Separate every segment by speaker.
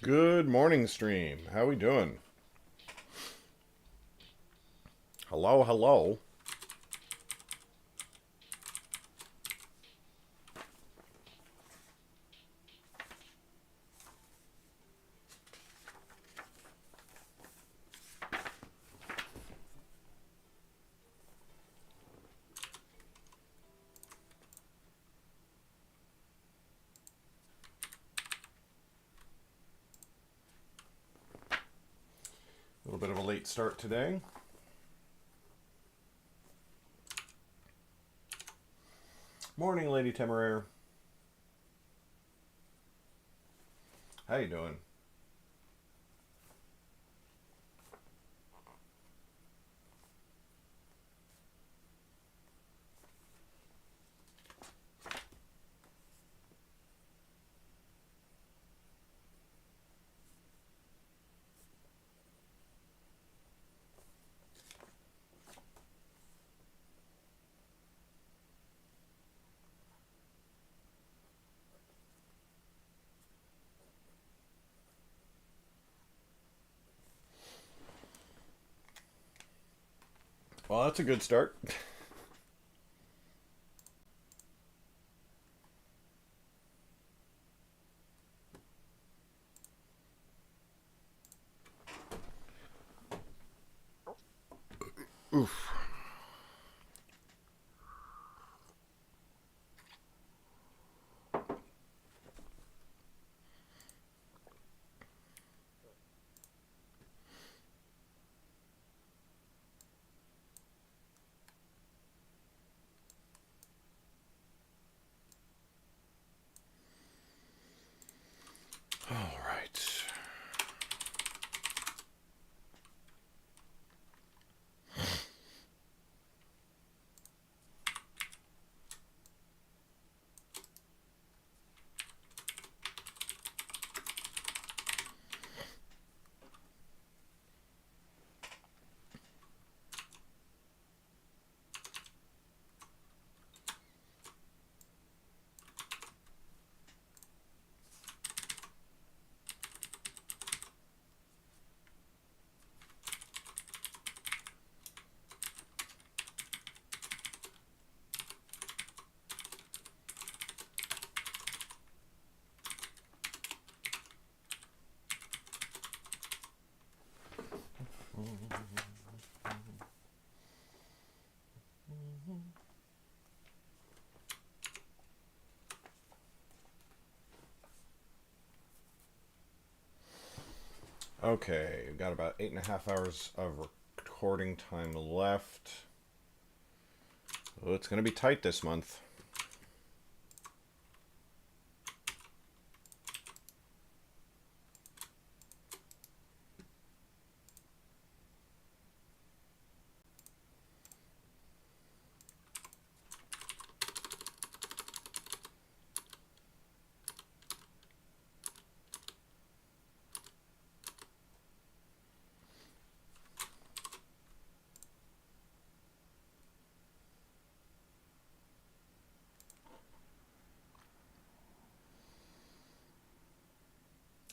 Speaker 1: Good morning, stream. How we doing? Hello, hello. A little bit of a late start today. Morning, Lady Temeraire. How you doing? Well, that's a good start. Oof. All right. Okay, we've got about 8.5 hours of recording time left. Oh, it's going to be tight this month.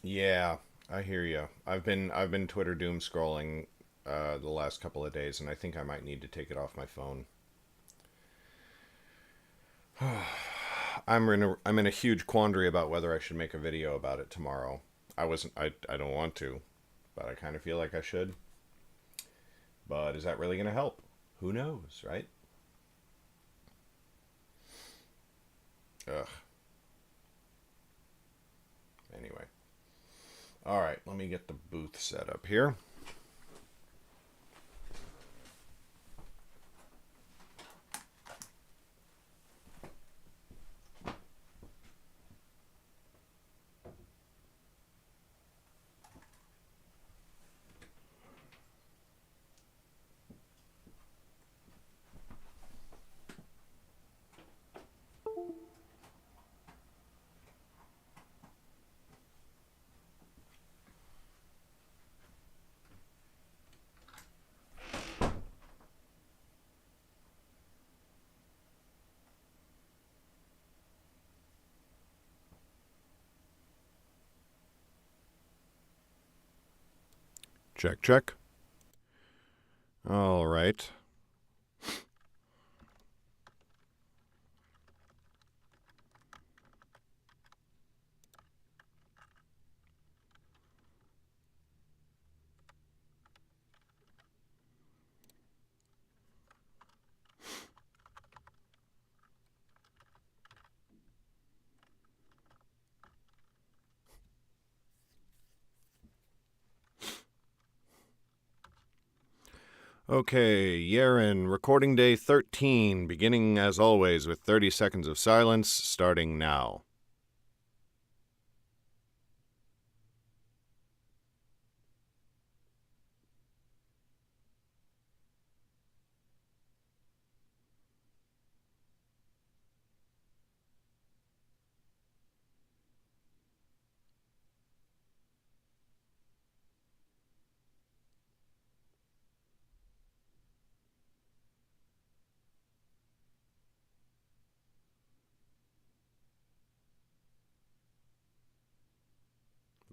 Speaker 1: Yeah, I hear you. I've been Twitter doom scrolling the last couple of days, and I think I might need to take it off my phone. I'm in a huge quandary about whether I should make a video about it tomorrow. I don't want to, but I kind of feel like I should. But is that really going to help? Who knows, right? Ugh. Anyway. All right, let me get the booth set up here. Check, check. All right. Okay, Yerrin, recording day 13, beginning as always with 30 seconds of silence, starting now.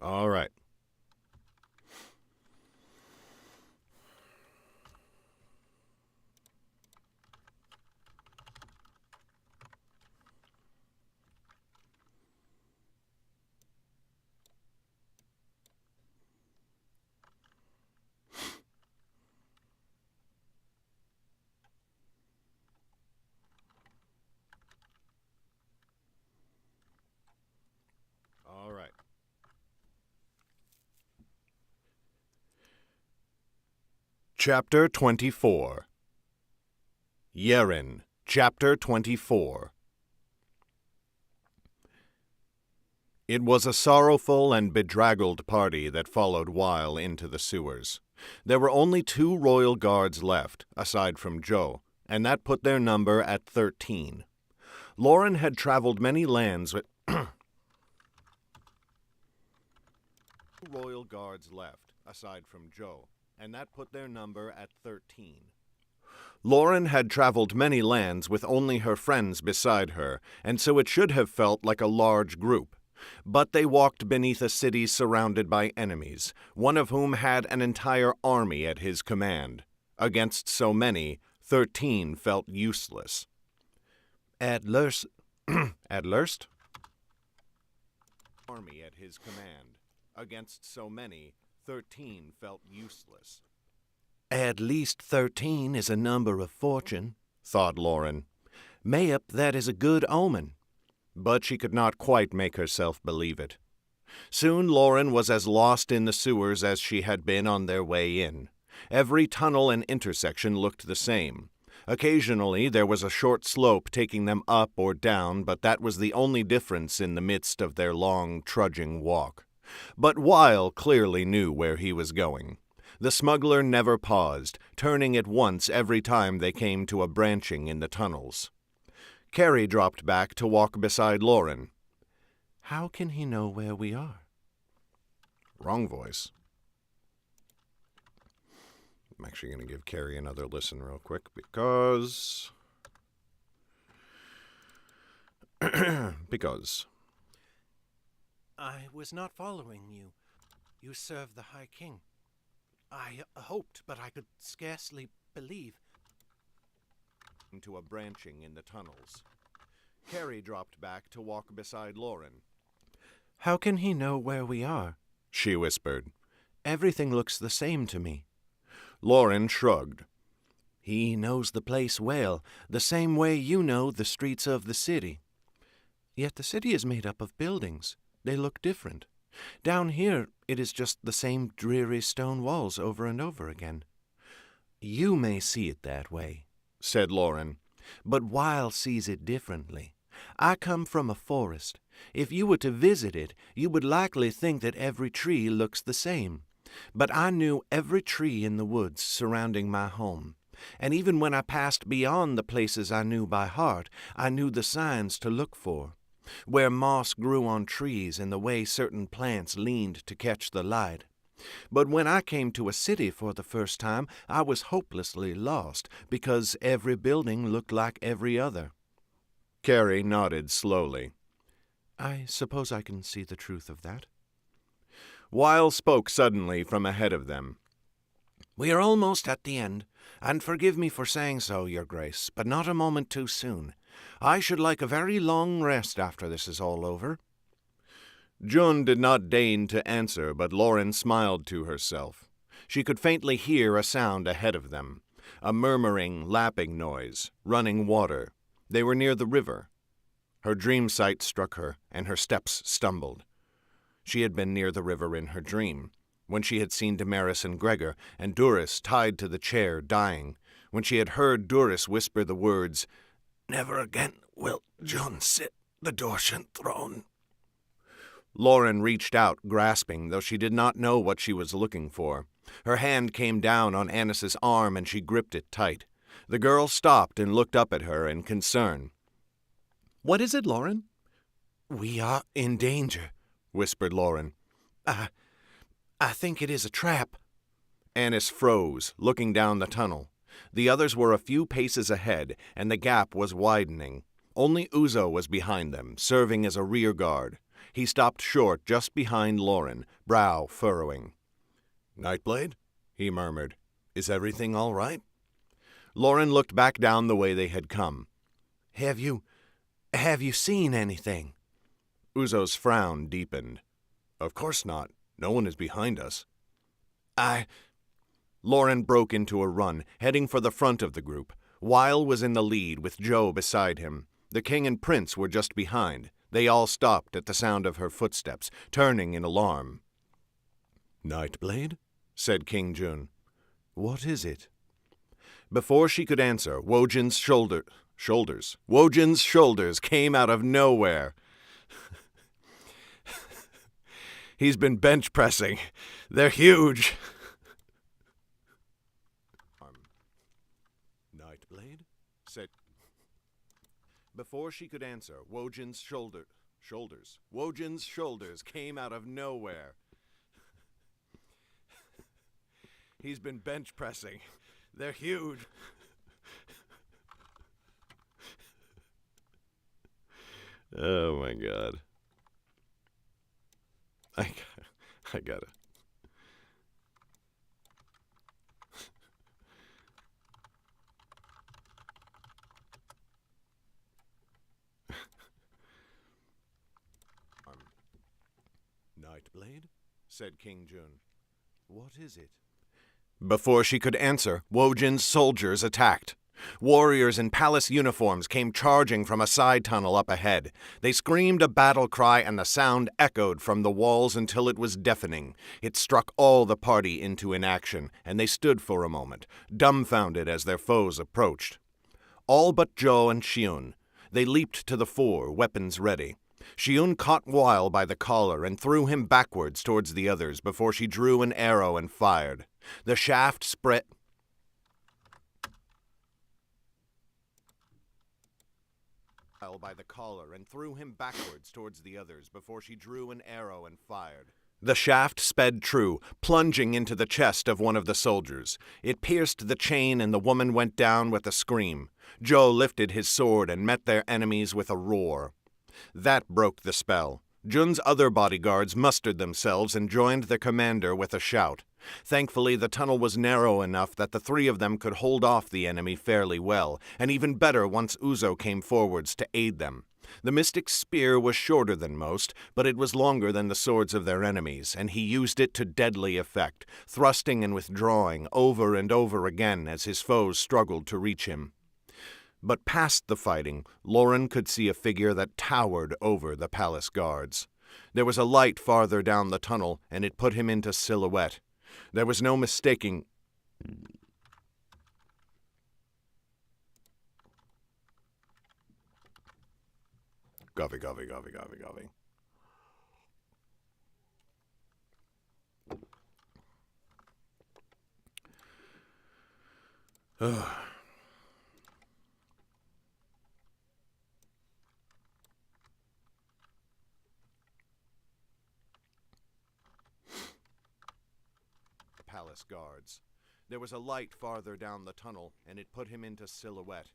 Speaker 1: All right. All right. Chapter 24. Yerrin, Chapter 24. It was a sorrowful and bedraggled party that followed Weil into the sewers. There were only 2 royal guards left, aside from Joe, and that put their number at 13. Lauren had traveled many lands with royal guards left, aside from Joe, and that put their number at 13. Lauren had traveled many lands with only her friends beside her, and so it should have felt like a large group. But they walked beneath a city surrounded by enemies, one of whom had an entire army at his command. Against so many, 13 felt useless. At Lurst, army at his command. Against so many, 13 felt useless. At least 13 is a number of fortune, thought Lauren. Mayhap that is a good omen. But she could not quite make herself believe it. Soon Lauren was as lost in the sewers as she had been on their way in. Every tunnel and intersection looked the same. Occasionally there was a short slope taking them up or down, but that was the only difference in the midst of their long, trudging walk. But Weil clearly knew where he was going. The smuggler never paused, turning at once every time they came to a branching in the tunnels. Carrie dropped back to walk beside Lauren. How can he know where we are? Wrong voice. I'm actually going to give Carrie another listen real quick because...
Speaker 2: I was not following you. You serve the High King. I hoped, but I could scarcely believe.
Speaker 1: Into a branching in the tunnels. Carrie dropped back to walk beside Lauren.
Speaker 2: How can he know where we are?
Speaker 1: She whispered.
Speaker 2: Everything looks the same to me.
Speaker 1: Lauren shrugged.
Speaker 2: He knows the place well, the same way you know the streets of the city. Yet the city is made up of buildings. They look different. Down here, it is just the same dreary stone walls over and over again. You may see it that way, said Lauren, but Weil sees it differently. I come from a forest. If you were to visit it, you would likely think that every tree looks the same. But I knew every tree in the woods surrounding my home, and even when I passed beyond the places I knew by heart, I knew the signs to look for. Where moss grew on trees and the way certain plants leaned to catch the light. But when I came to a city for the first time, I was hopelessly lost, because every building looked like every other.
Speaker 1: Carrie nodded slowly.
Speaker 2: I suppose I can see the truth of that.
Speaker 1: Weil spoke suddenly from ahead of them.
Speaker 2: We are almost at the end, and forgive me for saying so, Your Grace, but not a moment too soon. I should like a very long rest after this is all over."
Speaker 1: June did not deign to answer, but Lauren smiled to herself. She could faintly hear a sound ahead of them, a murmuring, lapping noise, running water. They were near the river. Her dream sight struck her, and her steps stumbled. She had been near the river in her dream, when she had seen Damaris and Gregor, and Duris tied to the chair, dying, when she had heard Duris whisper the words, "Never again will June sit the Dortian throne." Lauren reached out, grasping, though she did not know what she was looking for. Her hand came down on Annis's arm, and she gripped it tight. The girl stopped and looked up at her in concern.
Speaker 2: "What is it, Lauren?"
Speaker 1: "We are in danger," whispered Lauren.
Speaker 2: I think it is a trap."
Speaker 1: Annis froze, looking down the tunnel. The others were a few paces ahead, and the gap was widening. Only Uzo was behind them, serving as a rear guard. He stopped short just behind Lauren, brow furrowing. "Nightblade?" he murmured. "Is everything all right?" Lauren looked back down the way they had come.
Speaker 2: Have you seen anything?"
Speaker 1: Uzo's frown deepened. "Of course not. No one is behind us." Lauren broke into a run, heading for the front of the group. Weil was in the lead, with Joe beside him. The king and prince were just behind. They all stopped at the sound of her footsteps, turning in alarm. "Nightblade?" said King Jun. "What is it?" Before she could answer, Wojan's shoulders came out of nowhere. "He's been bench pressing. They're huge." "Nightblade?" said. Before she could answer, Wojan's shoulders came out of nowhere. "He's been bench pressing. They're huge." Oh my God. I gotta. "Nightblade?" said King Jun. "What is it?" Before she could answer, Wojan's soldiers attacked. Warriors in palace uniforms came charging from a side tunnel up ahead. They screamed a battle cry, and the sound echoed from the walls until it was deafening. It struck all the party into inaction, and they stood for a moment, dumbfounded as their foes approached. All but Zhou and Xiun. They leaped to the fore, weapons ready. Xiun caught Weil by the collar and threw him backwards towards the others before she drew an arrow and fired. The shaft spread. By the collar and threw him backwards towards the others before she drew an arrow and fired. The shaft sped true, plunging into the chest of one of the soldiers. It pierced the chain, and the woman went down with a scream. Zhou lifted his sword and met their enemies with a roar. That broke the spell. Jun's other bodyguards mustered themselves and joined their commander with a shout. Thankfully, the tunnel was narrow enough that the three of them could hold off the enemy fairly well, and even better once Uzo came forwards to aid them. The mystic's spear was shorter than most, but it was longer than the swords of their enemies, and he used it to deadly effect, thrusting and withdrawing over and over again as his foes struggled to reach him. But past the fighting, Lauren could see a figure that towered over the palace guards. There was a light farther down the tunnel, and it put him into silhouette. There was no mistaking. Govy. Palace guards. There was a light farther down the tunnel, and it put him into silhouette.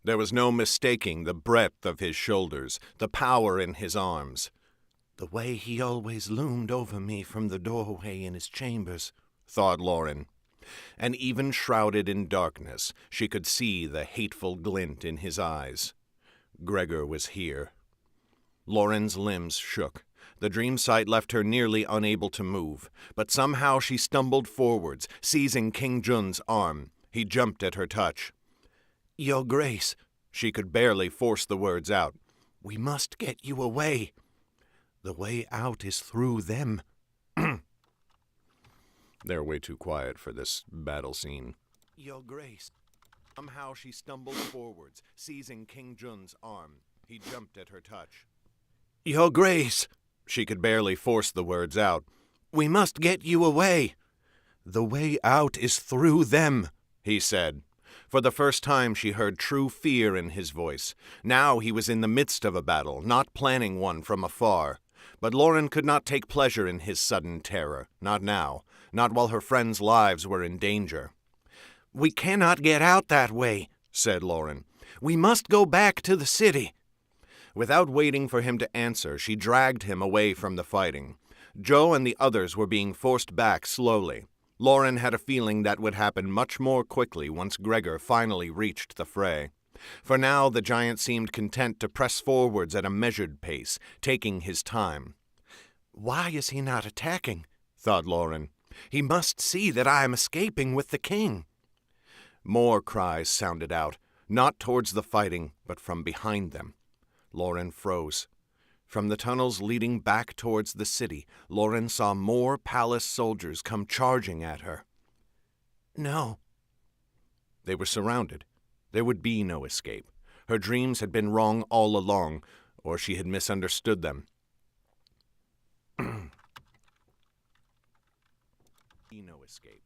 Speaker 1: There was no mistaking the breadth of his shoulders, the power in his arms.
Speaker 2: The way he always loomed over me from the doorway in his chambers,
Speaker 1: thought Lauren.
Speaker 2: And even shrouded in darkness, she could see the hateful glint in his eyes. Gregor was here. Lauren's limbs shook. The dream sight left her nearly unable to move, but somehow she stumbled forwards, seizing King Jun's arm. He jumped at her touch. "Your Grace," she could barely force the words out. "We must get you away. The way out is through them." They're way too quiet for this battle scene. "Your Grace." Somehow she stumbled forwards, seizing King Jun's arm. He jumped at her touch. "Your Grace," she could barely force the words out. "We must get you away." "The way out is through them," he said. For the first time she heard true fear in his voice. Now he was in the midst of a battle, not planning one from afar. But Lauren could not take pleasure in his sudden terror. Not now. Not while her friends' lives were in danger. "We cannot get out that way," said Lauren. "We must go back to the city." Without waiting for him to answer, she dragged him away from the fighting. Joe and the others were being forced back slowly. Lauren had a feeling that would happen much more quickly once Gregor finally reached the fray. For now, the giant seemed content to press forwards at a measured pace, taking his time. "Why is he not attacking?" thought Lauren. "He must see that I am escaping with the king." More cries sounded out, not towards the fighting, but from behind them. Lauren froze. From the tunnels leading back towards the city, Lauren saw more palace soldiers come charging at her. "No." They were surrounded. There would be no escape. Her dreams had been wrong all along, or she had misunderstood them. No escape.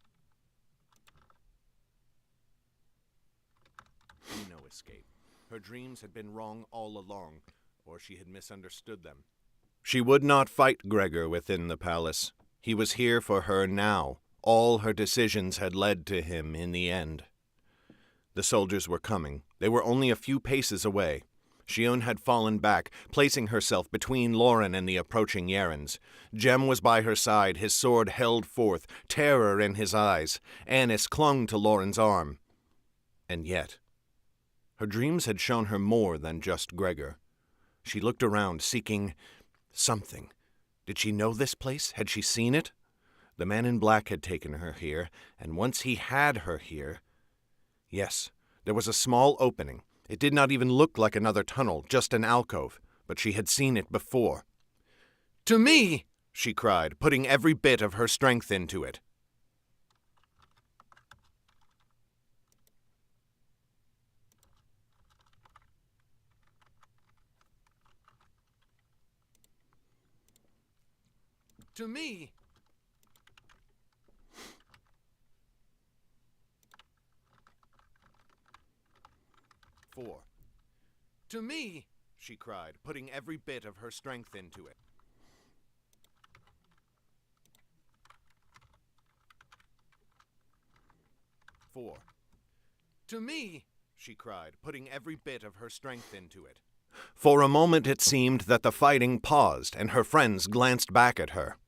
Speaker 2: No escape. Her dreams had been wrong all along, or she had misunderstood them. She would not fight Gregor within the palace. He was here for her now. All her decisions had led to him in the end. The soldiers were coming. They were only a few paces away. Shion had fallen back, placing herself between Lauren and the approaching Yerrins. Jem was by her side, his sword held forth, terror in his eyes. Annis clung to Lauren's arm. And yet, her dreams had shown her more than just Gregor. She looked around, seeking something. Did she know this place? Had she seen it? The man in black had taken her here, and once he had her here... Yes, there was a small opening. It did not even look like another tunnel, just an alcove, but she had seen it before. "To me!" she cried, putting every bit of her strength into it. "To me!" "4. To me!" she cried, putting every bit of her strength into it. 4. "To me!" she cried, putting every bit of her strength into it. For a moment it seemed that the fighting paused, and her friends glanced back at her.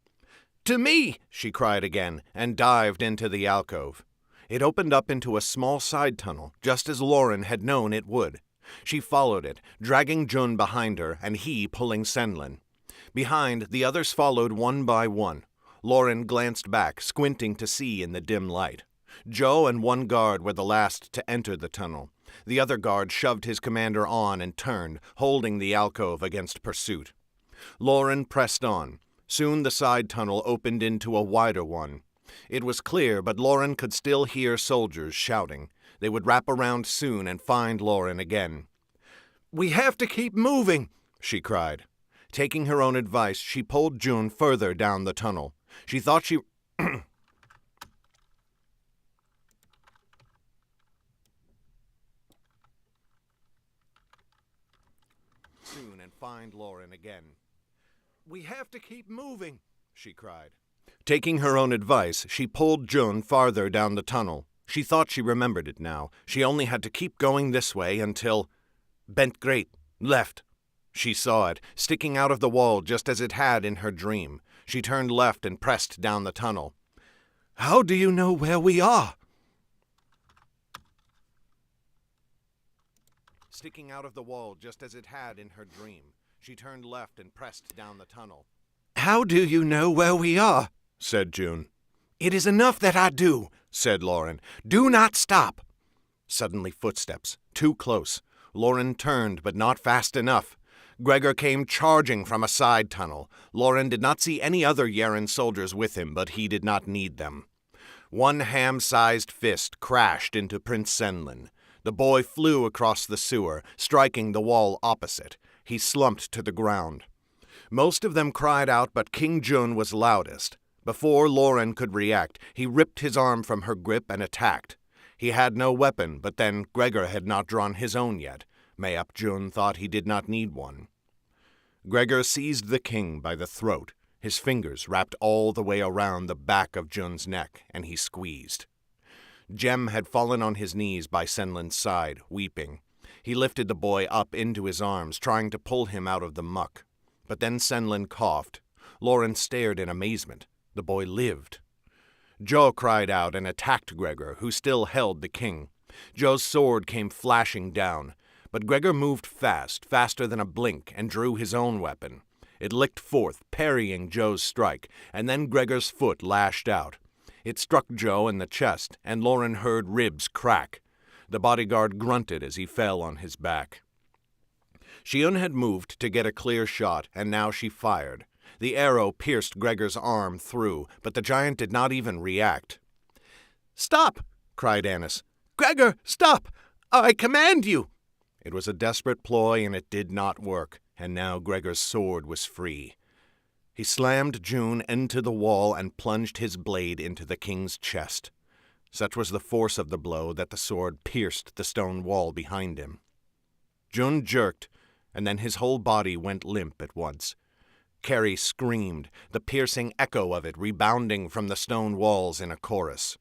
Speaker 2: "To me!" she cried again, and dived into the alcove. It opened up into a small side tunnel, just as Lauren had known it would. She followed it, dragging Jun behind her, and he pulling Senlin. Behind, the others followed one by one. Lauren glanced back, squinting to see in the dim light. Joe and one guard were the last to enter the tunnel. The other guard shoved his commander on and turned, holding the alcove against pursuit. Lauren pressed on. Soon the side tunnel opened into a wider one. It was clear, but Lauren could still hear soldiers shouting. They would wrap around soon and find Lauren again. "We have to keep moving," she cried. Taking her own advice, she pulled June further down the tunnel. She thought she... soon and find Lauren again. "We have to keep moving," she cried. Taking her own advice, she pulled June farther down the tunnel. She thought she remembered it now. She only had to keep going this way until... Bent great. Left. She saw it, sticking out of the wall just as it had in her dream. She turned left and pressed down the tunnel. How do you know where we are? Sticking out of the wall just as it had in her dream, she turned left and pressed down the tunnel. How do you know where we are? Said June. It is enough that I do, said Lauren. Do not stop. Suddenly footsteps, too close. Lauren turned, but not fast enough. Gregor came charging from a side tunnel. Lauren did not see any other Yerrin soldiers with him, but he did not need them. One ham-sized fist crashed into Prince Senlin. The boy flew across the sewer, striking the wall opposite. He slumped to the ground. Most of them cried out, but King Jun was loudest. Before Lauren could react, he ripped his arm from her grip and attacked. He had no weapon, but then Gregor had not drawn his own yet. Mayap Jun thought he did not need one. Gregor seized the king by the throat. His fingers wrapped all the way around the back of Jun's neck, and he squeezed. Jem had fallen on his knees by Senlin's side, weeping. He lifted the boy up into his arms, trying to pull him out of the muck. But then Senlin coughed. Lauren stared in amazement. The boy lived. Joe cried out and attacked Gregor, who still held the king. Joe's sword came flashing down, but Gregor moved fast, faster than a blink, and drew his own weapon. It licked forth, parrying Joe's strike, and then Gregor's foot lashed out. It struck Joe in the chest, and Lauren heard ribs crack. The bodyguard grunted as he fell on his back. Shion had moved to get a clear shot, and now she fired. The arrow pierced Gregor's arm through, but the giant did not even react. "Stop!" cried Annis. "Gregor, stop! I command you!" It was a desperate ploy, and it did not work, and now Gregor's sword was free. He slammed June into the wall and plunged his blade into the king's chest. Such was the force of the blow that the sword pierced the stone wall behind him. June jerked, and then his whole body went limp at once. Carrie screamed, the piercing echo of it rebounding from the stone walls in a chorus.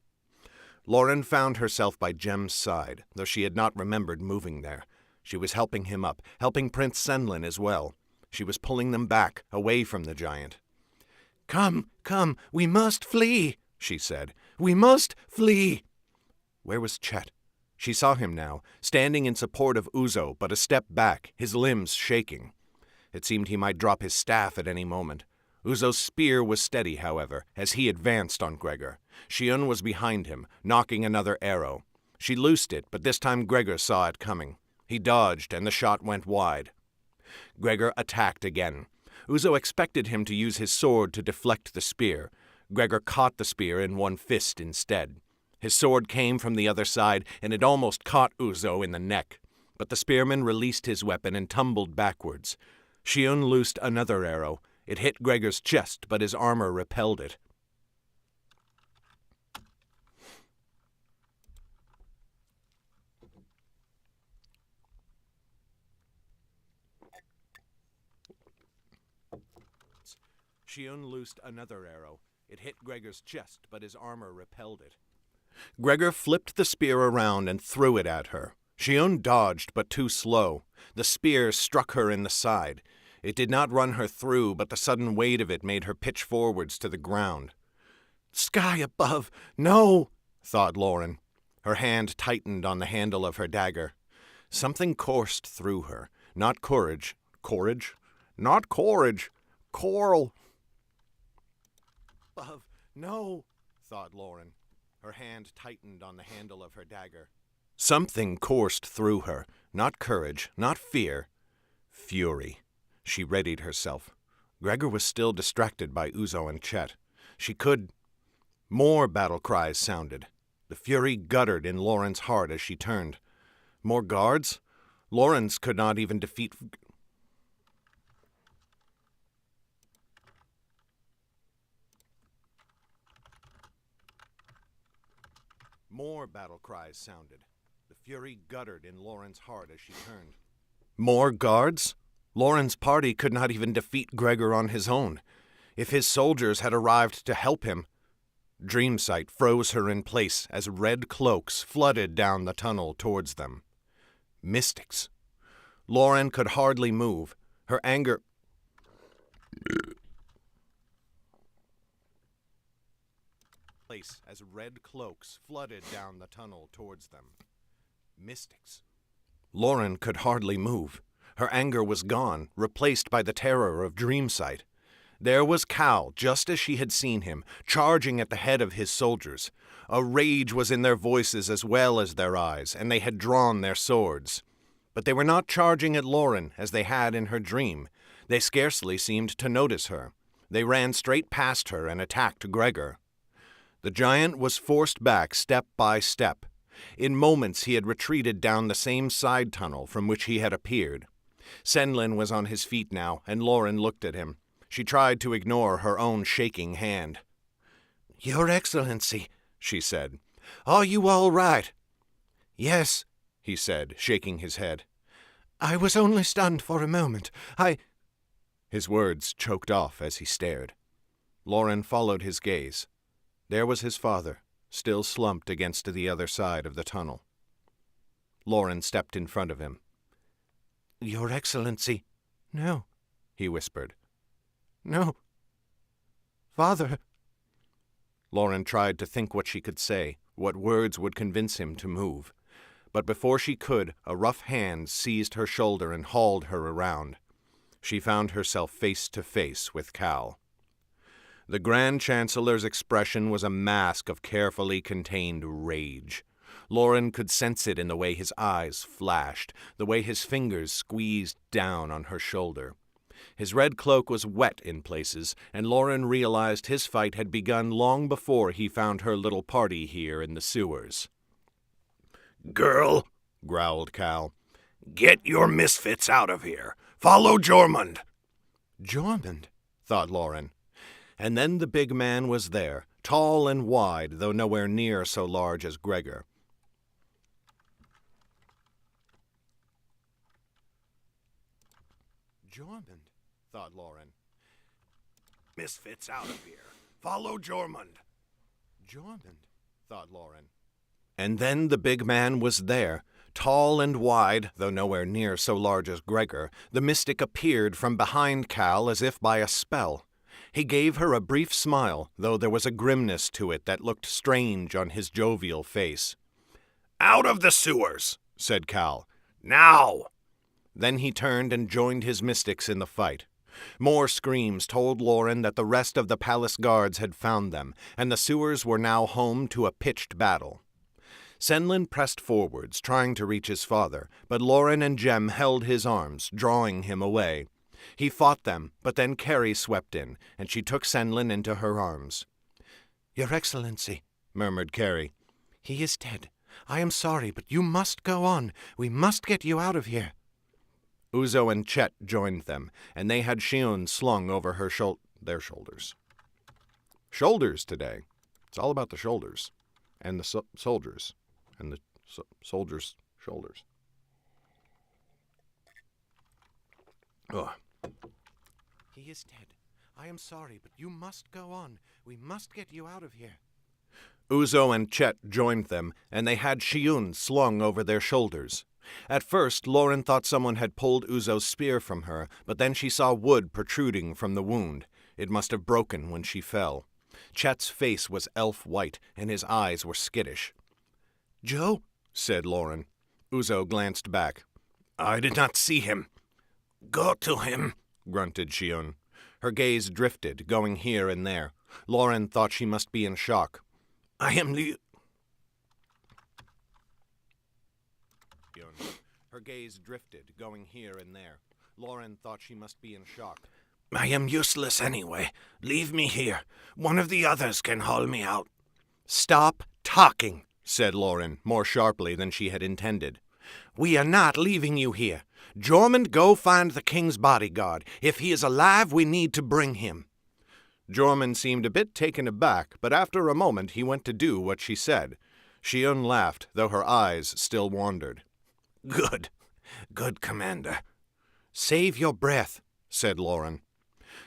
Speaker 2: Lauren found herself by Jem's side, though she had not remembered moving there. She was helping him up, helping Prince Senlin as well. She was pulling them back, away from the giant. Come, we must flee, she said. We must flee. Where was Chet? She saw him now, standing in support of Uzo, but a step back, his limbs shaking. It seemed he might drop his staff at any moment. Uzo's spear was steady, however, as he advanced on Gregor. Shion was behind him, knocking another arrow. She loosed it, but this time Gregor saw it coming. He dodged, and the shot went wide. Gregor attacked again. Uzo expected him to use his sword to deflect the spear. Gregor caught the spear in one fist instead. His sword came from the other side, and it almost caught Uzo in the neck. But the spearman released his weapon and tumbled backwards. Shion loosed another arrow. It hit Gregor's chest, but his armor repelled it. Shion loosed another arrow. It hit Gregor's chest, but his armor repelled it. Gregor flipped the spear around and threw it at her. Shion dodged, but too slow. The spear struck her in the side. It did not run her through, but the sudden weight of it made her pitch forwards to the ground. Sky above! No! thought Lauren. Her hand tightened on the handle of her dagger. Something coursed through her. Not courage. Courage? Not courage. Coral. Above. No! thought Lauren. Her hand tightened on the handle of her dagger. Something coursed through her. Not courage. Not fear. Fury. She readied herself. Gregor was still distracted by Uzo and Chet. She could... More battle cries sounded. The fury guttered in Lauren's heart as she turned. More guards? Lauren's could not even defeat... More battle cries sounded. The fury guttered in Lauren's heart as she turned. More guards? Lauren's party could not even defeat Gregor on his own. If his soldiers had arrived to help him... Dreamsight froze her in place as red cloaks flooded down the tunnel towards them. Mystics. Lauren could hardly move. Her anger... place as red cloaks flooded down the tunnel towards them. Mystics. Lauren could hardly move. Her anger was gone, replaced by the terror of dreamsight. There was Cal, just as she had seen him, charging at the head of his soldiers. A rage was in their voices as well as their eyes, and they had drawn their swords. But they were not charging at Lauren as they had in her dream. They scarcely seemed to notice her. They ran straight past her and attacked Gregor. The giant was forced back step by step. In moments he had retreated down the same side tunnel from which he had appeared. Senlin was on his feet now, and Lauren looked at him. She tried to ignore her own shaking hand. "Your Excellency," she said, "are you all right?" "Yes," he said, shaking his head. "I was only stunned for a moment. His words choked off as he stared. Lauren followed his gaze. There was his father, still slumped against the other side of the tunnel. Lauren stepped in front of him. "Your Excellency." "No," he whispered. "No. Father." Lauren tried to think what she could say, what words would convince him to move. But before she could, a rough hand seized her shoulder and hauled her around. She found herself face to face with Cal. The Grand Chancellor's expression was a mask of carefully contained rage. Lauren could sense it in the way his eyes flashed, the way his fingers squeezed down on her shoulder. His red cloak was wet in places, and Lauren realized his fight had begun long before he found her little party here in the sewers.
Speaker 3: "Girl," growled Cal, "get your misfits out of here. Follow Jormund."
Speaker 2: Jormund, thought Lauren. And then the big man was there, tall and wide, though nowhere near so large as Gregor. Jormund, thought Lauren.
Speaker 3: "Misfits out of here. Follow Jormund."
Speaker 2: Jormund, thought Lauren. And then the big man was there. Tall and wide, though nowhere near so large as Gregor, the mystic appeared from behind Cal as if by a spell. He gave her a brief smile, though there was a grimness to it that looked strange on his jovial face.
Speaker 3: "Out of the sewers," said Cal. "Now!"
Speaker 2: Then he turned and joined his mystics in the fight. More screams told Lauren that the rest of the palace guards had found them, and the sewers were now home to a pitched battle. Senlin pressed forwards, trying to reach his father, but Lauren and Jem held his arms, drawing him away. He fought them, but then Carrie swept in, and she took Senlin into her arms. "Your Excellency," murmured Carrie, "he is dead. I am sorry, but you must go on. We must get you out of here." Uzo and Chet joined them, and they had Shion slung over their shoulders. Shoulders today. It's all about the shoulders, and the soldiers, and the soldiers' shoulders. Ugh. "He is dead. I am sorry, but you must go on. We must get you out of here." Uzo and Chet joined them, and they had Shion slung over their shoulders. At first, Lauren thought someone had pulled Uzo's spear from her, but then she saw wood protruding from the wound. It must have broken when she fell. Chet's face was elf-white, and his eyes were skittish. "Joe?" said Lauren. Uzo glanced back.
Speaker 3: "I did not see him." "Go to him,"
Speaker 2: grunted Shion. Her gaze drifted, going here and there. Lauren thought she must be in shock.
Speaker 3: "I am the..."
Speaker 2: Her gaze drifted, going here and there. Lauren thought she must be in shock.
Speaker 3: "I am useless anyway. Leave me here. One of the others can haul me out."
Speaker 2: "Stop talking," said Lauren, more sharply than she had intended. "We are not leaving you here. Jormund, go find the king's bodyguard. If he is alive, we need to bring him." Jormund seemed a bit taken aback, but after a moment he went to do what she said. Shion laughed, though her eyes still wandered.
Speaker 3: Good, Commander."
Speaker 2: "Save your breath," said Lauren.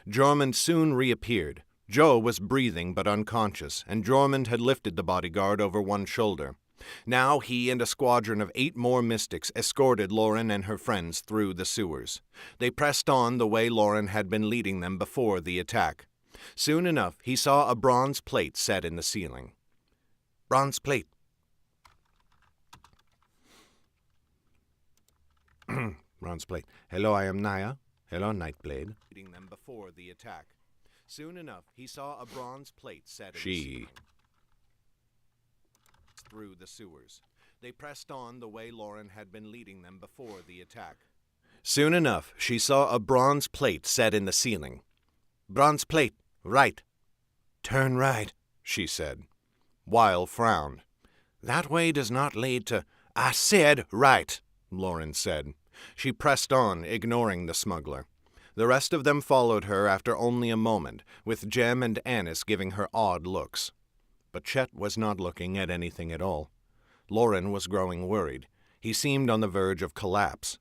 Speaker 2: Jormund soon reappeared. Joe was breathing but unconscious, and Jormund had lifted the bodyguard over one shoulder. Now he and a squadron of 8 more mystics escorted Lauren and her friends through the sewers. They pressed on the way Lauren had been leading them before the attack. Soon enough he saw a bronze plate set in the ceiling. Bronze plate. Bronze plate. Hello, I am Naya. Hello, Nightblade. Leading them before the attack. Soon enough, he saw a bronze plate set in the ceiling. Through the sewers. They pressed on the way Lauren had been leading them before the attack. Soon enough, she saw a bronze plate set in the ceiling. Bronze plate, right. Turn right, she said. Weil frowned. That way does not lead to... I said right, Lauren said. She pressed on, ignoring the smuggler. The rest of them followed her after only a moment, with Jem and Annis giving her odd looks. But Chet was not looking at anything at all. Lauren was growing worried. He seemed on the verge of collapse.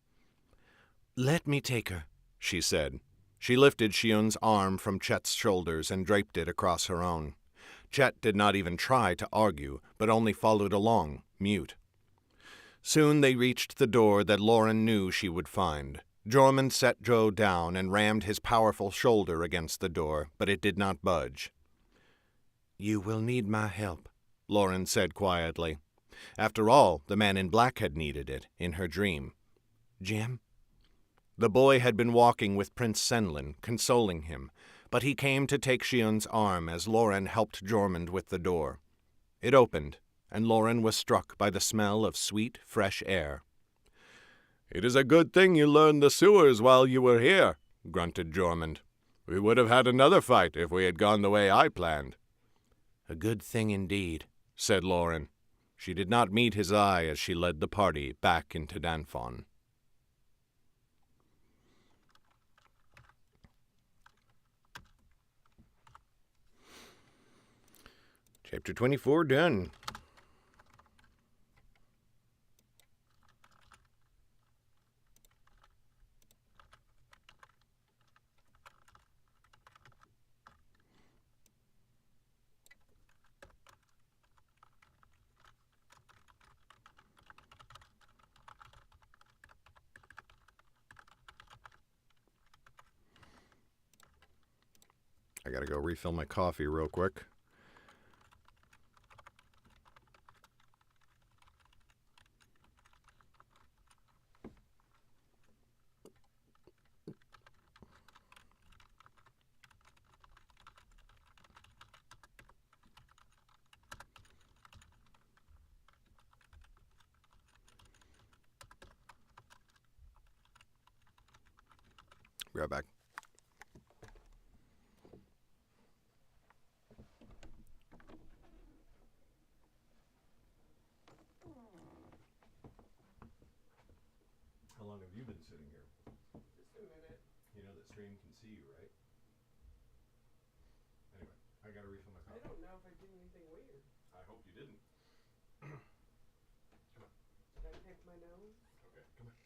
Speaker 2: Let me take her, she said. She lifted Shion's arm from Chet's shoulders and draped it across her own. Chet did not even try to argue, but only followed along, mute. Soon they reached the door that Lauren knew she would find. Jormund set Joe down and rammed his powerful shoulder against the door, but it did not budge. You will need my help, Lauren said quietly. After all, the man in black had needed it, in her dream. Jim? The boy had been walking with Prince Senlin, consoling him, but he came to take Shion's arm as Lauren helped Jormund with the door. It opened, and Lauren was struck by the smell of sweet, fresh air. It is a good thing you learned the sewers while you were here, grunted Jormund. We would have had another fight if we had gone the way I planned. A good thing indeed, said Lauren. She did not meet his eye as she led the party back into Danfon. Chapter 24 done. I gotta go refill my coffee real quick. Be right back. How long have you been sitting here?
Speaker 4: Just a minute.
Speaker 2: You know that stream can see you, right? Anyway, I gotta refill my
Speaker 4: I
Speaker 2: coffee.
Speaker 4: don't know if I did anything weird.
Speaker 2: I hope you didn't.
Speaker 4: Did I pick my nose?
Speaker 2: Okay, come on.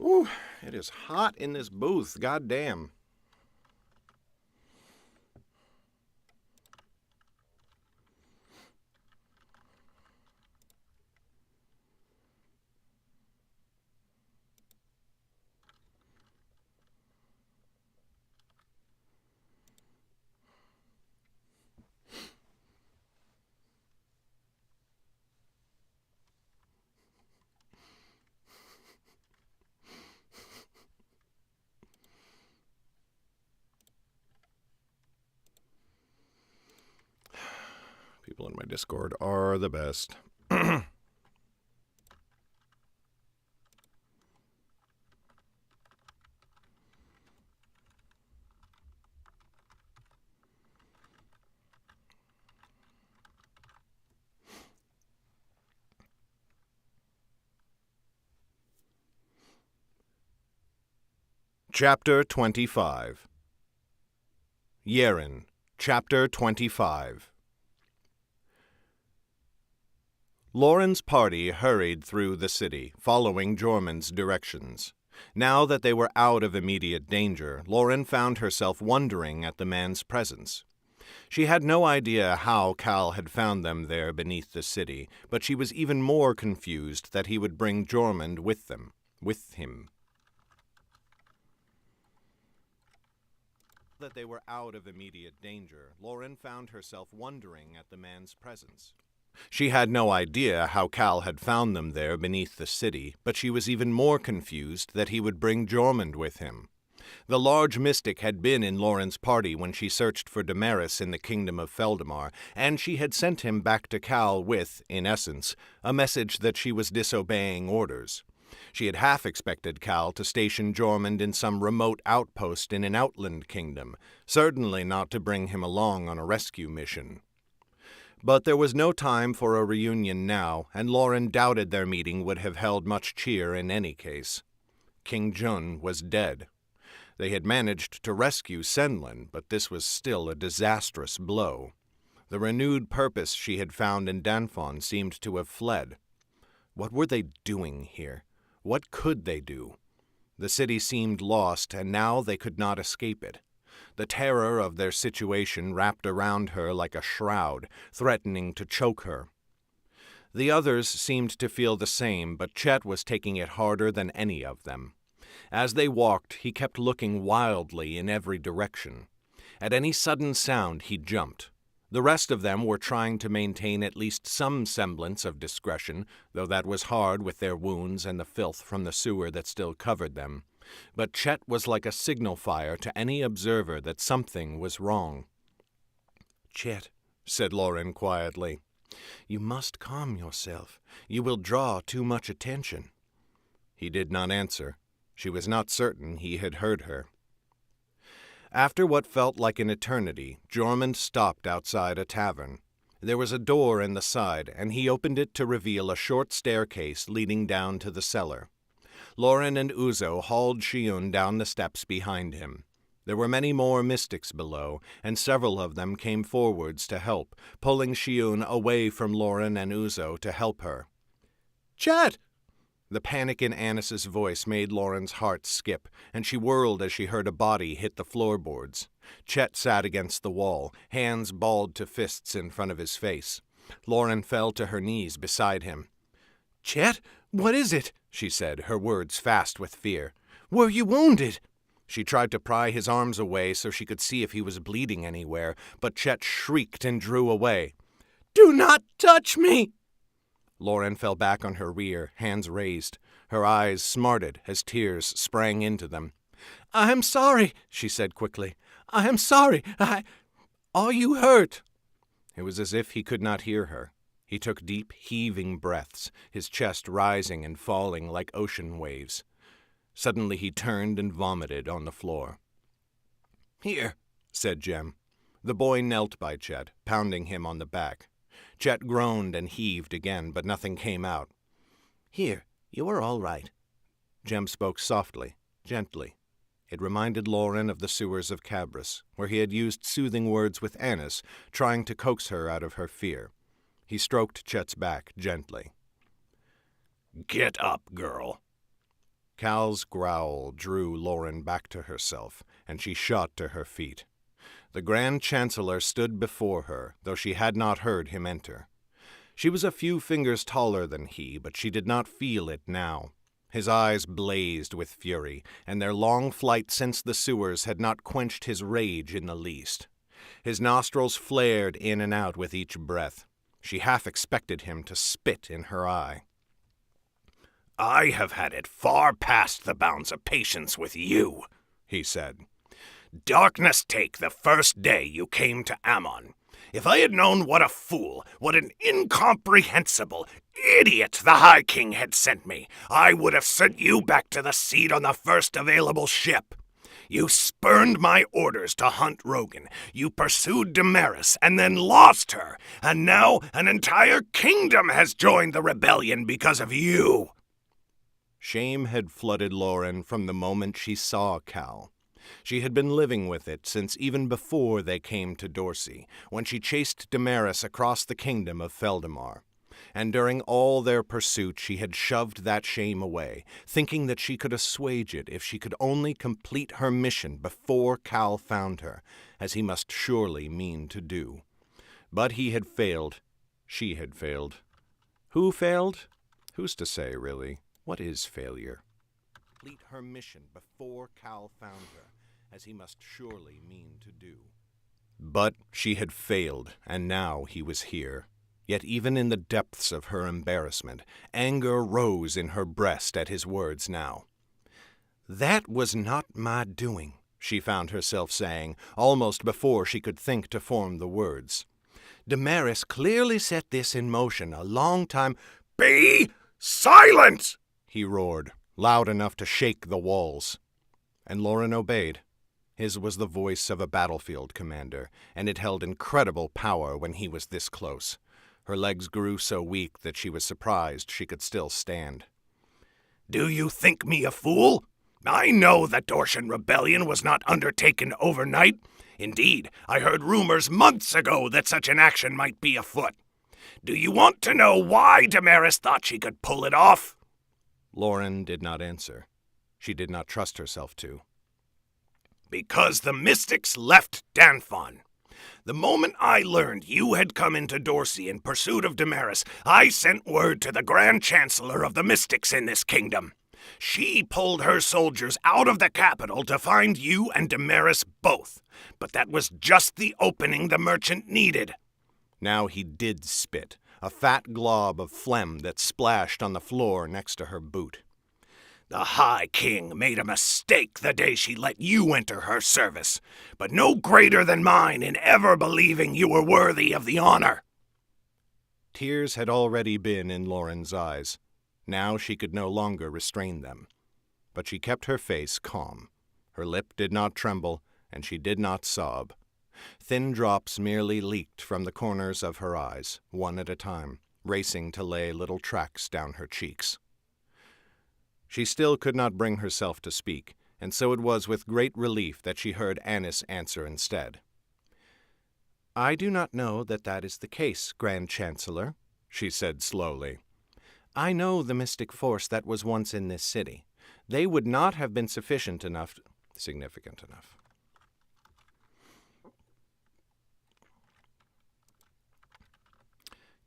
Speaker 2: Ooh, it is hot in this booth. God damn. People in my Discord are the best. Chapter 25. Yerrin, Chapter 25. Lauren's party hurried through the city, following Jormund's directions. Now that they were out of immediate danger, Lauren found herself wondering at the man's presence. She had no idea how Cal had found them there beneath the city, but she was even more confused that he would bring Jormund with him. That they were out of immediate danger, Lauren found herself wondering at the man's presence. She had no idea how Cal had found them there beneath the city, but she was even more confused that he would bring Jormund with him. The large mystic had been in Lauren's party when she searched for Damaris in the kingdom of Feldamar, and she had sent him back to Cal with, in essence, a message that she was disobeying orders. She had half expected Cal to station Jormund in some remote outpost in an outland kingdom, certainly not to bring him along on a rescue mission. But there was no time for a reunion now, and Lauren doubted their meeting would have held much cheer in any case. King Jun was dead. They had managed to rescue Senlin, but this was still a disastrous blow. The renewed purpose she had found in Danfon seemed to have fled. What were they doing here? What could they do? The city seemed lost, and now they could not escape it. The terror of their situation wrapped around her like a shroud, threatening to choke her. The others seemed to feel the same, but Chet was taking it harder than any of them. As they walked, he kept looking wildly in every direction. At any sudden sound, he jumped. The rest of them were trying to maintain at least some semblance of discretion, though that was hard with their wounds and the filth from the sewer that still covered them. But Chet was like a signal fire to any observer that something was wrong. "Chet," said Lauren quietly, "you must calm yourself. You will draw too much attention." He did not answer. She was not certain he had heard her. After what felt like an eternity, Jormund stopped outside a tavern. There was a door in the side, and he opened it to reveal a short staircase leading down to the cellar. Lauren and Uzo hauled Shiun down the steps behind him. There were many more mystics below, and several of them came forwards to help, pulling Shiun away from Lauren and Uzo to help her. "Chet!" The panic in Annis's voice made Lauren's heart skip, and she whirled as she heard a body hit the floorboards. Chet sat against the wall, hands balled to fists in front of his face. Lauren fell to her knees beside him. "Chet, what is it?" she said, her words fast with fear. "Were you wounded?" She tried to pry his arms away so she could see if he was bleeding anywhere, but Chet shrieked and drew away. "Do not touch me!" Lauren fell back on her rear, hands raised. Her eyes smarted as tears sprang into them. "I am sorry," she said quickly. "I am sorry. Are you hurt?" It was as if he could not hear her. He took deep, heaving breaths, his chest rising and falling like ocean waves. Suddenly he turned and vomited on the floor. "Here," said Jem. The boy knelt by Chet, pounding him on the back. Chet groaned and heaved again, but nothing came out. "Here, you are all right." Jem spoke softly, gently. It reminded Lauren of the sewers of Cabris, where he had used soothing words with Annis, trying to coax her out of her fear. He stroked Chet's back gently.
Speaker 3: "Get up, girl."
Speaker 2: Cal's growl drew Lauren back to herself, and she shot to her feet. The Grand Chancellor stood before her, though she had not heard him enter. She was a few fingers taller than he, but she did not feel it now. His eyes blazed with fury, and their long flight since the sewers had not quenched his rage in the least. His nostrils flared in and out with each breath. She half expected him to spit in her eye.
Speaker 3: "I have had it far past the bounds of patience with you," he said. "Darkness take the first day you came to Ammon. If I had known what a fool, what an incomprehensible idiot the High King had sent me, I would have sent you back to the seat on the first available ship. You spurned my orders to hunt Rogan. You pursued Damaris and then lost her. And now an entire kingdom has joined the rebellion because of you.
Speaker 2: Shame had flooded Lauren from the moment she saw Cal. She had been living with it since even before they came to Dorsey, when she chased Damaris across the kingdom of Feldamar. And during all their pursuit she had shoved that shame away, thinking that she could assuage it if she could only complete her mission before Cal found her, as he must surely mean to do. But he had failed. She had failed. Who failed? Who's to say, really? What is failure? Complete her mission before Cal found her, as he must surely mean to do. But she had failed, and now he was here. Yet even in the depths of her embarrassment, anger rose in her breast at his words now. "That was not my doing," she found herself saying, almost before she could think to form the words. "Damaris clearly set this in motion a long time—"
Speaker 3: "Be silent!"
Speaker 2: he roared, loud enough to shake the walls. And Lauren obeyed. His was the voice of a battlefield commander, and it held incredible power when he was this close. Her legs grew so weak that she was surprised she could still stand.
Speaker 3: "Do you think me a fool? I know the Dortian rebellion was not undertaken overnight. Indeed, I heard rumors months ago that such an action might be afoot. Do you want to know why Damaris thought she could pull it off?"
Speaker 2: Lauren did not answer. She did not trust herself to.
Speaker 3: "Because the Mystics left Danfon. The moment I learned you had come into Dorsey in pursuit of Damaris, I sent word to the Grand Chancellor of the Mystics in this kingdom. She pulled her soldiers out of the capital to find you and Damaris both, but that was just the opening the merchant needed."
Speaker 2: Now he did spit, a fat glob of phlegm that splashed on the floor next to her boot.
Speaker 3: "The High King made a mistake the day she let you enter her service, but no greater than mine in ever believing you were worthy of the honor."
Speaker 2: Tears had already been in Lauren's eyes. Now she could no longer restrain them. But she kept her face calm. Her lip did not tremble, and she did not sob. Thin drops merely leaked from the corners of her eyes, one at a time, racing to lay little tracks down her cheeks. She still could not bring herself to speak, and so it was with great relief that she heard Annis answer instead. "I do not know that that is the case, Grand Chancellor," she said slowly. "I know the mystic force that was once in this city. They would not have been significant enough.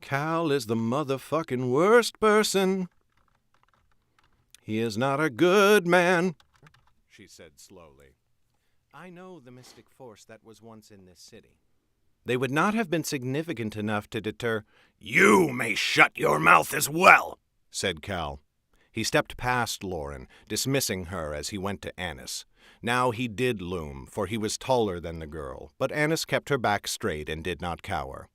Speaker 2: Cal is the motherfucking worst person. He is not a good man," she said slowly. "I know the mystic force that was once in this city. They would not have been significant enough to deter—"
Speaker 3: "You may shut your mouth as well,"
Speaker 2: said Cal. He stepped past Lauren, dismissing her as he went to Annis. Now he did loom, for he was taller than the girl, but Annis kept her back straight and did not cower.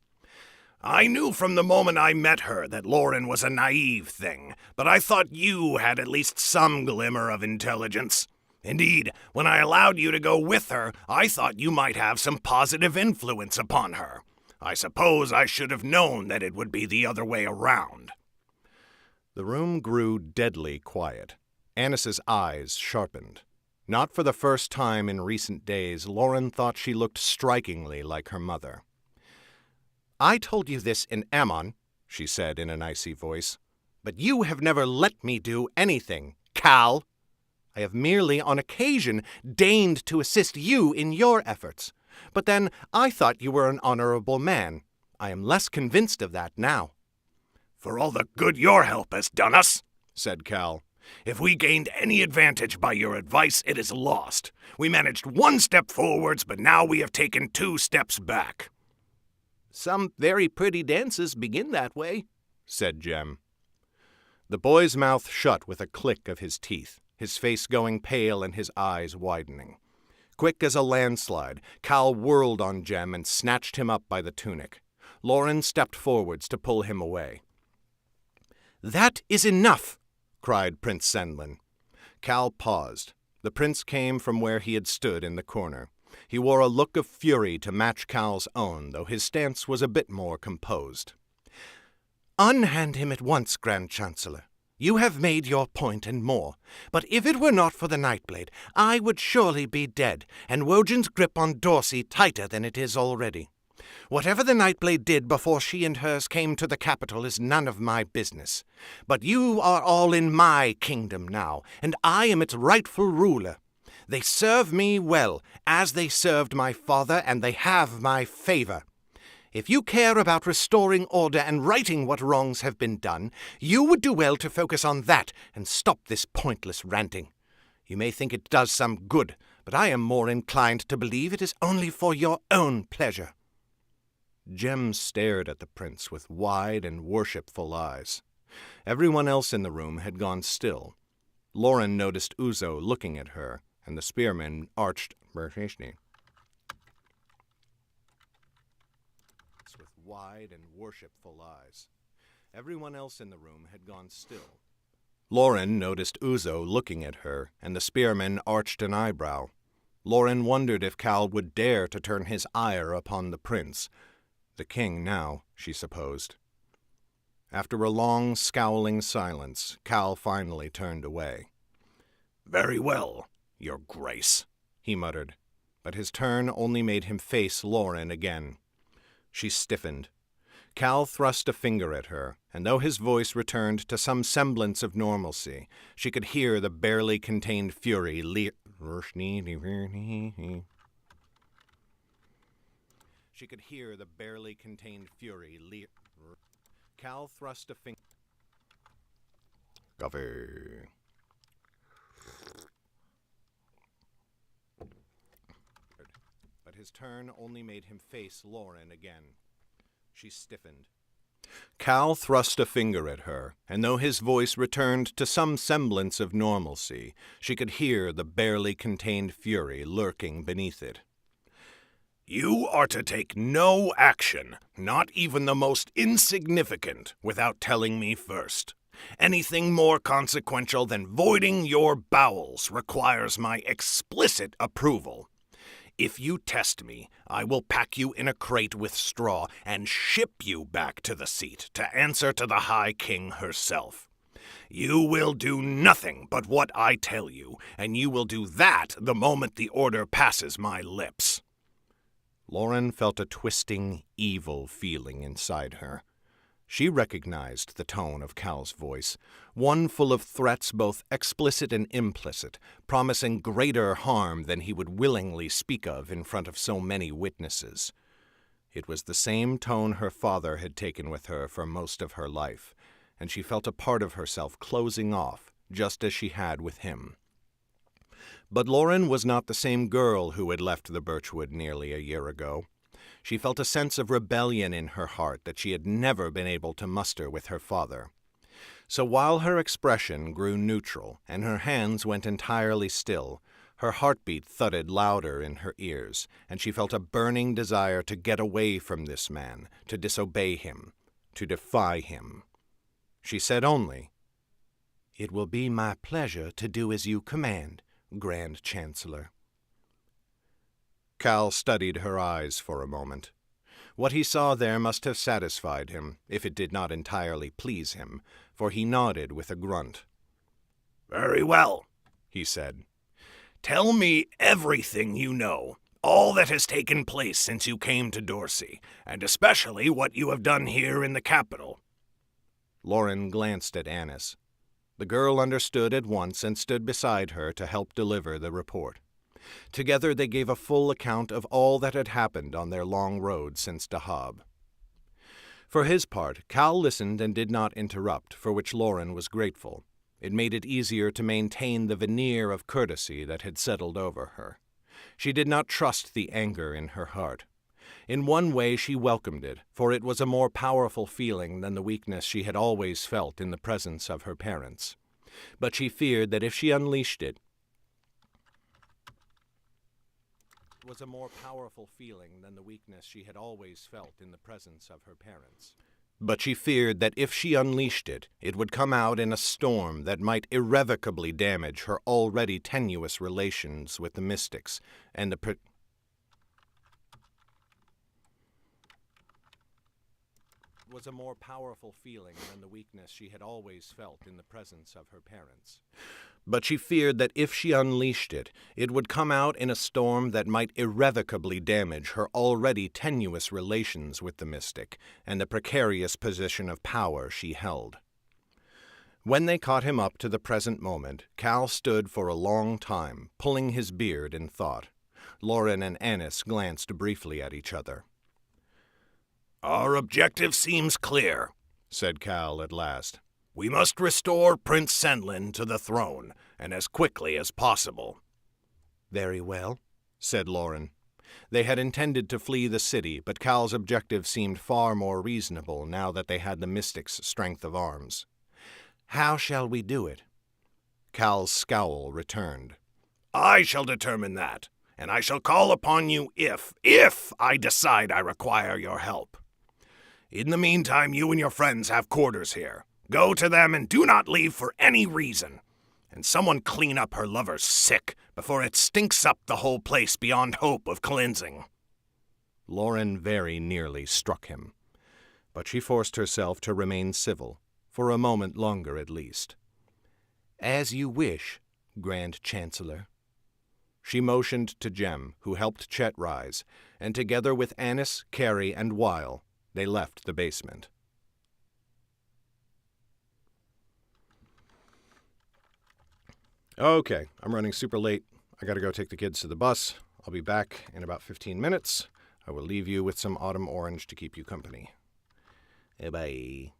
Speaker 3: "I knew from the moment I met her that Lauren was a naive thing, but I thought you had at least some glimmer of intelligence. Indeed, when I allowed you to go with her, I thought you might have some positive influence upon her. I suppose I should have known that it would be the other way around."
Speaker 2: The room grew deadly quiet. Annis's eyes sharpened. Not for the first time in recent days, Lauren thought she looked strikingly like her mother. "I told you this in Ammon," she said in an icy voice, "but you have never let me do anything, Cal. I have merely on occasion deigned to assist you in your efforts. But then I thought you were an honorable man. I am less convinced of that now."
Speaker 3: "For all the good your help has done us," said Cal. "If we gained any advantage by your advice, it is lost. We managed one step forwards, but now we have taken 2 steps back."
Speaker 2: "Some very pretty dances begin that way," said Jem. The boy's mouth shut with a click of his teeth, his face going pale and his eyes widening. Quick as a landslide, Cal whirled on Jem and snatched him up by the tunic. Lauren stepped forwards to pull him away. "That is enough!" cried Prince Senlin. Cal paused. The prince came from where he had stood in the corner. He wore a look of fury to match Cal's own, though his stance was a bit more composed. "Unhand him at once, Grand Chancellor. You have made your point and more, but if it were not for the Nightblade, I would surely be dead, and Wojan's grip on Dorsey tighter than it is already. Whatever the Nightblade did before she and hers came to the capital is none of my business. But you are all in my kingdom now, and I am its rightful ruler. They serve me well, as they served my father, and they have my favor. If you care about restoring order and righting what wrongs have been done, you would do well to focus on that and stop this pointless ranting. You may think it does some good, but I am more inclined to believe it is only for your own pleasure." Jem stared at the prince with wide and worshipful eyes. Everyone else in the room had gone still. Lauren noticed Uzo looking at her, and the spearman arched with wide and worshipful eyes. Everyone else in the room had gone still. Lauren noticed Uzo looking at her, and the spearman arched an eyebrow. Lauren wondered if Cal would dare to turn his ire upon the prince. The king now, she supposed. After a long, scowling silence, Cal finally turned away.
Speaker 3: "Very well, Your Grace," he muttered,
Speaker 2: but his turn only made him face Lauren again. She stiffened. Cal thrust a finger at her, and though his voice returned to some semblance of normalcy, she could hear the barely contained fury Cal thrust a finger. Coffee. But his turn only made him face Lauren again. She stiffened. Cal thrust a finger at her, and though his voice returned to some semblance of normalcy, she could hear the barely contained fury lurking beneath it.
Speaker 3: "You are to take no action, not even the most insignificant, without telling me first. Anything more consequential than voiding your bowels requires my explicit approval. If you test me, I will pack you in a crate with straw and ship you back to the seat to answer to the High King herself. You will do nothing but what I tell you, and you will do that the moment the order passes my lips."
Speaker 2: Lauren felt a twisting, evil feeling inside her. She recognized the tone of Cal's voice, one full of threats both explicit and implicit, promising greater harm than he would willingly speak of in front of so many witnesses. It was the same tone her father had taken with her for most of her life, and she felt a part of herself closing off, just as she had with him. But Lauren was not the same girl who had left the Birchwood nearly a year ago. She felt a sense of rebellion in her heart that she had never been able to muster with her father. So while her expression grew neutral and her hands went entirely still, her heartbeat thudded louder in her ears, and she felt a burning desire to get away from this man, to disobey him, to defy him. She said only, "It will be my pleasure to do as you command, Grand Chancellor." Cal studied her eyes for a moment. What he saw there must have satisfied him, if it did not entirely please him, for he nodded with a grunt.
Speaker 3: "Very well," he said. "Tell me everything you know, all that has taken place since you came to Dorsey, and especially what you have done here in the capital."
Speaker 2: Lauren glanced at Annis. The girl understood at once and stood beside her to help deliver the report. Together they gave a full account of all that had happened on their long road since Dahab. For his part, Cal listened and did not interrupt, for which Lauren was grateful. It made it easier to maintain the veneer of courtesy that had settled over her. She did not trust the anger in her heart. In one way she welcomed it, for it was a more powerful feeling than the weakness she had always felt in the presence of her parents. But she feared that if she unleashed it, Was a more powerful feeling than the weakness she had always felt in the presence of her parents. But she feared that if she unleashed it, it would come out in a storm that might irrevocably damage her already tenuous relations with the mystics and the was a more powerful feeling than the weakness she had always felt in the presence of her parents. But she feared that if she unleashed it, it would come out in a storm that might irrevocably damage her already tenuous relations with the mystic and the precarious position of power she held. When they caught him up to the present moment, Cal stood for a long time, pulling his beard in thought. Lauren and Annis glanced briefly at each other.
Speaker 3: "Our objective seems clear," said Cal at last. "We must restore Prince Senlin to the throne, and as quickly as possible."
Speaker 2: "Very well," said Lauren. They had intended to flee the city, but Cal's objective seemed far more reasonable now that they had the mystic's strength of arms. "How shall we do it?" Cal's scowl returned.
Speaker 3: "I shall determine that, and I shall call upon you if I decide I require your help. In the meantime, you and your friends have quarters here. Go to them and do not leave for any reason. And someone clean up her lover's sick before it stinks up the whole place beyond hope of cleansing."
Speaker 2: Lauren very nearly struck him, but she forced herself to remain civil, for a moment longer at least. "As you wish, Grand Chancellor." She motioned to Jem, who helped Chet rise, and together with Annis, Carrie, and Weil, they left the basement. Okay, I'm running super late. I gotta go take the kids to the bus. I'll be back in about 15 minutes. I will leave you with some autumn orange to keep you company. Bye.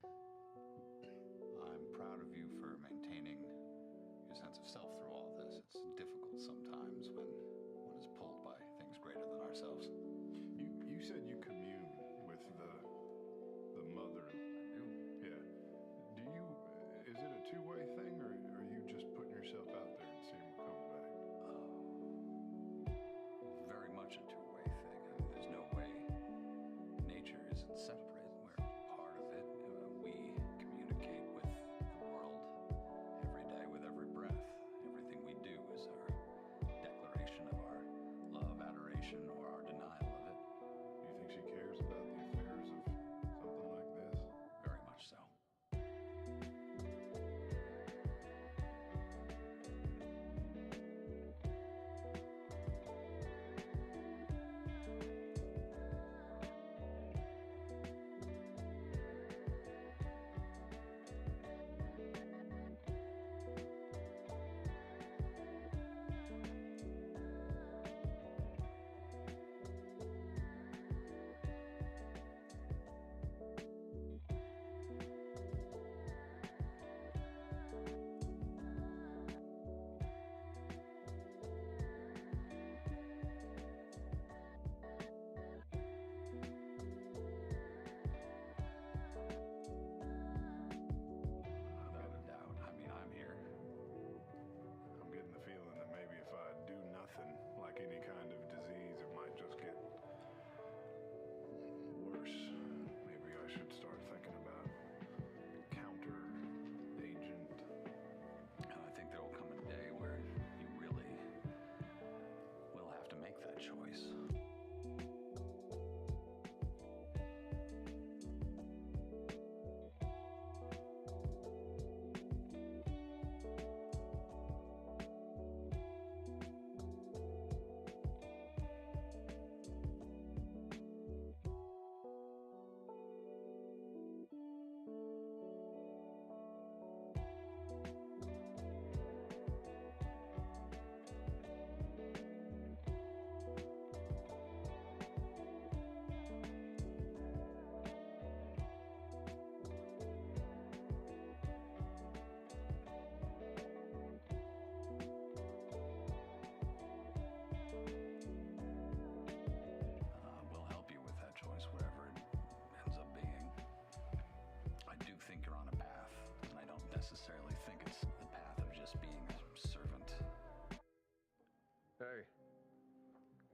Speaker 5: I'm proud of you for maintaining your sense of self through all this. It's difficult sometimes when one is pulled by things greater than ourselves.
Speaker 6: You said you commune with the mother.
Speaker 5: I do.
Speaker 6: Yeah. Is it a two-way thing, or are you just putting yourself out there and seeing what comes back?
Speaker 5: Very much a two-way thing. I mean, there's no way. Nature isn't separate. We're part of it. We communicate with the world every day, with every breath, every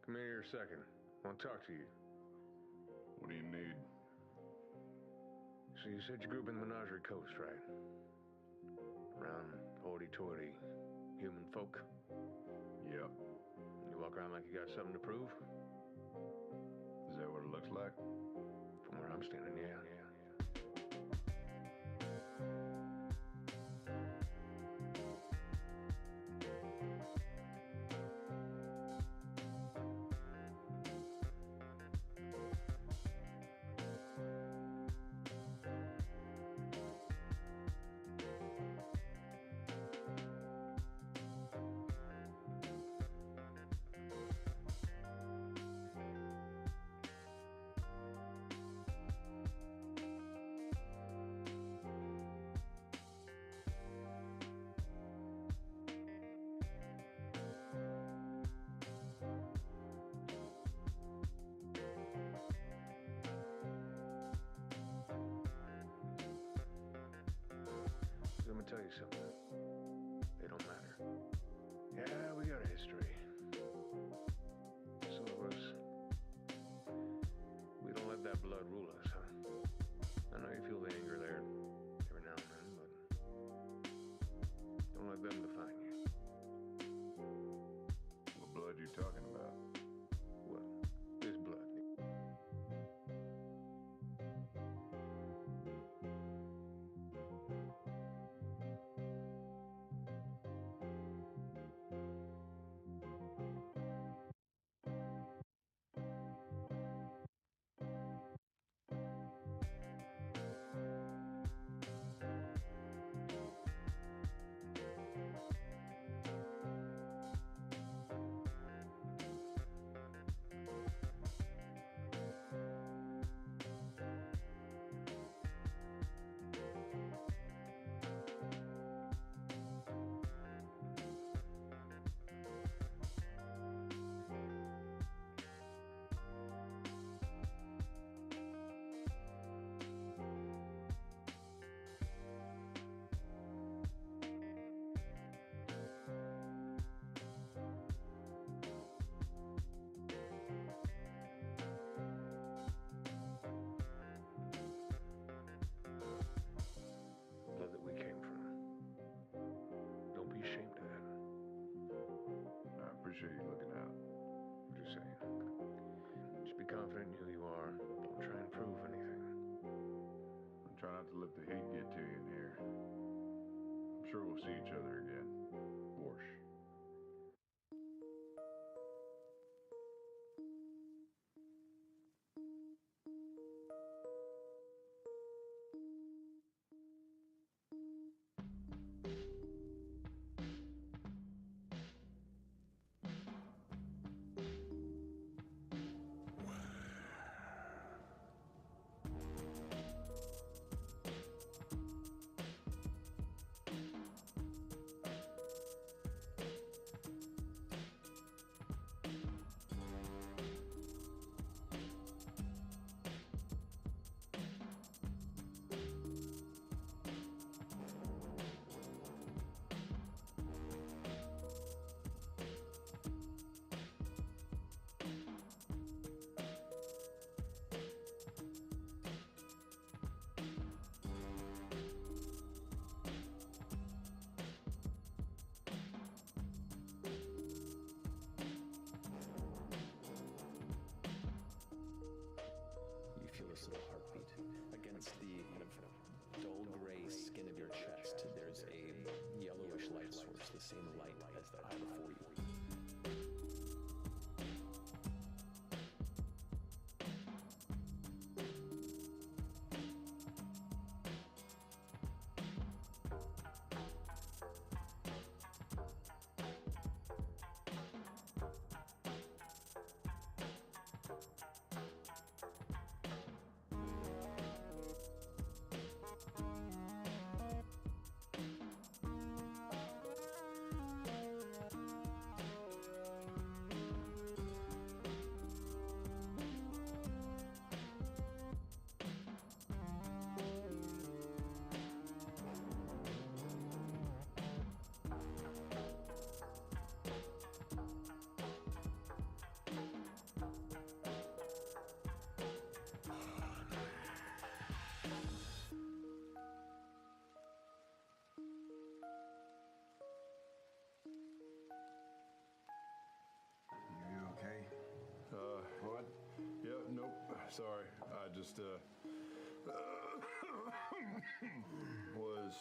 Speaker 7: Come in here a second. I want to talk to you.
Speaker 6: What do you need?
Speaker 7: So you said you grew up in the Menagerie Coast, right? Around hoity-toity human folk.
Speaker 6: Yep.
Speaker 7: You walk around like you got something to prove?
Speaker 6: Is that what it looks like?
Speaker 7: From where I'm standing, yeah. Let me tell you something. They don't matter. Yeah, we got a history. Some of us, we don't let that blood rule us, huh? I know you feel the anger there every now and then, but don't let them define you.
Speaker 6: What blood you talking about?
Speaker 7: Well, this blood. Blood that we came from. Don't be ashamed of that.
Speaker 6: I appreciate you looking out.
Speaker 7: I'm just saying. Just be confident in who you are. Don't try and prove anything.
Speaker 6: And try not to let the hate get to you in here. I'm sure we'll see each other again. Warsh. Nope, sorry. I just, was...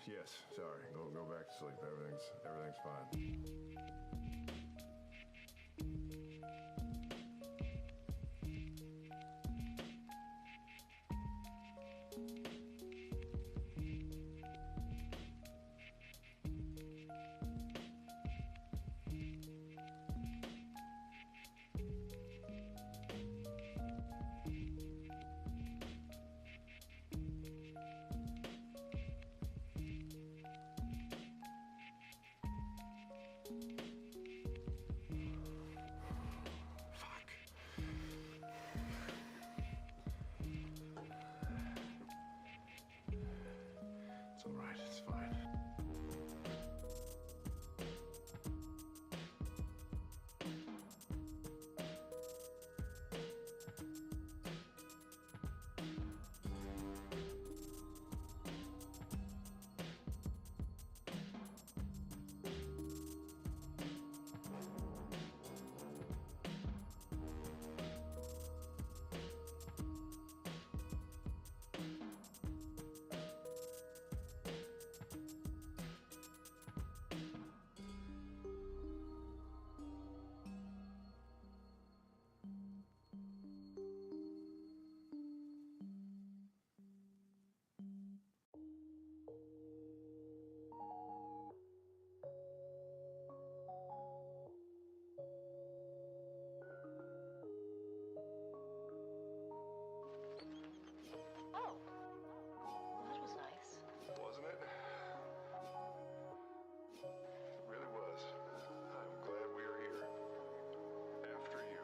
Speaker 6: yes, sorry. Go back to sleep. Everything's fine. It's all right. It's fine.
Speaker 8: Oh, well, that was nice.
Speaker 6: Wasn't it? It really was. I'm glad we're here. After you.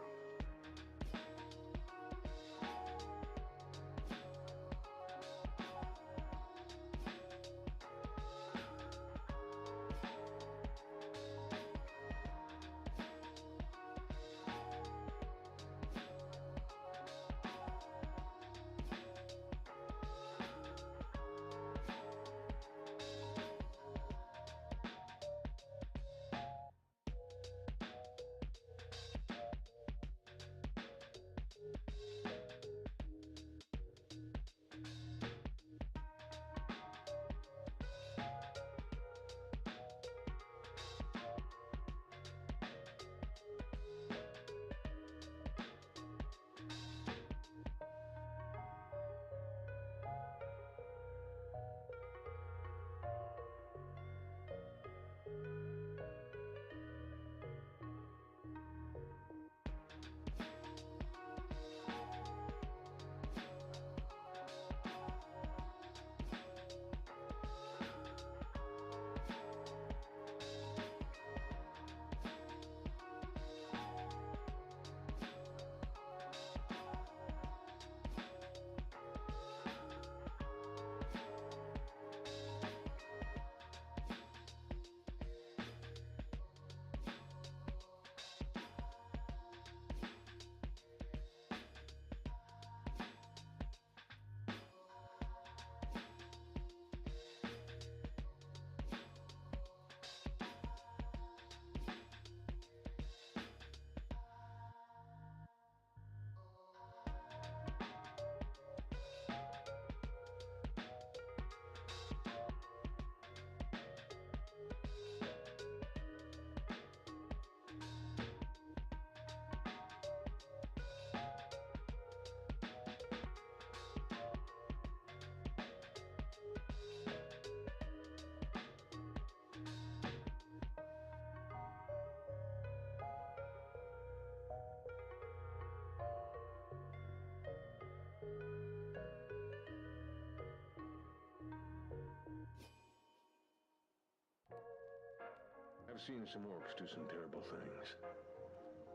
Speaker 6: I've seen some orcs do some terrible things.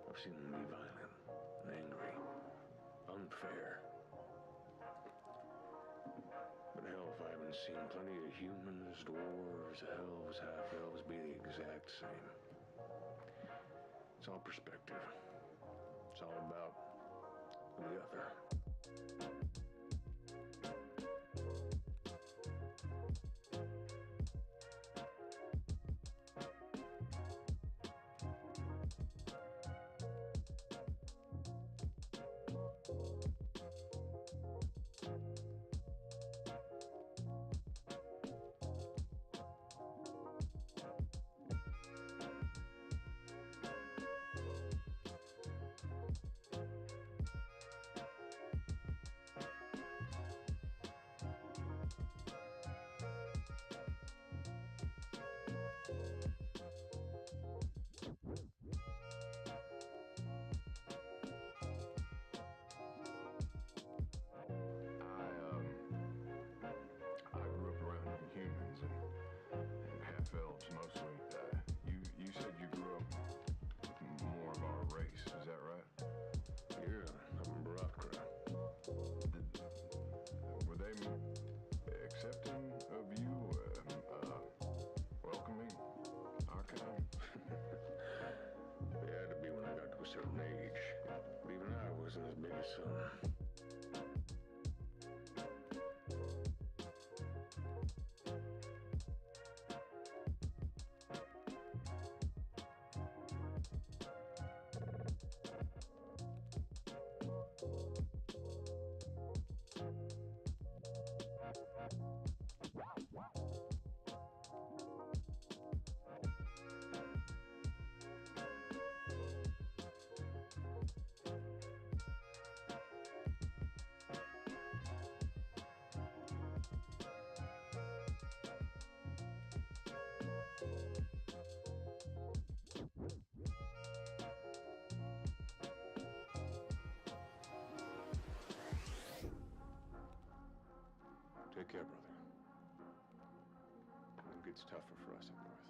Speaker 6: I've seen them be violent and angry, unfair. But hell, if I haven't seen plenty of humans, dwarves, elves, half-elves be the exact same. It's all perspective. It's all about the other. tougher for us up north.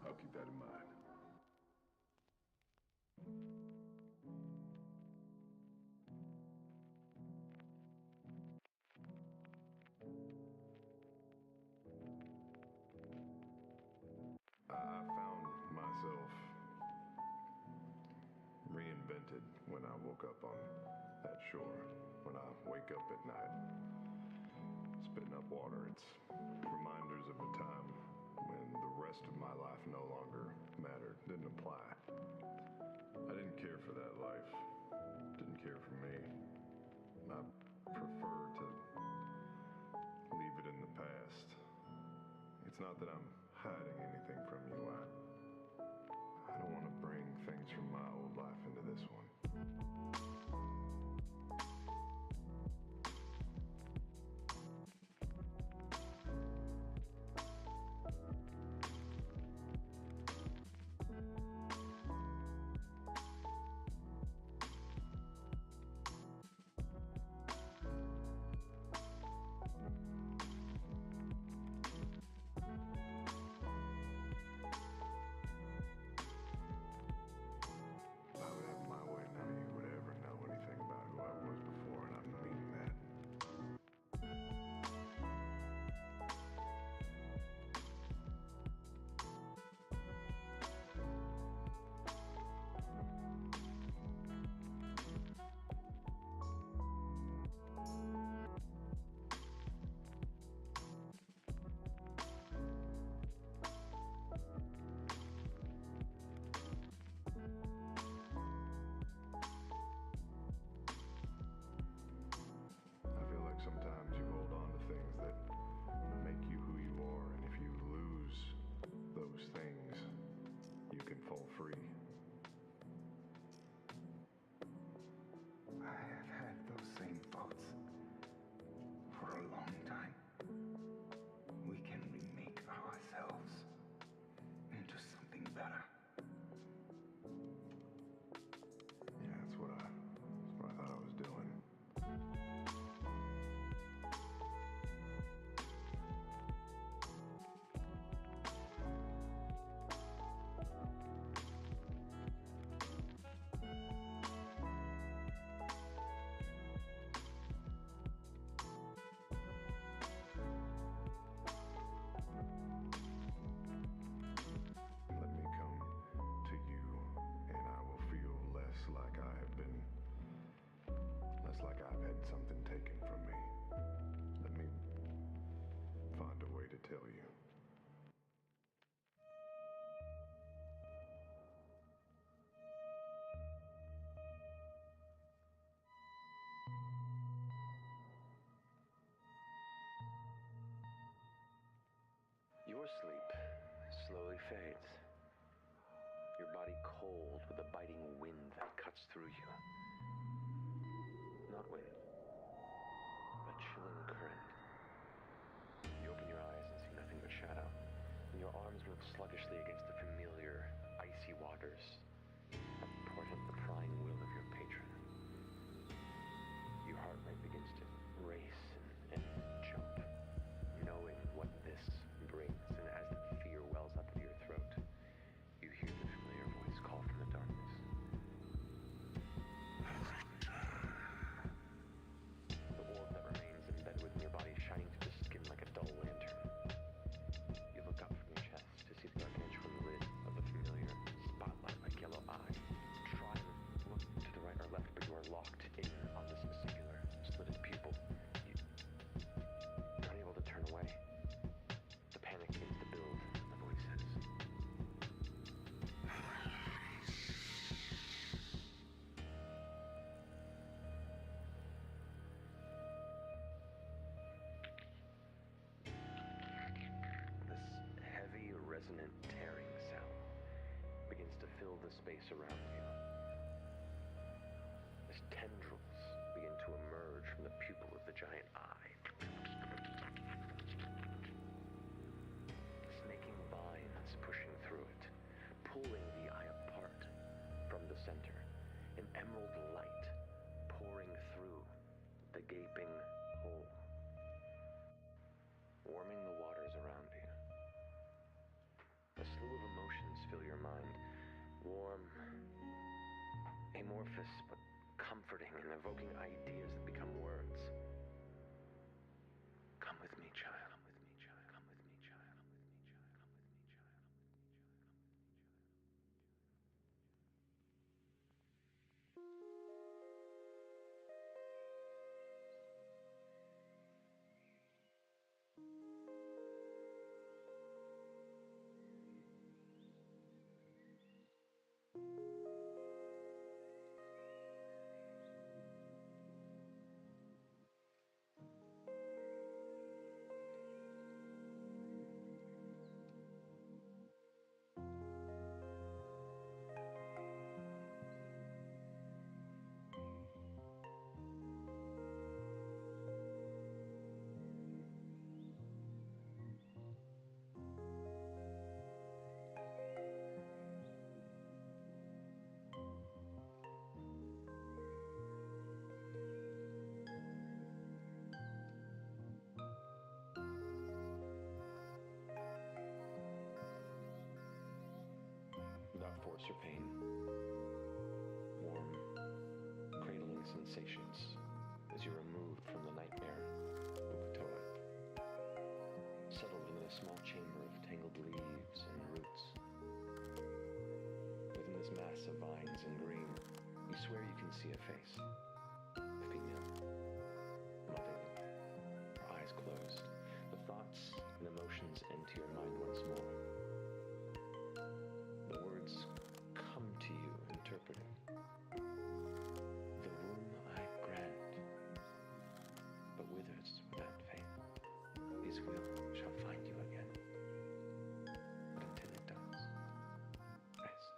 Speaker 6: I'll keep that in mind. I found myself reinvented when I woke up on that shore. When I wake up at night, spitting up water, it's reminders of a time when the rest of my life no longer mattered, didn't apply. I didn't care for that life, didn't care for me. I prefer to leave it in the past. It's not that I'm hiding anything from you. I don't want to bring things from my old life into this one. If I would have my way, none of you would ever know anything about who I was before, and I mean that. I feel like sometimes you hold on to things that make you who you are, and if you lose those things, you can fall free.
Speaker 9: I have had those same thoughts for a long time. We can remake ourselves into something better.
Speaker 6: Yeah, that's what I thought I was doing. Let me come to you, and I will feel less like I've had something taken from me. Let me find a way to tell you.
Speaker 10: Your sleep slowly fades. Your body cold with a biting wind that cuts through you. Not wind, a chilling current. You open your eyes and see nothing but shadow, and your arms move sluggishly against the familiar, icy waters that portend the prying will of your patron. Your heart rate begins to race and jump, knowing what this brings, and as that fear wells up in your throat, you hear the familiar voice call from the darkness. The orb that remains embedded within your body, shining through the skin like a dull lantern. You look up from your chest to see the gargantuan lid of the familiar spotlight-like yellow eye. Try and look to the right or left, but you are locked in on this singular slitted pupil. You're unable to turn away. The panic begins to build, the voice says. This heavy, resonant, tearing sound begins to fill the space around you. As tendrils begin to emerge from the pupil of the giant eye. Snaking vines pushing through it, pulling the eye apart from the center. An emerald light pouring through the gaping hole. amorphous but comforting and evoking ideas that become words. Come with me, child. Come with me, child. Come with me, child. Come with me, child. Come with me, child. Come with me, child. Come with me, child. Without force or pain, warm, cradling sensations as you're removed from the nightmare Ukatoa, settled within a small chamber of tangled leaves and roots. Within this mass of vines and green, you swear you can see a face, a female, motherly, her eyes closed. The thoughts and emotions enter your mind once more. The words come to you interpreted. The womb I grant, but withers without faith. His will shall find you again. But until it does, rest.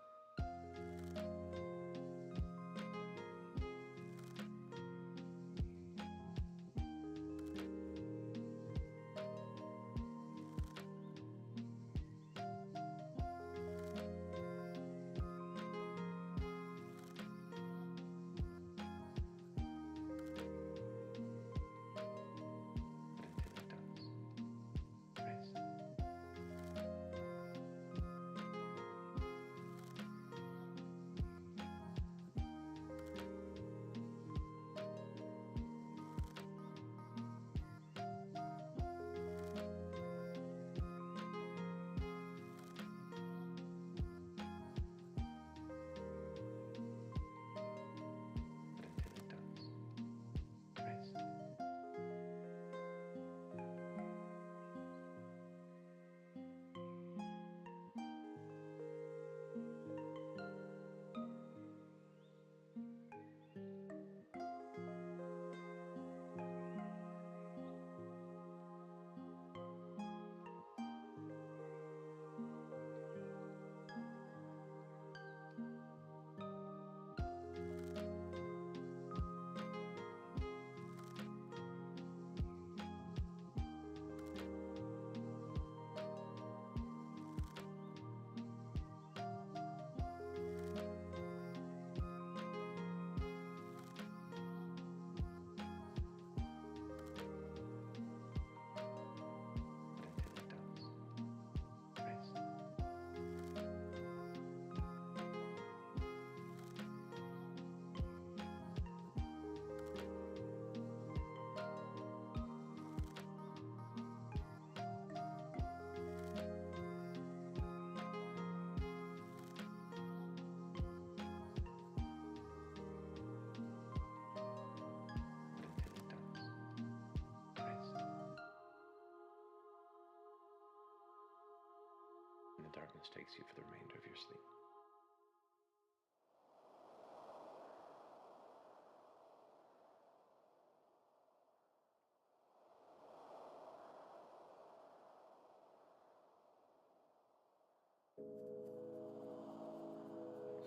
Speaker 10: And the darkness takes you for the remainder of your sleep.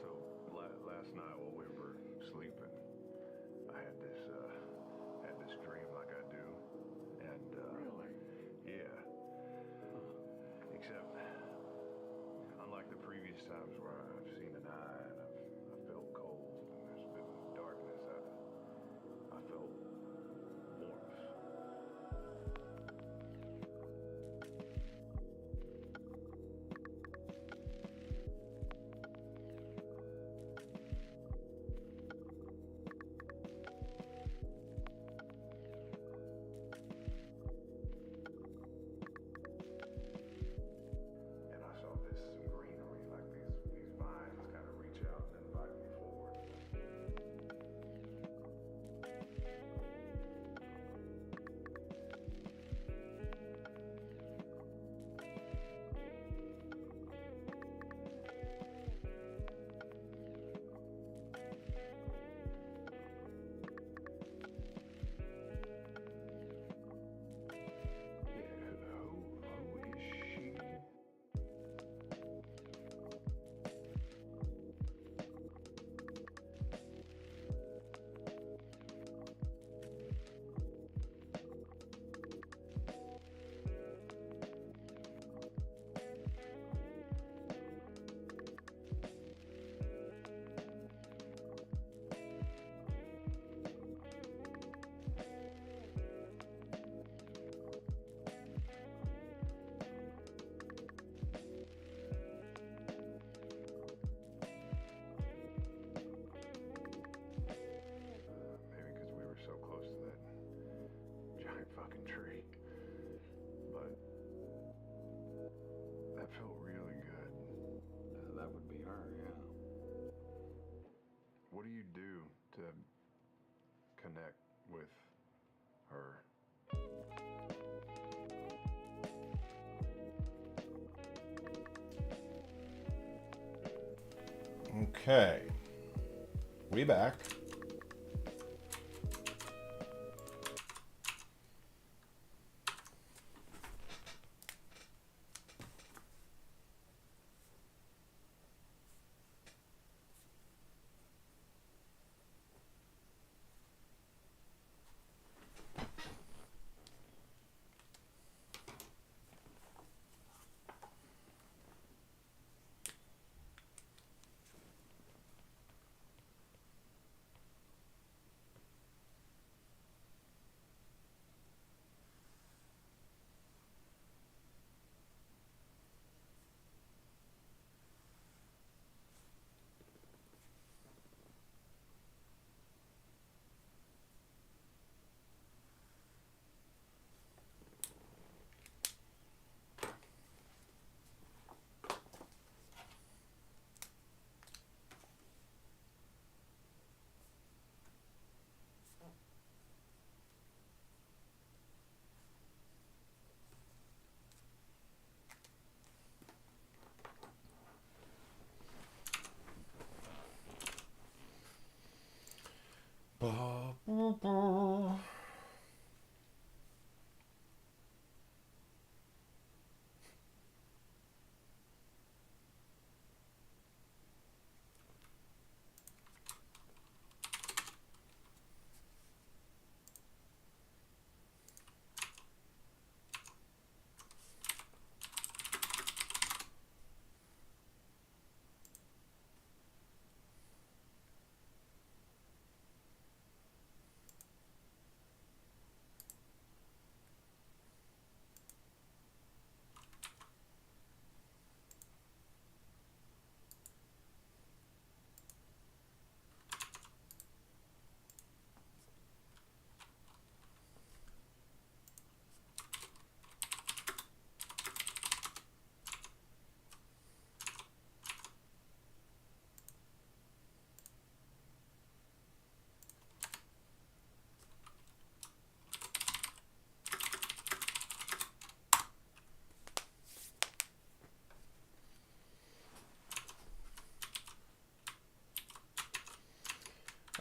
Speaker 6: So, last night while we were sleeping, I had this dream like I do. And,
Speaker 10: Really?
Speaker 6: Yeah. Except, unlike the previous times where I've seen an eye and I felt cold and there's been darkness, I felt warmth.
Speaker 7: you do to connect with her?
Speaker 1: Okay. We back. Ba, ba, ba.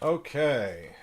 Speaker 1: Okay.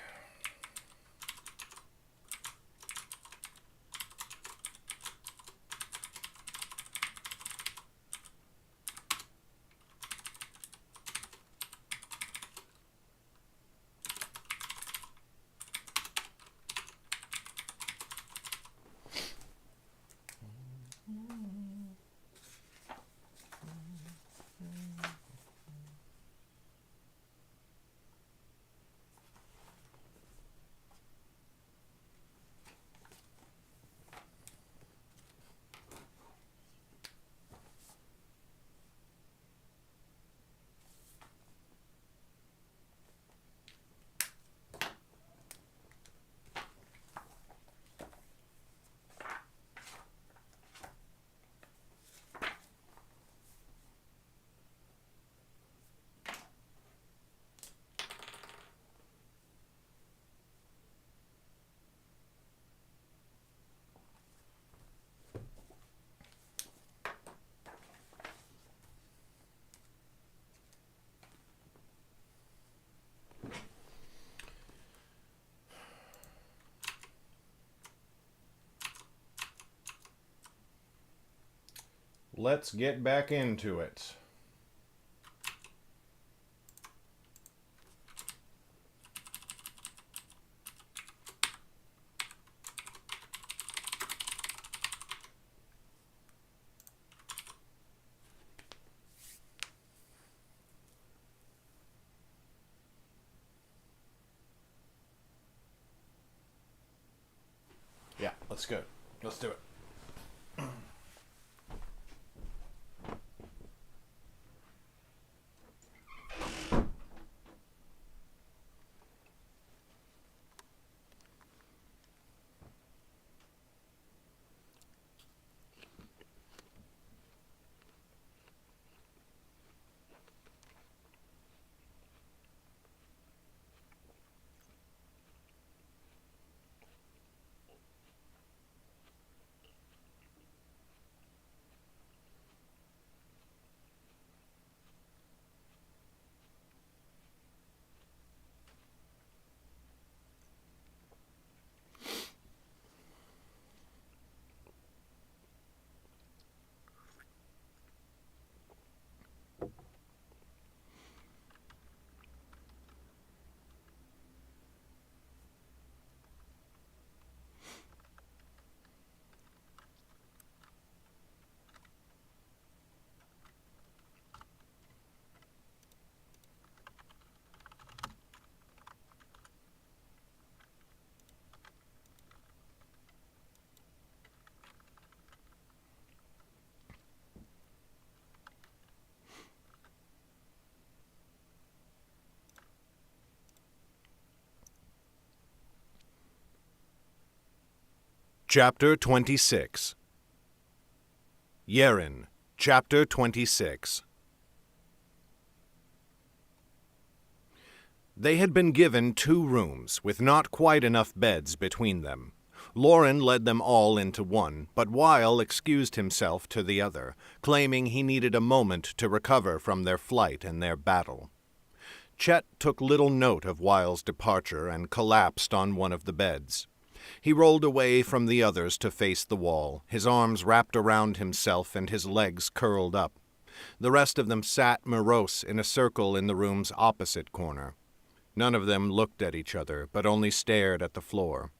Speaker 1: Let's get back into it. Yeah, let's go. Let's do it.
Speaker 2: Chapter 26. Yerrin, Chapter 26. They had been given 2 rooms, with not quite enough beds between them. Lauren led them all into one, but Weil excused himself to the other, claiming he needed a moment to recover from their flight and their battle. Chet took little note of Weil's departure and collapsed on one of the beds. He rolled away from the others to face the wall, his arms wrapped around himself and his legs curled up. The rest of them sat morose in a circle in the room's opposite corner. None of them looked at each other, but only stared at the floor.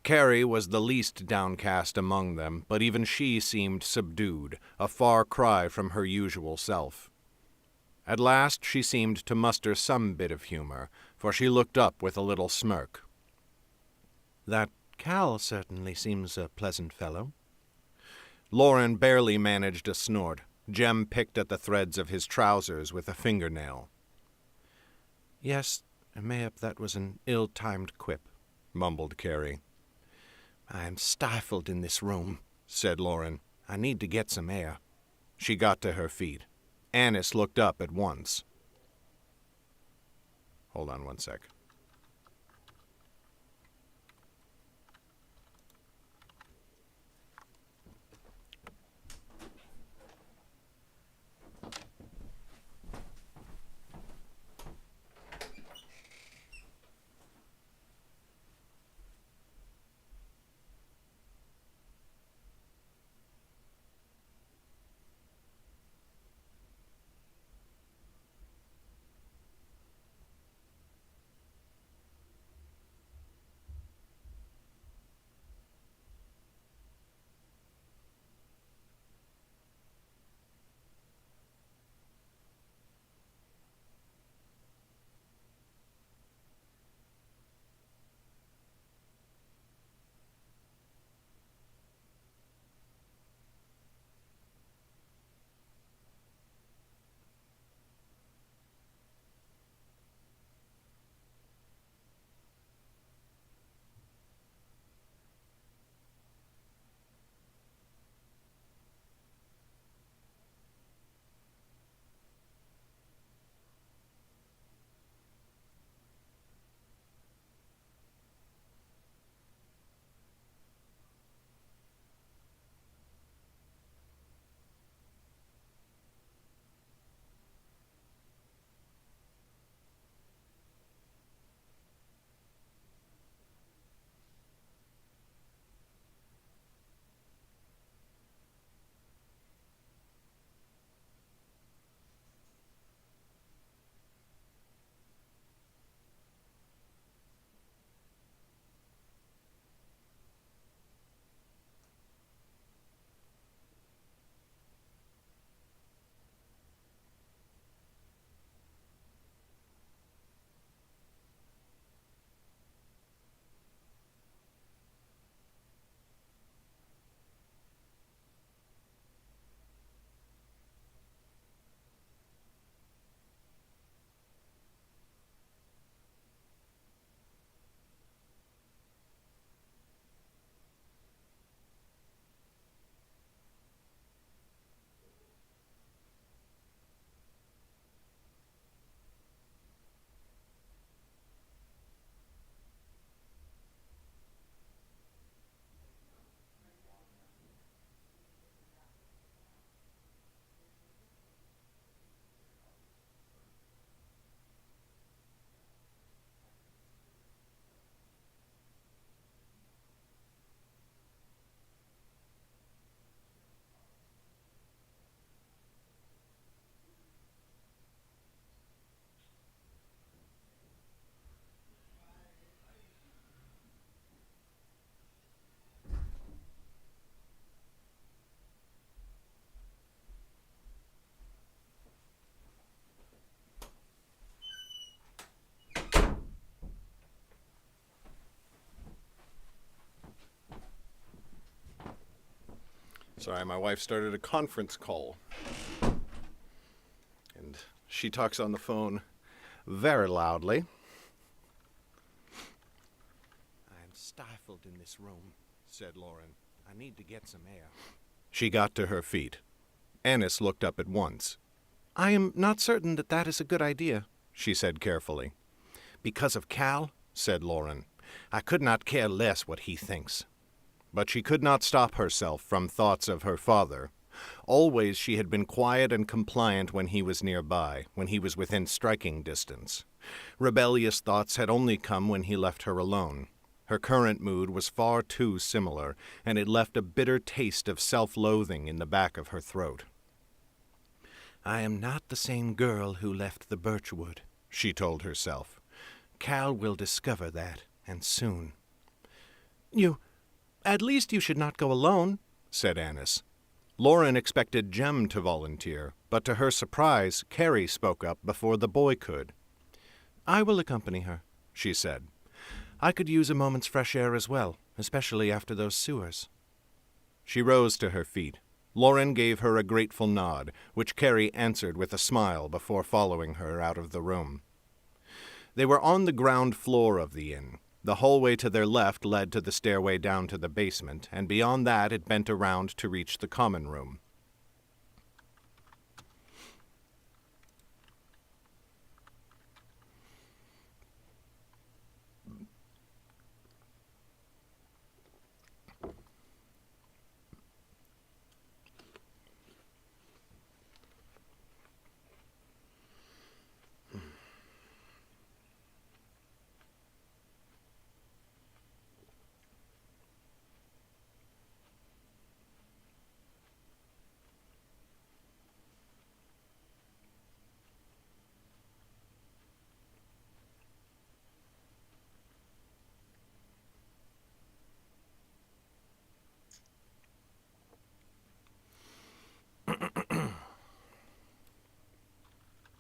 Speaker 2: Carrie was the least downcast among them, but even she seemed subdued, a far cry from her usual self. At last she seemed to muster some bit of humor, for she looked up with a little smirk. "That Cal certainly seems a pleasant fellow." Lauren barely managed a snort. Jem picked at the threads of his trousers with a fingernail. "Yes, mayhap that was an ill-timed quip," mumbled Carrie. "I am stifled in this room," said Lauren. "I need to get some air." She got to her feet. Annis looked up at once. Hold on one sec. Sorry, my wife started a conference call. And she talks on the phone very loudly. "I am stifled in this room," said Lauren. I need to get some air. She got to her feet. Annis looked up at once. I am not certain that that is a good idea, she said carefully. Because of Cal, said Lauren. I could not care less what he thinks. But she could not stop herself from thoughts of her father. Always she had been quiet and compliant when he was nearby, when he was within striking distance. Rebellious thoughts had only come when he left her alone. Her current mood was far too similar, and it left a bitter taste of self-loathing in the back of her throat. I am not the same girl who left the birchwood, she told herself. Cal will discover that, and soon. At least you should not go alone, said Annis. Lauren expected Jem to volunteer, but to her surprise, Carrie spoke up before the boy could. I will accompany her, she said. I could use a moment's fresh air as well, especially after those sewers. She rose to her feet. Lauren gave her a grateful nod, which Carrie answered with a smile before following her out of the room. They were on the ground floor of the inn. The hallway to their left led to the stairway down to the basement, and beyond that it bent around to reach the common room.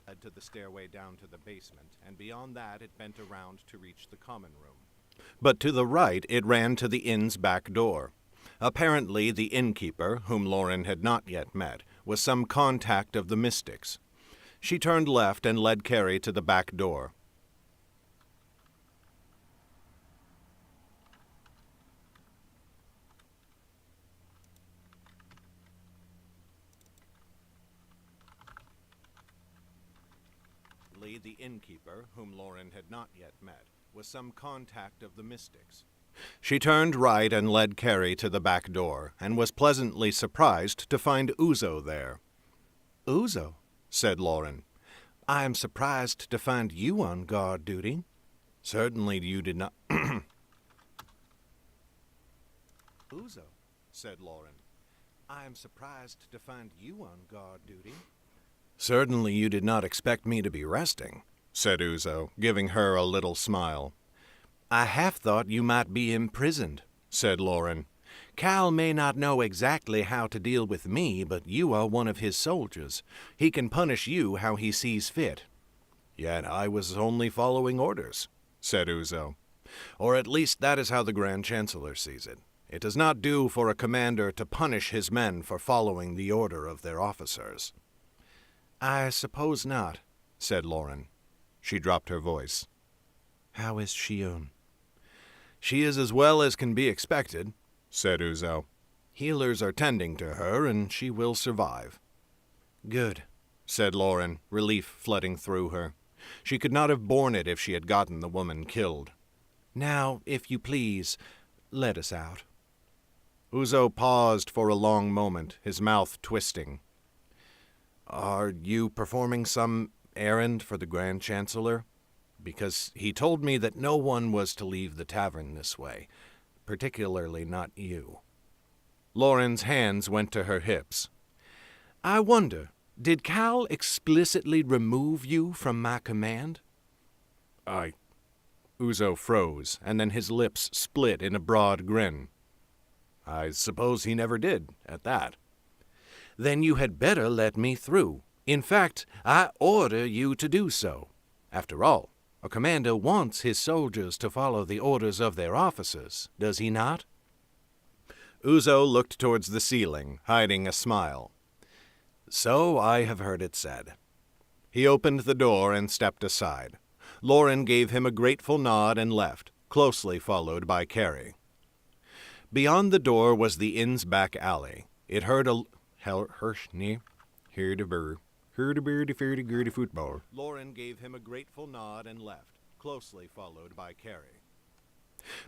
Speaker 2: Led to the stairway down to the basement, and beyond that it bent around to reach the common room. But to the right it ran to the inn's back door. Apparently the innkeeper, whom Lauren had not yet met, was some contact of the mystics. She turned left and led Carrie to the back door. The innkeeper, whom Lauren had not yet met, was some contact of the mystics. She turned right and led Carrie to the back door, and was pleasantly surprised to find Uzo there. Uzo, said Lauren. I am surprised to find you on guard duty. Certainly you did not... Uzo, said Lauren. I am surprised to find you on guard duty. Certainly you did not expect me to be resting, said Uzo, giving her a little smile. I half thought you might be imprisoned, said Lauren. Cal may not know exactly how to deal with me, but you are one of his soldiers. He can punish you how he sees fit. Yet I was only following orders, said Uzo. Or at least that is how the Grand Chancellor sees it. It does not do for a commander to punish his men for following the order of their officers. I suppose not, said Lauren. She dropped her voice. How is Shion? She is as well as can be expected, said Uzo. Healers are tending to her, and she will survive. Good, said Lauren, relief flooding through her. She could not have borne it if she had gotten the woman killed. Now, if you please, let us out. Uzo paused for a long moment, his mouth twisting. Are you performing some errand for the Grand Chancellor? Because he told me that no one was to leave the tavern this way, particularly not you. Lauren's hands went to her hips. I wonder, did Cal explicitly remove you from my command? Uzo froze, and then his lips split in a broad grin. I suppose he never did, at that. Then you had better let me through. In fact, I order you to do so. After all, a commander wants his soldiers to follow the orders of their officers, does he not? Uzo looked towards the ceiling, hiding a smile. So I have heard it said. He opened the door and stepped aside. Lauren gave him a grateful nod and left, closely followed by Carrie. Beyond the door was the inn's back alley. It heard a football. Lauren gave him a grateful nod and left, closely followed by Carrie.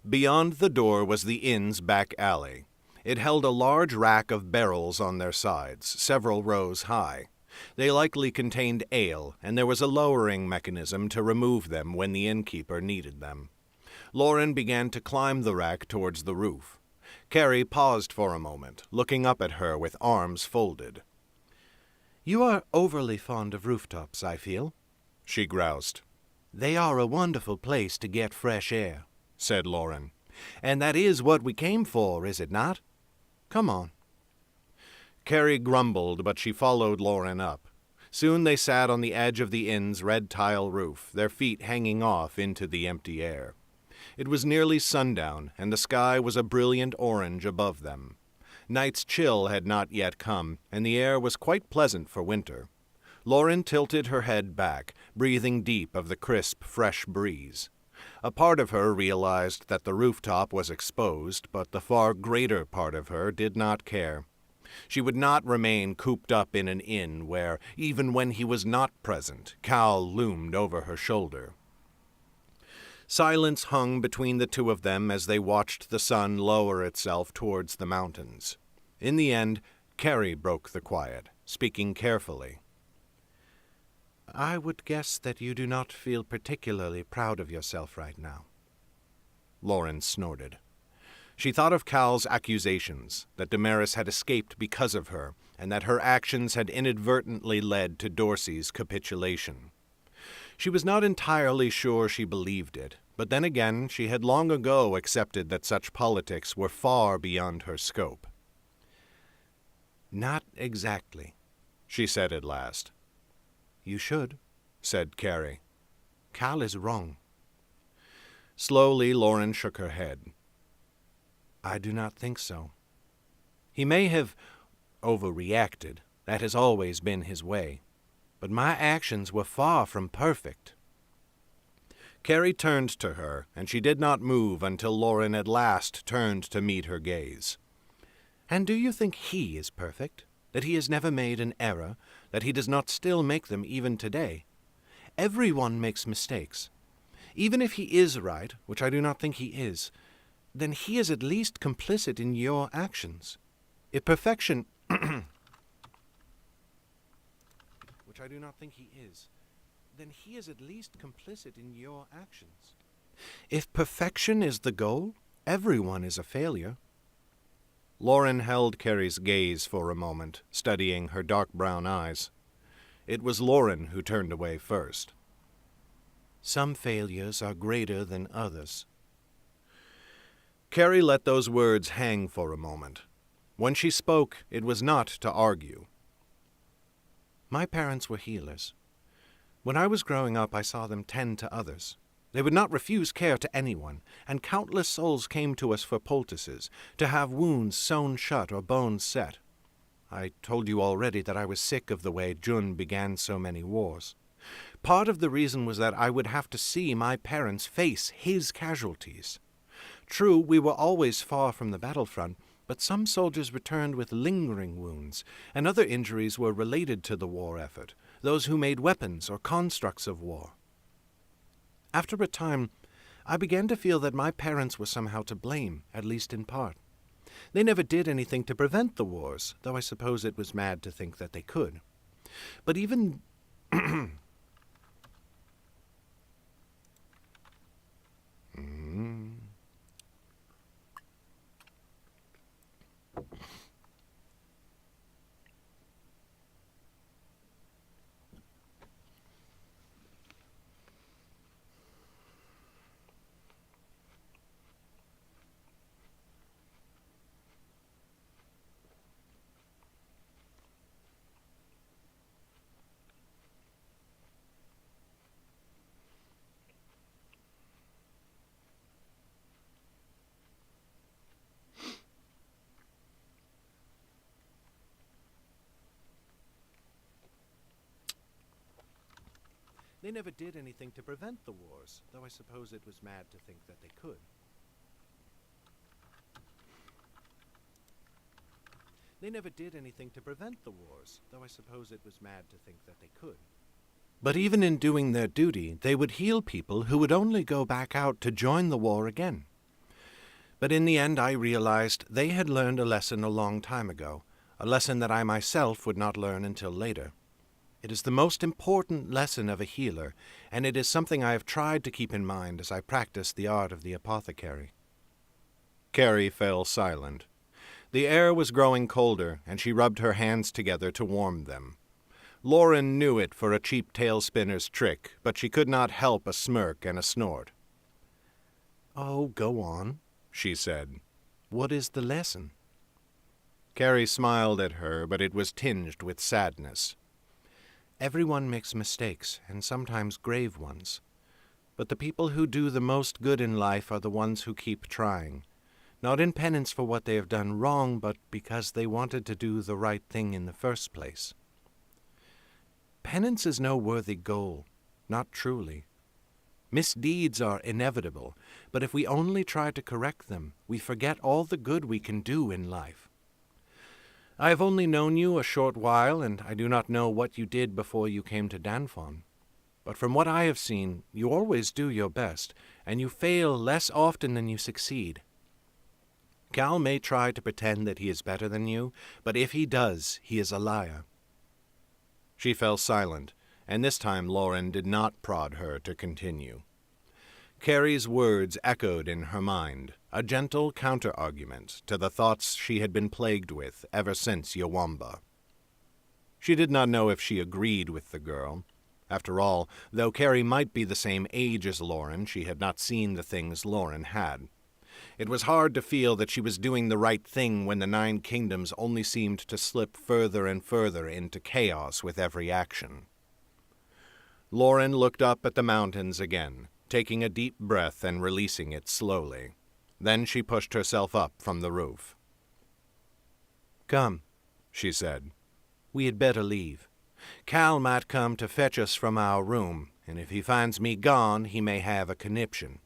Speaker 2: Beyond the door was the inn's back alley. It held a large rack of barrels on their sides, several rows high. They likely contained ale, and there was a lowering mechanism to remove them when the innkeeper needed them. Lauren began to climb the rack towards the roof. Carrie paused for a moment, looking up at her with arms folded. "You are overly fond of rooftops, I feel," she groused. "They are a wonderful place to get fresh air," said Lauren. "And that is what we came for, is it not? Come on." Carrie grumbled, but she followed Lauren up. Soon they sat on the edge of the inn's red tile roof, their feet hanging off into the empty air. It was nearly sundown, and the sky was a brilliant orange above them. Night's chill had not yet come, and the air was quite pleasant for winter. Lauren tilted her head back, breathing deep of the crisp, fresh breeze. A part of her realized that the rooftop was exposed, but the far greater part of her did not care. She would not remain cooped up in an inn where, even when he was not present, Cal loomed over her shoulder. Silence hung between the two of them as they watched the sun lower itself towards the mountains. In the end, Carrie broke the quiet, speaking carefully. "I would guess that you do not feel particularly proud of yourself right now." Lauren snorted. She thought of Cal's accusations, that Damaris had escaped because of her, and that her actions had inadvertently led to Dorsey's capitulation. She was not entirely sure she believed it, but then again she had long ago accepted that such politics were far beyond her scope. "Not exactly," she said at last. "You should," said Carrie. "Cal is wrong." Slowly Lauren shook her head. "I do not think so. He may have overreacted. That has always been his way. But my actions were far from perfect." Carrie turned to her, and she did not move until Lauren at last turned to meet her gaze. "And do you think he is perfect? That he has never made an error? That he does not still make them even today? Everyone makes mistakes. Even if he is right, which I do not think he is, then he is at least complicit in your actions. If perfection which I do not think he is, then he is at least complicit in your actions. If perfection is the goal, everyone is a failure." Lauren held Carrie's gaze for a moment, studying her dark brown eyes. It was Lauren who turned away first. "Some failures are greater than others." Carrie let those words hang for a moment. When she spoke, it was not to argue. "My parents were healers. When I was growing up, I saw them tend to others. They would not refuse care to anyone, and countless souls came to us for poultices, to have wounds sewn shut or bones set. I told you already that I was sick of the way Jun began so many wars. Part of the reason was that I would have to see my parents face his casualties. True, we were always far from the battlefront, but some soldiers returned with lingering wounds, and other injuries were related to the war effort, those who made weapons or constructs of war. After a time, I began to feel that my parents were somehow to blame, at least in part. They never did anything to prevent the wars, though I suppose it was mad to think that they could. But even they never did anything to prevent the wars, though I suppose it was mad to think that they could. They never did anything to prevent the wars, though I suppose it was mad to think that they could. But even in doing their duty, they would heal people who would only go back out to join the war again. But in the end I realized they had learned a lesson a long time ago, a lesson that I myself would not learn until later. It is the most important lesson of a healer, and it is something I have tried to keep in mind as I practice the art of the apothecary. Carrie fell silent. The air was growing colder, and she rubbed her hands together to warm them. Lauren knew it for a cheap tailspinner's trick, but she could not help a smirk and a snort. "Oh, go on," she said. "What is the lesson?" Carrie smiled at her, but it was tinged with sadness. "Everyone makes mistakes, and sometimes grave ones. But the people who do the most good in life are the ones who keep trying, not in penance for what they have done wrong, but because they wanted to do the right thing in the first place. Penance is no worthy goal, not truly. Misdeeds are inevitable, but if we only try to correct them, we forget all the good we can do in life. I have only known you a short while, and I do not know what you did before you came to Danfon. But from what I have seen, you always do your best, and you fail less often than you succeed. Cal may try to pretend that he is better than you, but if he does, he is a liar." She fell silent, and this time Lauren did not prod her to continue. Carrie's words echoed in her mind, a gentle counter-argument to the thoughts she had been plagued with ever since Yawamba. She did not know if she agreed with the girl. After all, though Carrie might be the same age as Lauren, she had not seen the things Lauren had. It was hard to feel that she was doing the right thing when the 9 kingdoms only seemed to slip further and further into chaos with every action. Lauren looked up at the mountains again, taking a deep breath and releasing it slowly. Then she pushed herself up from the roof. "Come," she said. "We had better leave. Cal might come to fetch us from our room, and if he finds me gone, he may have a conniption."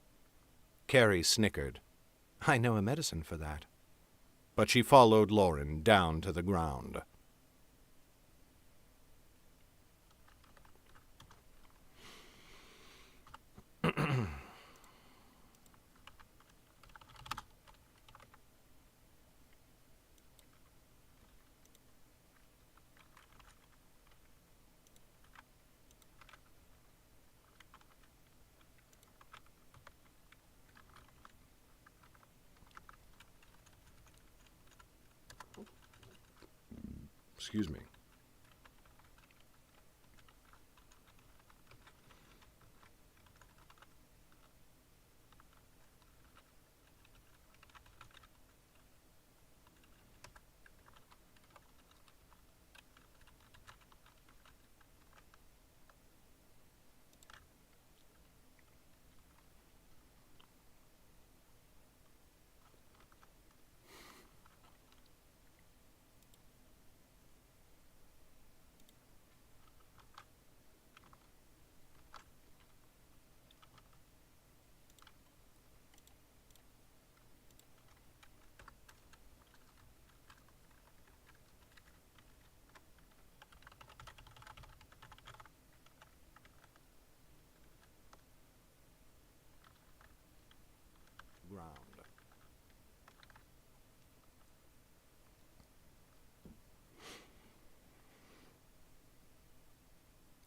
Speaker 2: Carrie snickered. "I know a medicine for that." But she followed Lauren down to the ground. Excuse me.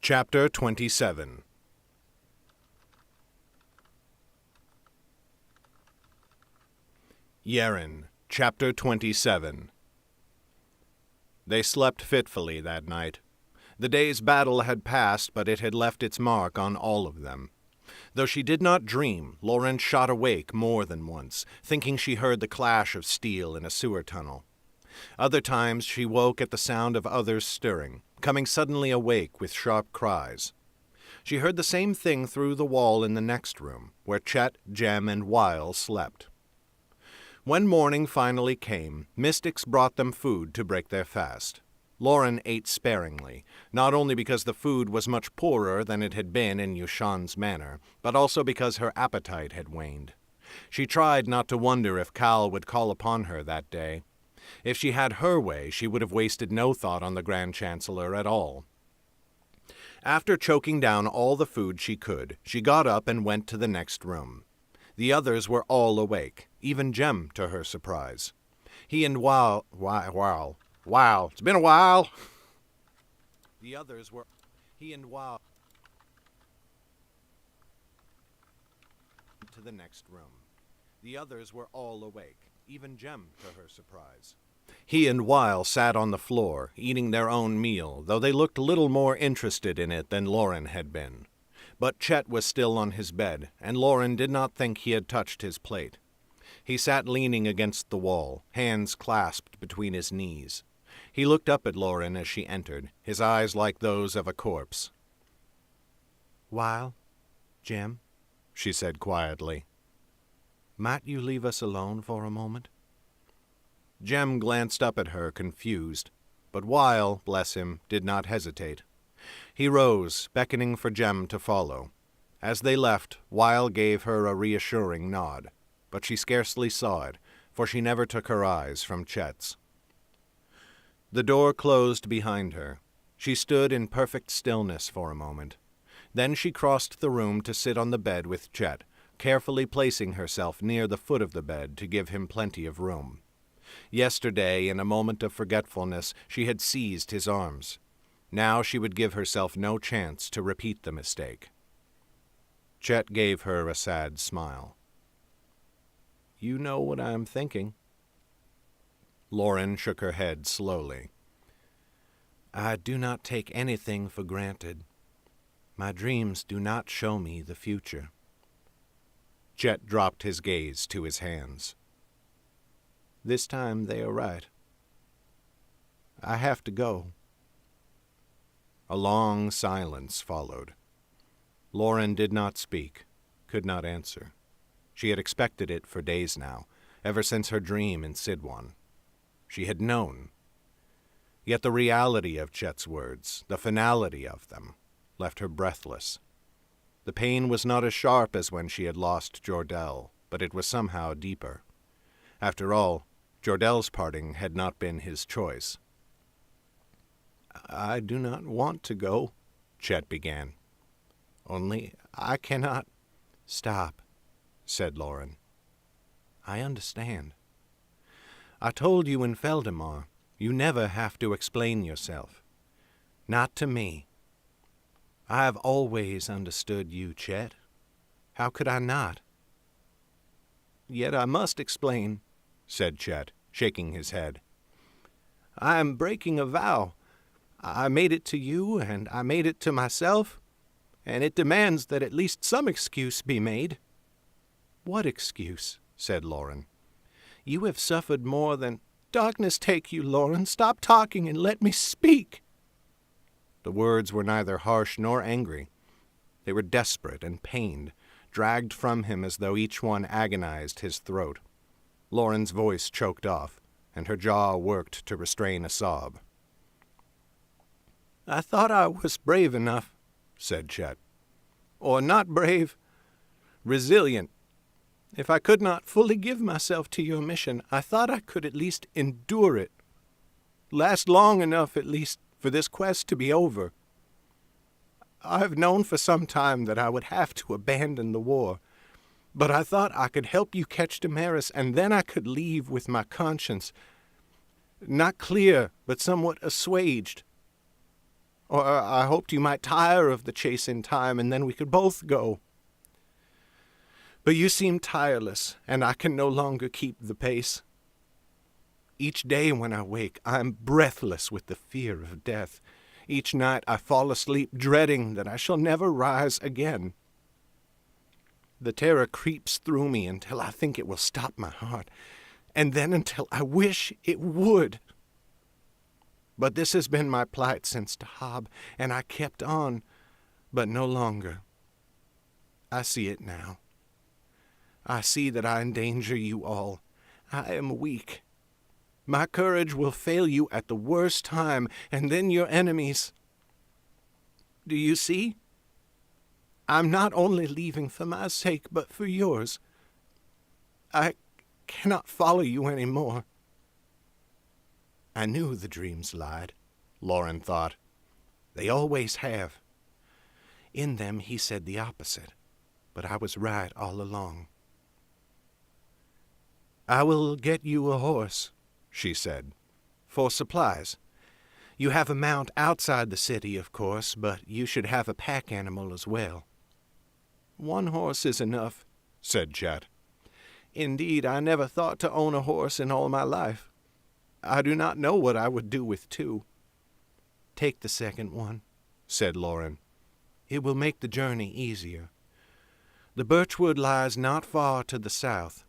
Speaker 2: Chapter 27. Yerrin, Chapter 27. They slept fitfully that night. The day's battle had passed, but it had left its mark on all of them. Though she did not dream, Lauren shot awake more than once, thinking she heard the clash of steel in a sewer tunnel. Other times she woke at the sound of others stirring, coming suddenly awake with sharp cries. She heard the same thing through the wall in the next room, where Chet, Jem, and Weil slept. When morning finally came, mystics brought them food to break their fast. Lauren ate sparingly, not only because the food was much poorer than it had been in Yushan's manor, but also because her appetite had waned. She tried not to wonder if Cal would call upon her that day. If she had her way, she would have wasted no thought on the Grand Chancellor at all. After choking down all the food she could, she got up and went to the next room. The others were all awake, even Jem, to her surprise. He and Wow, it's been a while. The others were, he and Wow, to the next room. The others were all awake, even Jem, to her surprise. He and Weil sat on the floor, eating their own meal, though they looked little more interested in it than Lauren had been. But Chet was still on his bed, and Lauren did not think he had touched his plate. He sat leaning against the wall, hands clasped between his knees. He looked up at Lauren as she entered, his eyes like those of a corpse. "Weil, Jem," she said quietly, "might you leave us alone for a moment?" Jem glanced up at her, confused, but Weil, bless him, did not hesitate. He rose, beckoning for Jem to follow. As they left, Weil gave her a reassuring nod, but she scarcely saw it, for she never took her eyes from Chet's. The door closed behind her. She stood in perfect stillness for a moment. Then she crossed the room to sit on the bed with Chet, carefully placing herself near the foot of the bed to give him plenty of room. Yesterday, in a moment of forgetfulness, she had seized his arms. Now she would give herself no chance to repeat the mistake. Chet gave her a sad smile. "You know what I am thinking." Lauren shook her head slowly. "I do not take anything for granted. My dreams do not show me the future." Chet dropped his gaze to his hands. "This time they are right. I have to go." A long silence followed. Lauren did not speak, could not answer. She had expected it for days now, ever since her dream in Sidwan. She had known. Yet the reality of Chet's words, the finality of them, left her breathless. The pain was not as sharp as when she had lost Jordell, but it was somehow deeper. After all, Jordell's parting had not been his choice. "I do not want to go," Chet began. "Only I cannot—" "Stop," said Lauren. "I understand. I told you in Feldemar, you never have to explain yourself. Not to me. I have always understood you, Chet. How could I not?" "Yet I must explain," said Chet, shaking his head. "I am breaking a vow. I made it to you, and I made it to myself, and it demands that at least some excuse be made." "What excuse?" said Lauren. "You have suffered more than—" "Darkness take you, Lauren. Stop talking and let me speak." The words were neither harsh nor angry. They were desperate and pained, dragged from him as though each one agonized his throat. Lauren's voice choked off, and her jaw worked to restrain a sob. "I thought I was brave enough," said Chet. "Or not brave, resilient. If I could not fully give myself to your mission, I thought I could at least endure it. Last long enough, at least, for this quest to be over. I've known for some time that I would have to abandon the war, but I thought I could help you catch Damaris, and then I could leave with my conscience, not clear, but somewhat assuaged. Or I hoped you might tire of the chase in time, and then we could both go. But you seem tireless, and I can no longer keep the pace. Each day when I wake, I am breathless with the fear of death. Each night I fall asleep dreading that I shall never rise again. The terror creeps through me until I think it will stop my heart, and then until I wish it would. But this has been my plight since Tahab, and I kept on, but no longer. I see it now. I see that I endanger you all. I am weak. My courage will fail you at the worst time, and then your enemies. Do you see? I'm not only leaving for my sake, but for yours. I cannot follow you any more. I knew the dreams lied, Lauren thought. They always have. In them he said the opposite, but I was right all along. I will get you a horse, she said, for supplies. You have a mount outside the city, of course, but you should have a pack animal as well. One horse is enough, said Chet. Indeed, I never thought to own a horse in all my life. I do not know what I would do with two. Take the second one, said Lauren. It will make the journey easier. The birchwood lies not far to the south.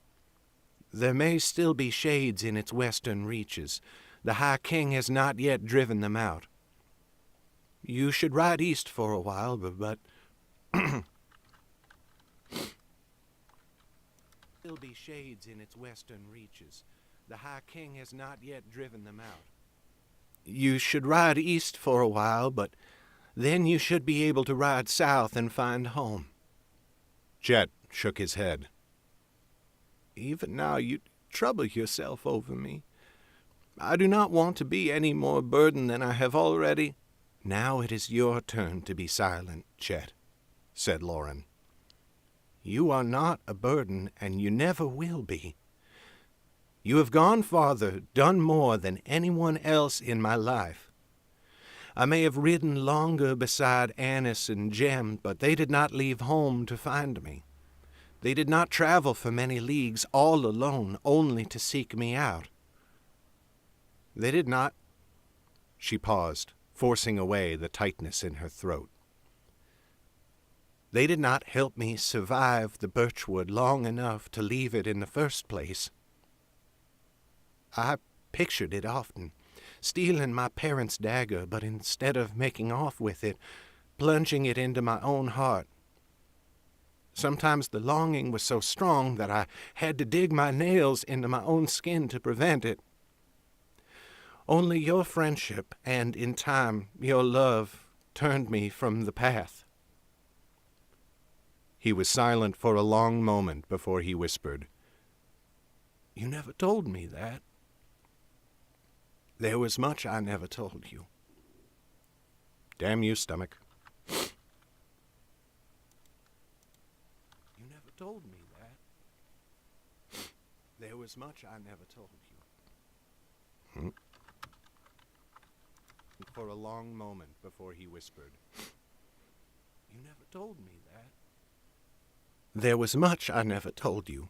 Speaker 2: There may still be shades in its western reaches. The High King has not yet driven them out. You should ride east for a while, but still be shades in its western reaches. The High King has not yet driven them out. You should ride east for a while, but then you should be able to ride south and find home. Chet shook his head. Even now you trouble yourself over me. I do not want to be any more burden than I have already. Now it is your turn to be silent, Chet, said Lauren. You are not a burden, and you never will be. You have gone farther, done more than anyone else in my life. I may have ridden longer beside Annis and Jem, but they did not leave home to find me. They did not travel for many leagues all alone, only to seek me out. They did not. She paused, forcing away the tightness in her throat. They did not help me survive the birchwood long enough to leave it in the first place. I pictured it often, stealing my parents' dagger, but instead of making off with it, plunging it into my own heart. Sometimes the longing was so strong that I had to dig my nails into my own skin to prevent it. Only your friendship and, in time, your love turned me from the path. He was silent for a long moment before he whispered, You never told me that. There was much I never told you. Damn you, stomach. You never told me that. There was much I never told you. For a long moment before he whispered, You never told me that. There was much I never told you,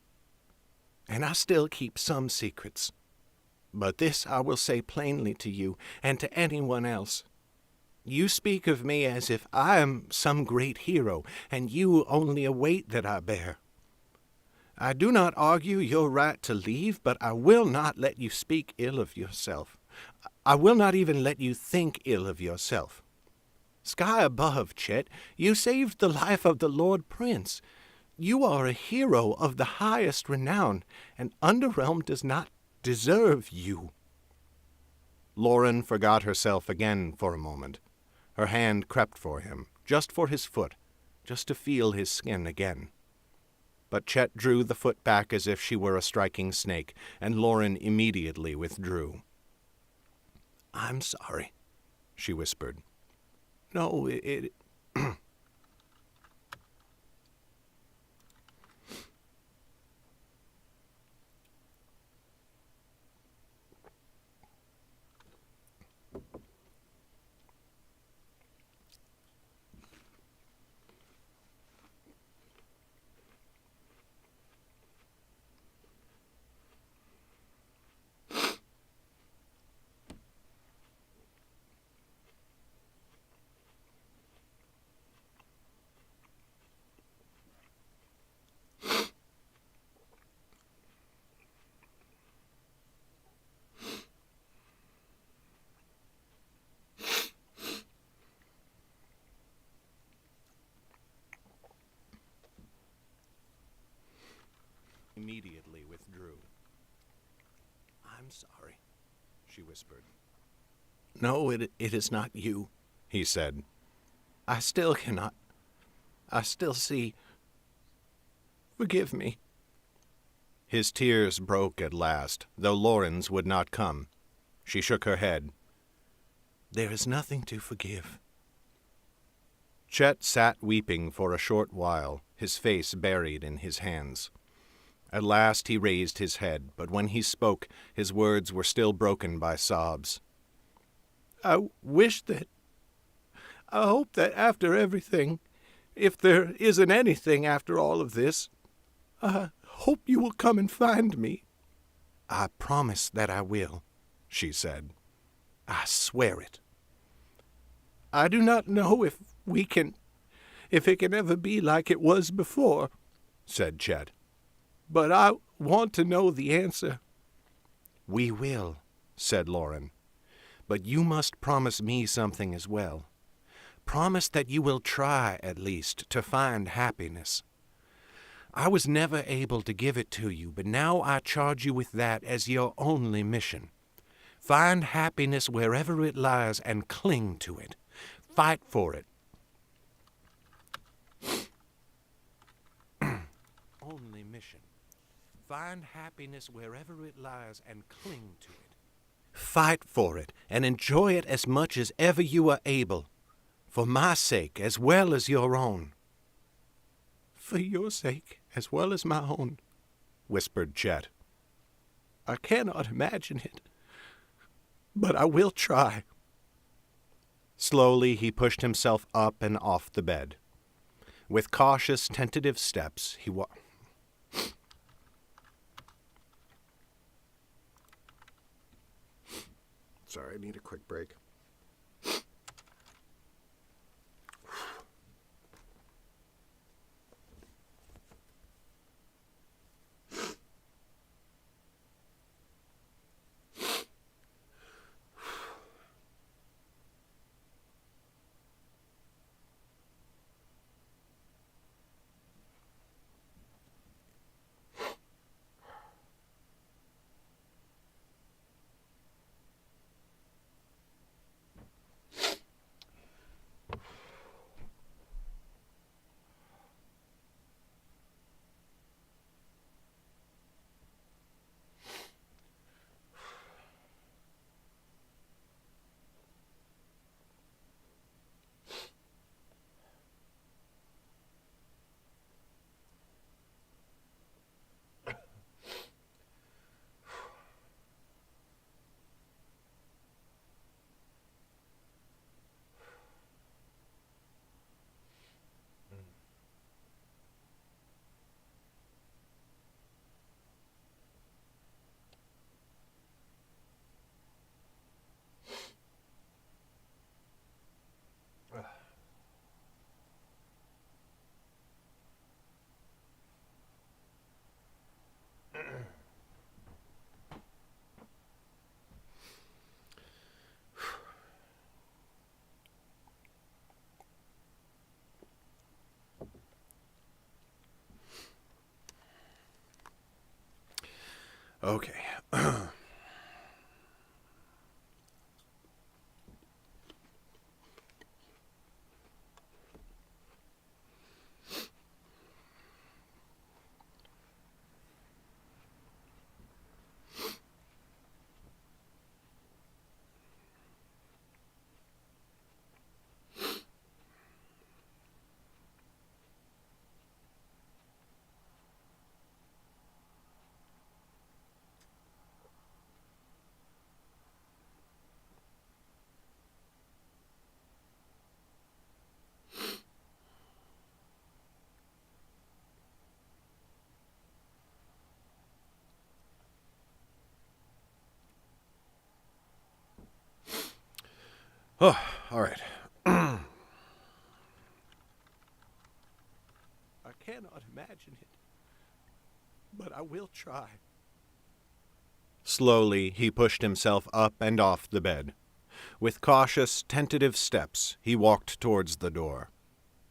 Speaker 2: and I still keep some secrets. But this I will say plainly to you and to anyone else. You speak of me as if I am some great hero, and you only a weight that I bear. I do not argue your right to leave, but I will not let you speak ill of yourself. I will not even let you think ill of yourself. Sky above, Chet, you saved the life of the Lord Prince. You are a hero of the highest renown, and Underrealm does not deserve you. Lauren forgot herself again for a moment. Her hand crept for him, just for his foot, just to feel his skin again. But Chet drew the foot back as if she were a striking snake, and Lauren immediately withdrew. I'm sorry, she whispered. No, it immediately withdrew. I'm sorry, she whispered. No, it is not you, he said. I still cannot. I still see. Forgive me. His tears broke at last, though Lauren's would not come. She shook her head. There is nothing to forgive. Chet sat weeping for a short while, his face buried in his hands. At last he raised his head, but when he spoke, his words were still broken by sobs. I hope that after everything, if there isn't anything after all of this, I hope you will come and find me. I promise that I will, she said. I swear it. I do not know if it can ever be like it was before, said Chet. But I want to know the answer. We will, said Lauren. But you must promise me something as well. Promise that you will try, at least, to find happiness. I was never able to give it to you, but now I charge you with that as your only mission. Find happiness wherever it lies and cling to it. Fight for it. Only mission. Find happiness wherever it lies and cling to it. Fight for it and enjoy it as much as ever you are able, for my sake as well as your own. For your sake as well as my own, whispered Chet. I cannot imagine it, but I will try. Slowly he pushed himself up and off the bed. With cautious, tentative steps, he Sorry, I need a quick break. Okay. Oh, all right. I cannot imagine it, but I will try. Slowly, he pushed himself up and off the bed. With cautious, tentative steps, he walked towards the door.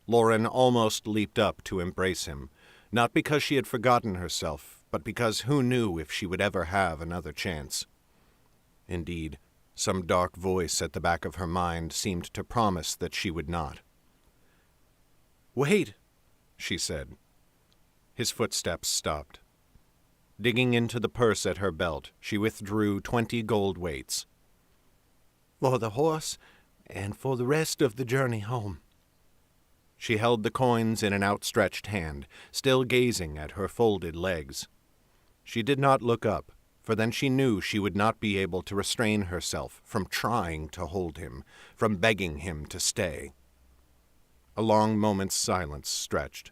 Speaker 2: Lauren almost leaped up to embrace him, not because she had forgotten herself, but because who knew if she would ever have another chance. Indeed, some dark voice at the back of her mind seemed to promise that she would not. "Wait," she said. His footsteps stopped. Digging into the purse at her belt, she withdrew 20 gold weights. for the horse, and for the rest of the journey home." She held the coins in an outstretched hand, still gazing at her folded legs. She did not look up, for then she knew she would not be able to restrain herself from trying to hold him, from begging him to stay. A long moment's silence stretched.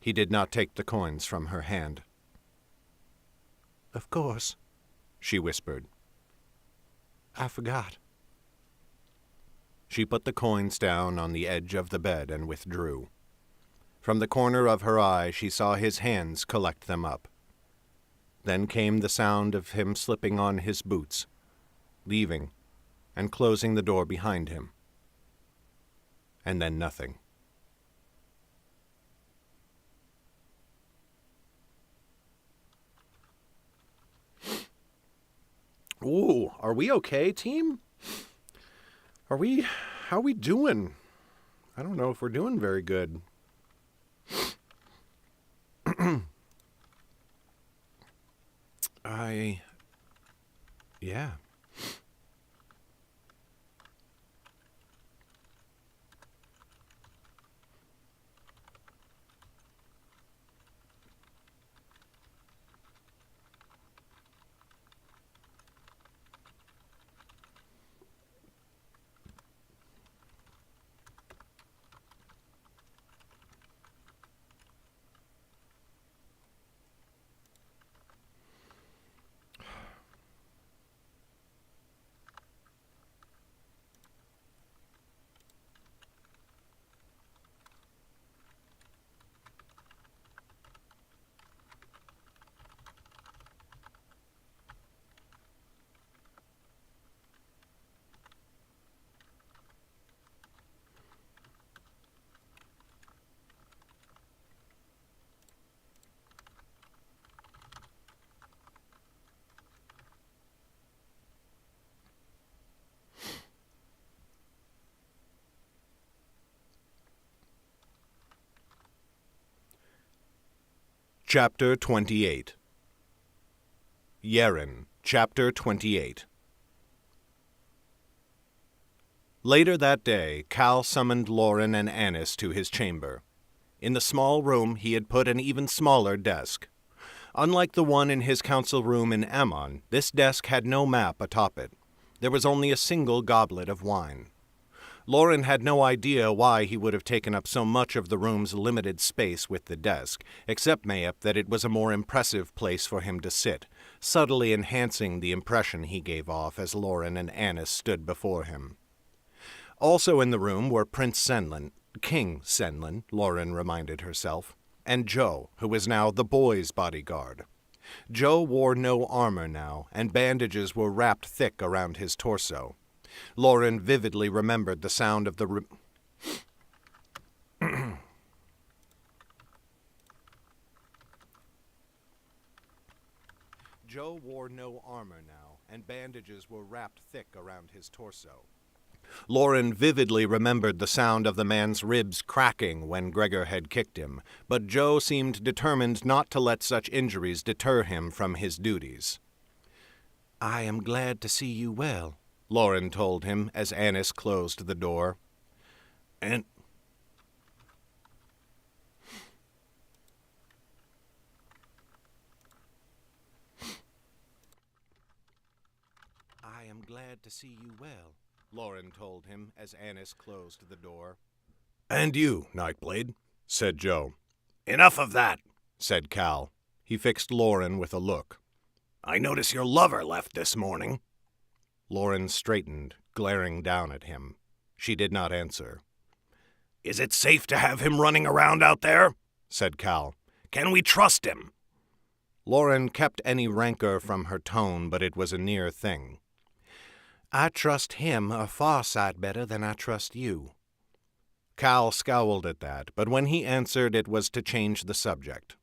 Speaker 2: He did not take the coins from her hand. "Of course," she whispered. "I forgot." She put the coins down on the edge of the bed and withdrew. From the corner of her eye she saw his hands collect them up. Then came the sound of him slipping on his boots, leaving, and closing the door behind him. And then nothing. Ooh, are we okay, team? How we doing? I don't know if we're doing very good. Yeah. Chapter 28. Yerrin, Chapter 28. Later that day, Cal summoned Lauren and Annis to his chamber. In the small room he had put an even smaller desk. Unlike the one in his council room in Ammon, this desk had no map atop it. There was only a single goblet of wine. Lauren had no idea why he would have taken up so much of the room's limited space with the desk, except mayhap that it was a more impressive place for him to sit, subtly enhancing the impression he gave off as Lauren and Annis stood before him. Also in the room were Prince Senlin, King Senlin, Lauren reminded herself, and Joe, who was now the boy's bodyguard. Joe wore no armor now, and bandages were wrapped thick around his torso. Lauren vividly remembered the sound of the Joe wore no armor now, and bandages were wrapped thick around his torso. Lauren vividly remembered the sound of the man's ribs cracking when Gregor had kicked him, but Joe seemed determined not to let such injuries deter him from his duties. "I am glad to see you well," Lauren told him as Annis closed the door. "And I am glad to see you well," Lauren told him as Annis closed the door. "And you, Nightblade," said Joe.
Speaker 3: Enough of that,
Speaker 2: said Cal. He fixed Lauren with a look.
Speaker 3: "I notice your lover left this morning."
Speaker 2: Lauren straightened, glaring down at him. She did not answer.
Speaker 3: "Is it safe to have him running around out there?"
Speaker 2: said Cal.
Speaker 3: "Can we trust him?"
Speaker 2: Lauren kept any rancor from her tone, but it was a near thing. "I trust him a far sight better than I trust you." Cal scowled at that, but when he answered it was to change the subject.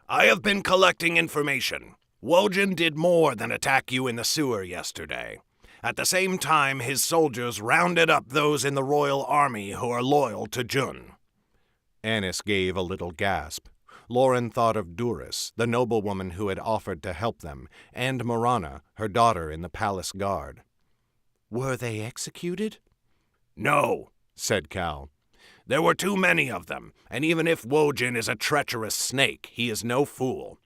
Speaker 3: "I have been collecting information. Wojin did more than attack you in the sewer yesterday. At the same time, his soldiers rounded up those in the royal army who are loyal to Jun."
Speaker 2: Annis gave a little gasp. Lauren thought of Duris, the noblewoman who had offered to help them, and Morana, her daughter in the palace guard. Were they executed?
Speaker 3: No, said Cal. There were too many of them, and even if Wojin is a treacherous snake, he is no fool.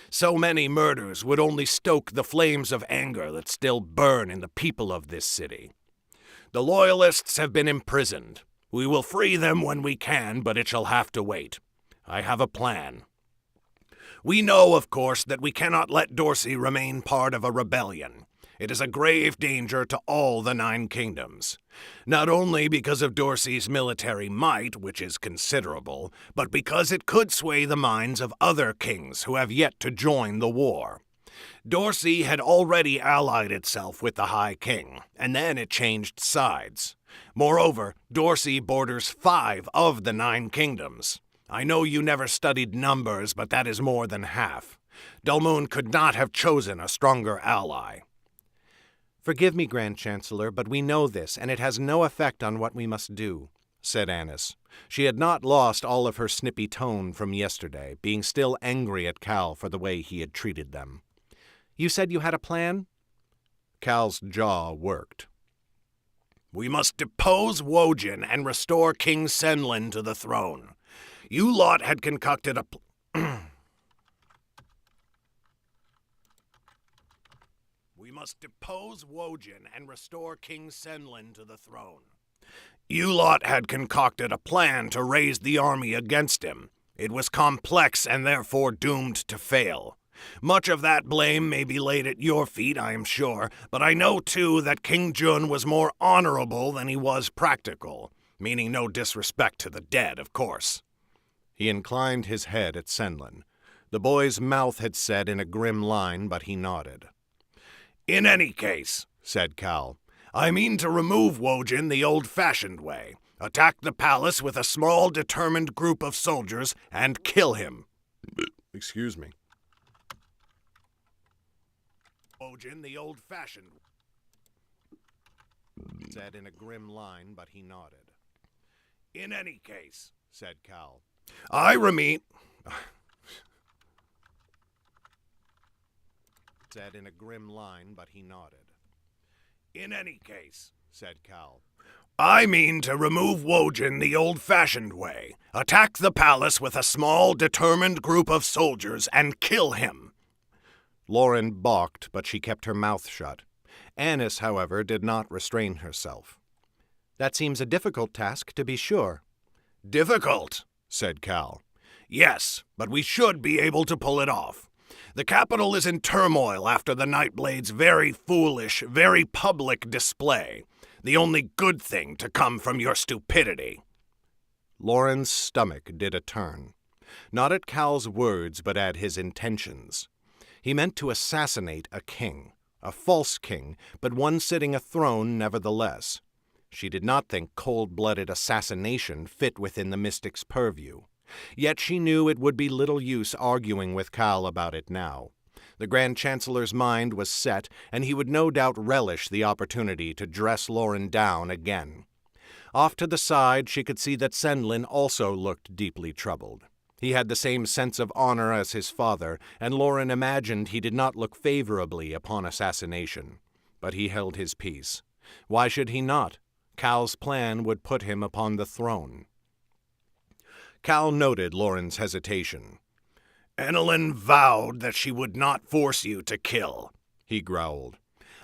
Speaker 3: So many murders would only stoke the flames of anger that still burn in the people of this city. The Loyalists have been imprisoned. We will free them when we can, but it shall have to wait. I have a plan. We know, of course, that we cannot let Dorsey remain part of a rebellion. It is a grave danger to all the 9 kingdoms. Not only because of Dorsey's military might, which is considerable, but because it could sway the minds of other kings who have yet to join the war. Dorsey had already allied itself with the High King, and then it changed sides. Moreover, Dorsey borders 5 of the 9 kingdoms. I know you never studied numbers, but that is more than half. Dulmoon could not have chosen a stronger ally.
Speaker 2: Forgive me, Grand Chancellor, but we know this, and it has no effect on what we must do, said Annis. She had not lost all of her snippy tone from yesterday, being still angry at Cal for the way he had treated them. You said you had a plan? Cal's jaw worked.
Speaker 3: We must depose Wojin and restore King Senlin to the throne. You lot had concocted a We must depose Wojin and restore King Senlin to the throne. You lot had concocted a plan to raise the army against him. It was complex and therefore doomed to fail. Much of that blame may be laid at your feet, I am sure, but I know too that King Jun was more honorable than he was practical, meaning no disrespect to the dead, of course.
Speaker 2: He inclined his head at Senlin. The boy's mouth had set in a grim line, but he nodded.
Speaker 3: In any case, said Cal, I mean to remove Wojin the old-fashioned way, attack the palace with a small, determined group of soldiers, and kill him.
Speaker 2: Excuse me.
Speaker 3: Wojin the old-fashioned
Speaker 2: said in a grim line, but he nodded.
Speaker 3: In any case,
Speaker 2: said Cal.
Speaker 3: I remean...
Speaker 2: said in a grim line, but he nodded.
Speaker 3: In any case,
Speaker 2: said Cal.
Speaker 3: I mean to remove Wojin the old-fashioned way, attack the palace with a small, determined group of soldiers, and kill him.
Speaker 2: Lauren balked, but she kept her mouth shut. Annis, however, did not restrain herself. That seems a difficult task, to be sure.
Speaker 3: Difficult, said Cal. Yes, but we should be able to pull it off. The capital is in turmoil after the Nightblade's very foolish, very public display. The only good thing to come from your stupidity.
Speaker 2: Lauren's stomach did a turn. Not at Cal's words, but at his intentions. He meant to assassinate a king, a false king, but one sitting a throne nevertheless. She did not think cold-blooded assassination fit within the mystic's purview. Yet she knew it would be little use arguing with Cal about it now. The Grand Chancellor's mind was set, and he would no doubt relish the opportunity to dress Lauren down again. Off to the side, she could see that Senlin also looked deeply troubled. He had the same sense of honor as his father, and Lauren imagined he did not look favorably upon assassination. But he held his peace. Why should he not? Cal's plan would put him upon the throne. Cal noted Lauren's hesitation.
Speaker 3: Enelin vowed that she would not force you to kill, he growled.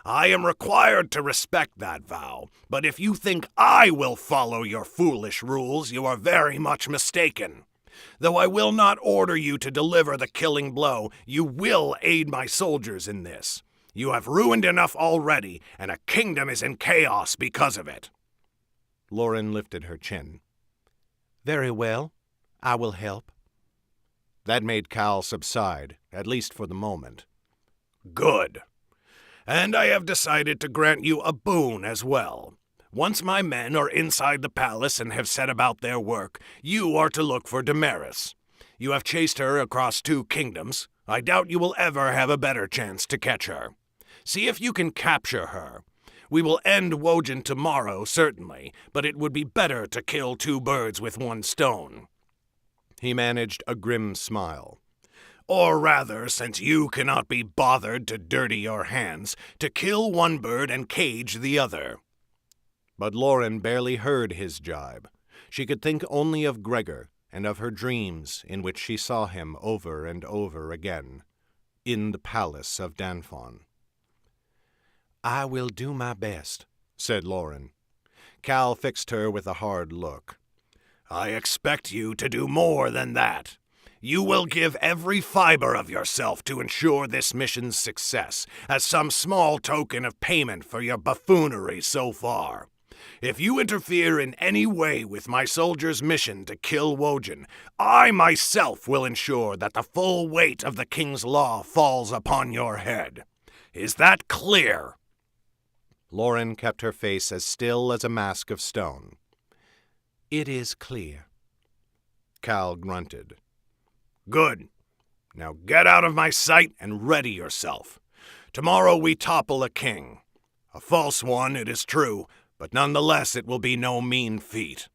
Speaker 3: I am required to respect that vow, but if you think I will follow your foolish rules, you are very much mistaken. Though I will not order you to deliver the killing blow, you will aid my soldiers in this. You have ruined enough already, and a kingdom is in chaos because of it.
Speaker 2: Lauren lifted her chin. Very well. I will help. That made Cal subside, at least for the moment.
Speaker 3: Good. And I have decided to grant you a boon as well. Once my men are inside the palace and have set about their work, you are to look for Damaris. You have chased her across 2 kingdoms. I doubt you will ever have a better chance to catch her. See if you can capture her. We will end Wojin tomorrow, certainly, but it would be better to kill 2 birds with 1 stone.
Speaker 2: He managed a grim smile.
Speaker 3: Or rather, since you cannot be bothered to dirty your hands, to kill one bird and cage the other."
Speaker 2: But Lauren barely heard his jibe. She could think only of Gregor and of her dreams in which she saw him over and over again, in the palace of Danfon. "I will do my best," said Lauren. Cal fixed her with a hard look.
Speaker 3: "I expect you to do more than that. You will give every fiber of yourself to ensure this mission's success, as some small token of payment for your buffoonery so far. If you interfere in any way with my soldiers' mission to kill Wojin, I myself will ensure that the full weight of the king's law falls upon your head. Is that clear?"
Speaker 2: Lauren kept her face as still as a mask of stone. "It is clear." Cal grunted.
Speaker 3: "Good. Now get out of my sight and ready yourself. Tomorrow we topple a king. A false one, it is true, but nonetheless it will be no mean feat."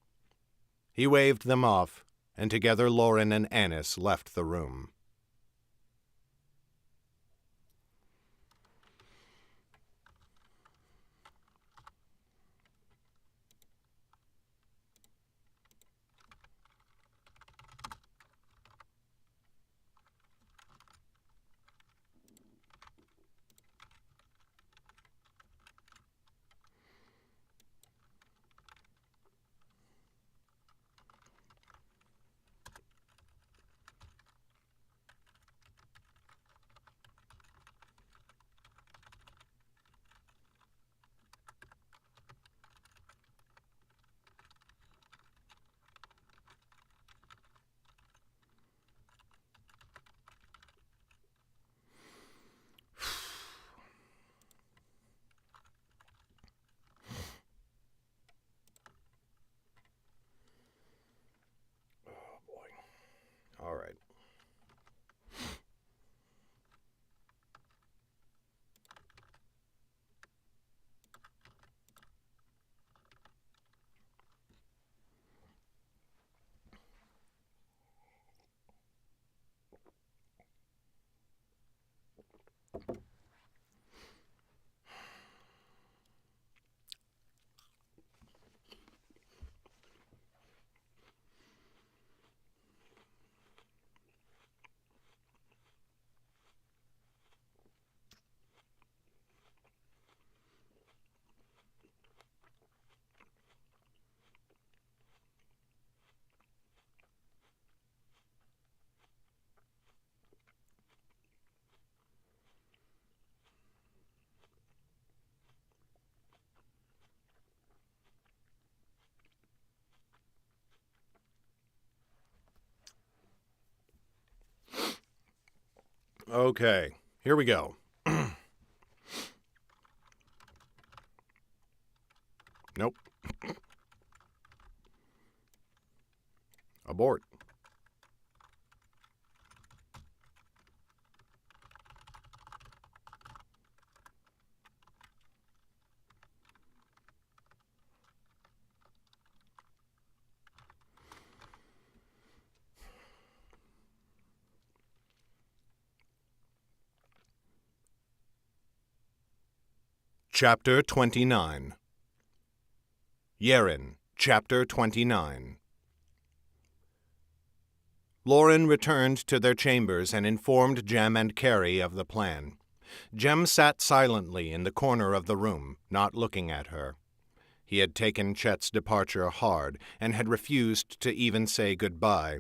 Speaker 2: He waved them off, and together Lauren and Annis left the room. All right. Okay, here we go. Nope. Abort. Chapter 29. Yerrin, Chapter 29. Lauren returned to their chambers and informed Jem and Carrie of the plan. Jem sat silently in the corner of the room, not looking at her. He had taken Chet's departure hard and had refused to even say goodbye.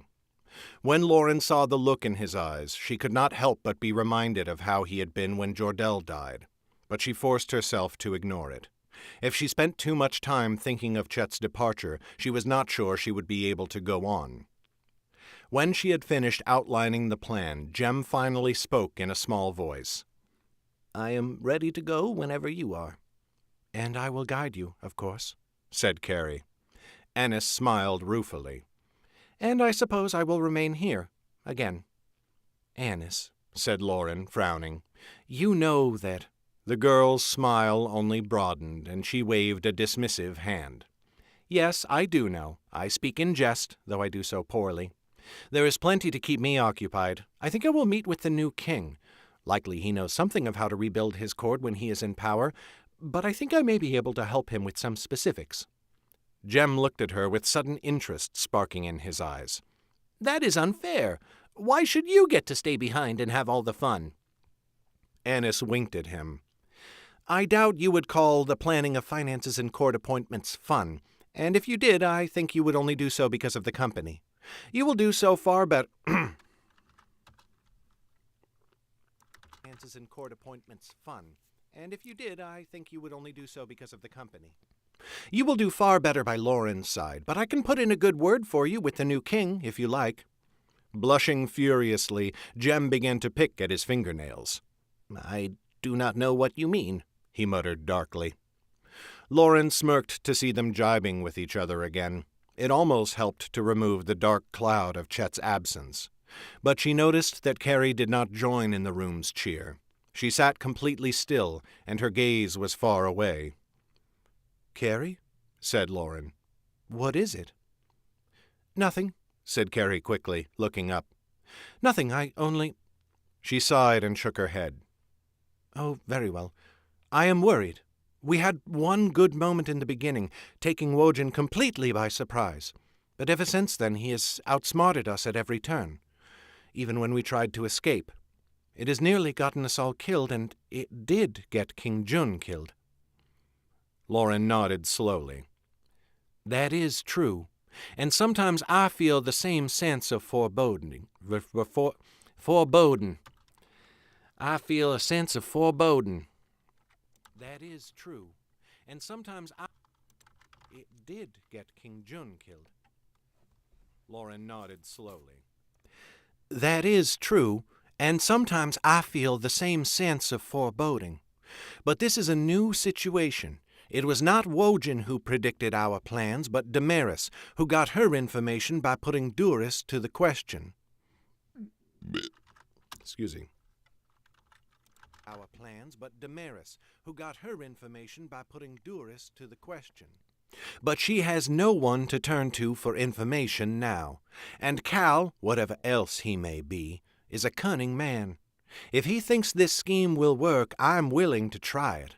Speaker 2: When Lauren saw the look in his eyes, she could not help but be reminded of how he had been when Jordell died, but she forced herself to ignore it. If she spent too much time thinking of Chet's departure, she was not sure she would be able to go on. When she had finished outlining the plan, Jem finally spoke in a small voice. "I am ready to go whenever you are." "And I will guide you, of course," said Carrie. Annis smiled ruefully. "And I suppose I will remain here, again." "Annis," said Lauren, frowning, "you know that—" The girl's smile only broadened, and she waved a dismissive hand. "Yes, I do know. I speak in jest, though I do so poorly. There is plenty to keep me occupied. I think I will meet with the new king. Likely he knows something of how to rebuild his court when he is in power, but I think I may be able to help him with some specifics. Jem looked at her with sudden interest sparking in his eyes. That is unfair. Why should you get to stay behind and have all the fun? Annis winked at him. I doubt you would call the planning of finances and court appointments fun, and if you did, I think you would only do so because of the company. You will do so far better. Finances and court appointments fun, and if you did, I think you would only do so because of the company. You will do far better by Lauren's side, but I can put in a good word for you with the new king, if you like. Blushing furiously, Jem began to pick at his fingernails. I do not know what you mean, he muttered darkly. Lauren smirked to see them jibing with each other again. It almost helped to remove the dark cloud of Chet's absence. But she noticed that Carrie did not join in the room's cheer. She sat completely still, and her gaze was far away. Carrie? Said Lauren. What is it? Nothing, said Carrie quickly, looking up. Nothing, I only... She sighed and shook her head. Oh, very well. I am worried. We had one good moment in the beginning, taking Wojin completely by surprise. But ever since then he has outsmarted us at every turn, even when we tried to escape. It has nearly gotten us all killed, and it did get King Jun killed. Lauren nodded slowly. That is true, and sometimes I feel the same sense of foreboding. Foreboding. I feel a sense of foreboding. That is true, and sometimes It did get King Jun killed. Lauren nodded slowly. That is true, and sometimes I feel the same sense of foreboding. But this is a new situation. It was not Wojin who predicted our plans, but Damaris, who got her information by putting Duris to the question. Excuse me. Our plans, but Damaris, who got her information by putting Duris to the question. But she has no one to turn to for information now, and Cal, whatever else he may be, is a cunning man. If he thinks this scheme will work, I'm willing to try it.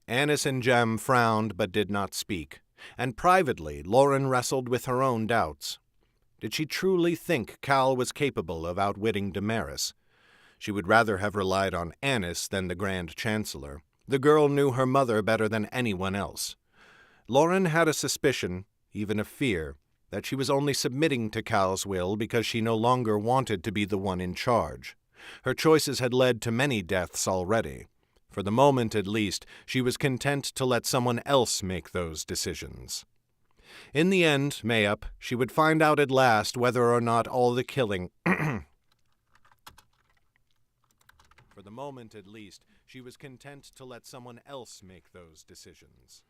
Speaker 2: Annis and Jem frowned but did not speak, and privately Lauren wrestled with her own doubts. Did she truly think Cal was capable of outwitting Damaris? She would rather have relied on Annis than the Grand Chancellor. The girl knew her mother better than anyone else. Lauren had a suspicion, even a fear, that she was only submitting to Cal's will because she no longer wanted to be the one in charge. Her choices had led to many deaths already. For the moment, at least, she was content to let someone else make those decisions. In the end, Mayup, she would find out at last whether or not all the killing... For the moment, at least, she was content to let someone else make those decisions.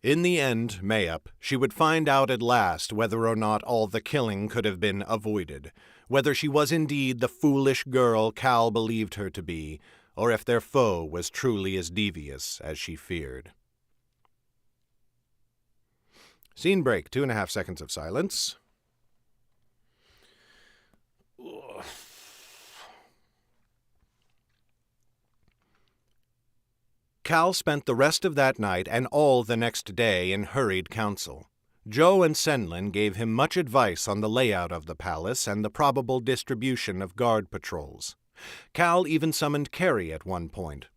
Speaker 2: In the end, Mayup, she would find out at last whether or not all the killing could have been avoided, whether she was indeed the foolish girl Cal believed her to be, or if their foe was truly as devious as she feared. Scene break, 2.5 seconds of silence. Ugh. Cal spent the rest of that night and all the next day in hurried council. Joe and Senlin gave him much advice on the layout of the palace and the probable distribution of guard patrols. Cal even summoned Carrie at one point.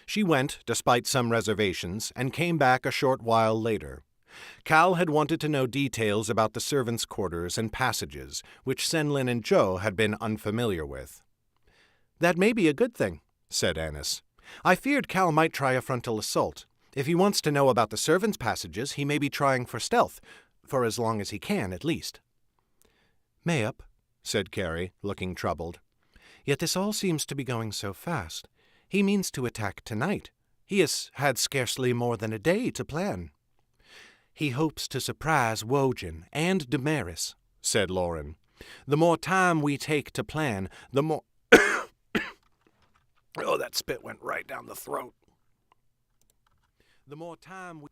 Speaker 2: She went, despite some reservations, and came back a short while later. Cal had wanted to know details about the servants' quarters and passages, which Senlin and Joe had been unfamiliar with. That may be a good thing, said Annis. I feared Cal might try a frontal assault. If he wants to know about the servants' passages, he may be trying for stealth, for as long as he can, at least. Mayup, said Carrie, looking troubled. Yet this all seems to be going so fast. He means to attack tonight. He has had scarcely more than a day to plan. He hopes to surprise Wojin and Damaris, said Lauren. The more time we take to plan, the more... Oh, that spit went right down the throat. The more time we...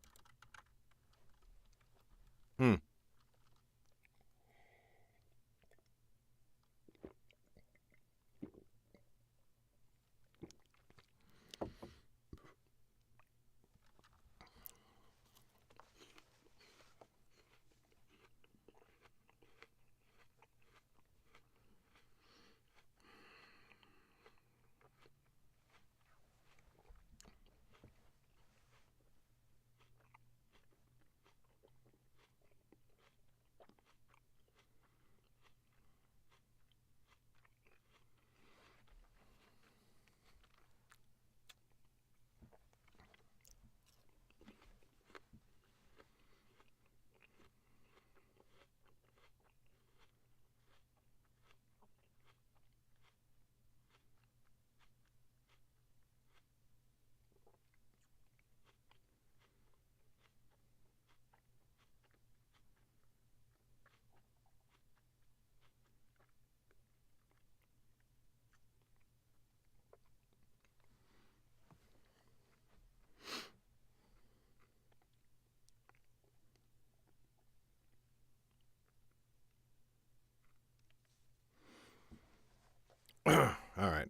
Speaker 1: All right.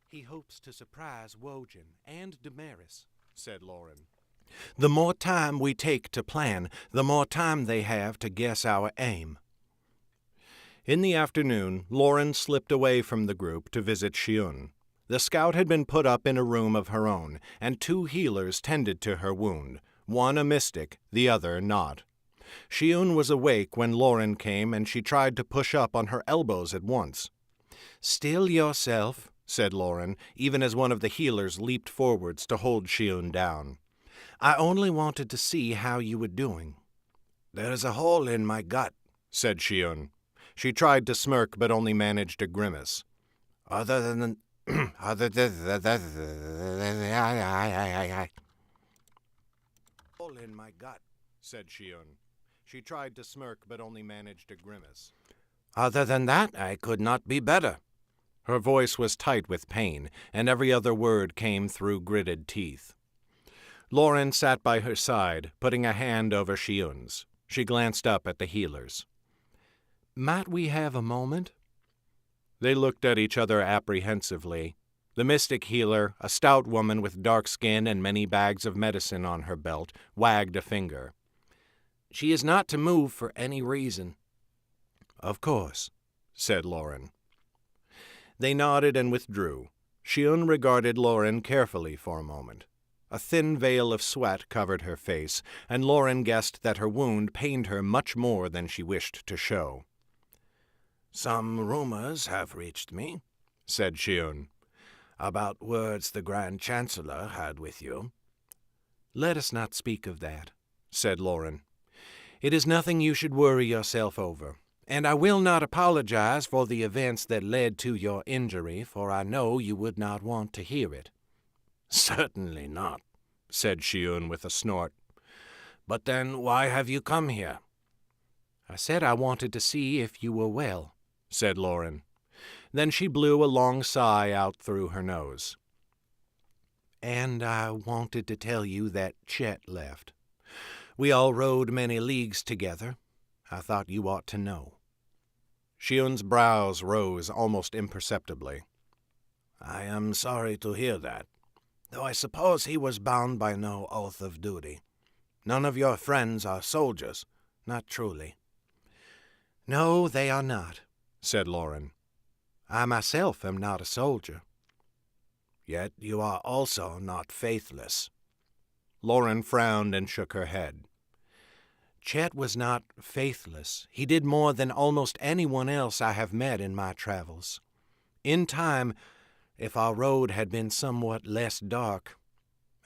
Speaker 2: He hopes to surprise Wojin and Damaris, said Lauren. The more time we take to plan, the more time they have to guess our aim. In the afternoon, Lauren slipped away from the group to visit Shiun. The scout had been put up in a room of her own, and 2 healers tended to her wound, one a mystic, the other not. Shiun was awake when Lauren came, and she tried to push up on her elbows at once. Still yourself, said Lauren, even as one of the healers leaped forwards to hold Shiun down. I only wanted to see how you were doing. There's a hole in my gut, said Shiun. She tried to smirk, but only managed a grimace. Other than hole in my gut, said Shiun. She tried to smirk, but only managed a grimace. Other than that, I could not be better. Her voice was tight with pain, and every other word came through gritted teeth. Lauren sat by her side, putting a hand over Shiun's. She glanced up at the healers. Might we have a moment? They looked at each other apprehensively. The mystic healer, a stout woman with dark skin and many bags of medicine on her belt, wagged a finger. She is not to move for any reason. Of course, said Lauren. They nodded and withdrew. Shiun regarded Lauren carefully for a moment. A thin veil of sweat covered her face, and Lauren guessed that her wound pained her much more than she wished to show. Some rumors have reached me, said Shiun, about words the Grand Chancellor had with you. Let us not speak of that, said Lauren. It is nothing you should worry yourself over, and I will not apologize for the events that led to your injury, for I know you would not want to hear it. Certainly not, said Shiun with a snort. But then why have you come here? I said I wanted to see if you were well, said Lauren. Then she blew a long sigh out through her nose. And I wanted to tell you that Chet left. We all rode many leagues together. I thought you ought to know. Shiun's brows rose almost imperceptibly. I am sorry to hear that, though I suppose he was bound by no oath of duty. None of your friends are soldiers, not truly. No, they are not, said Lauren. I myself am not a soldier. Yet you are also not faithless. Lauren frowned and shook her head. Chet was not faithless. He did more than almost anyone else I have met in my travels. In time, if our road had been somewhat less dark,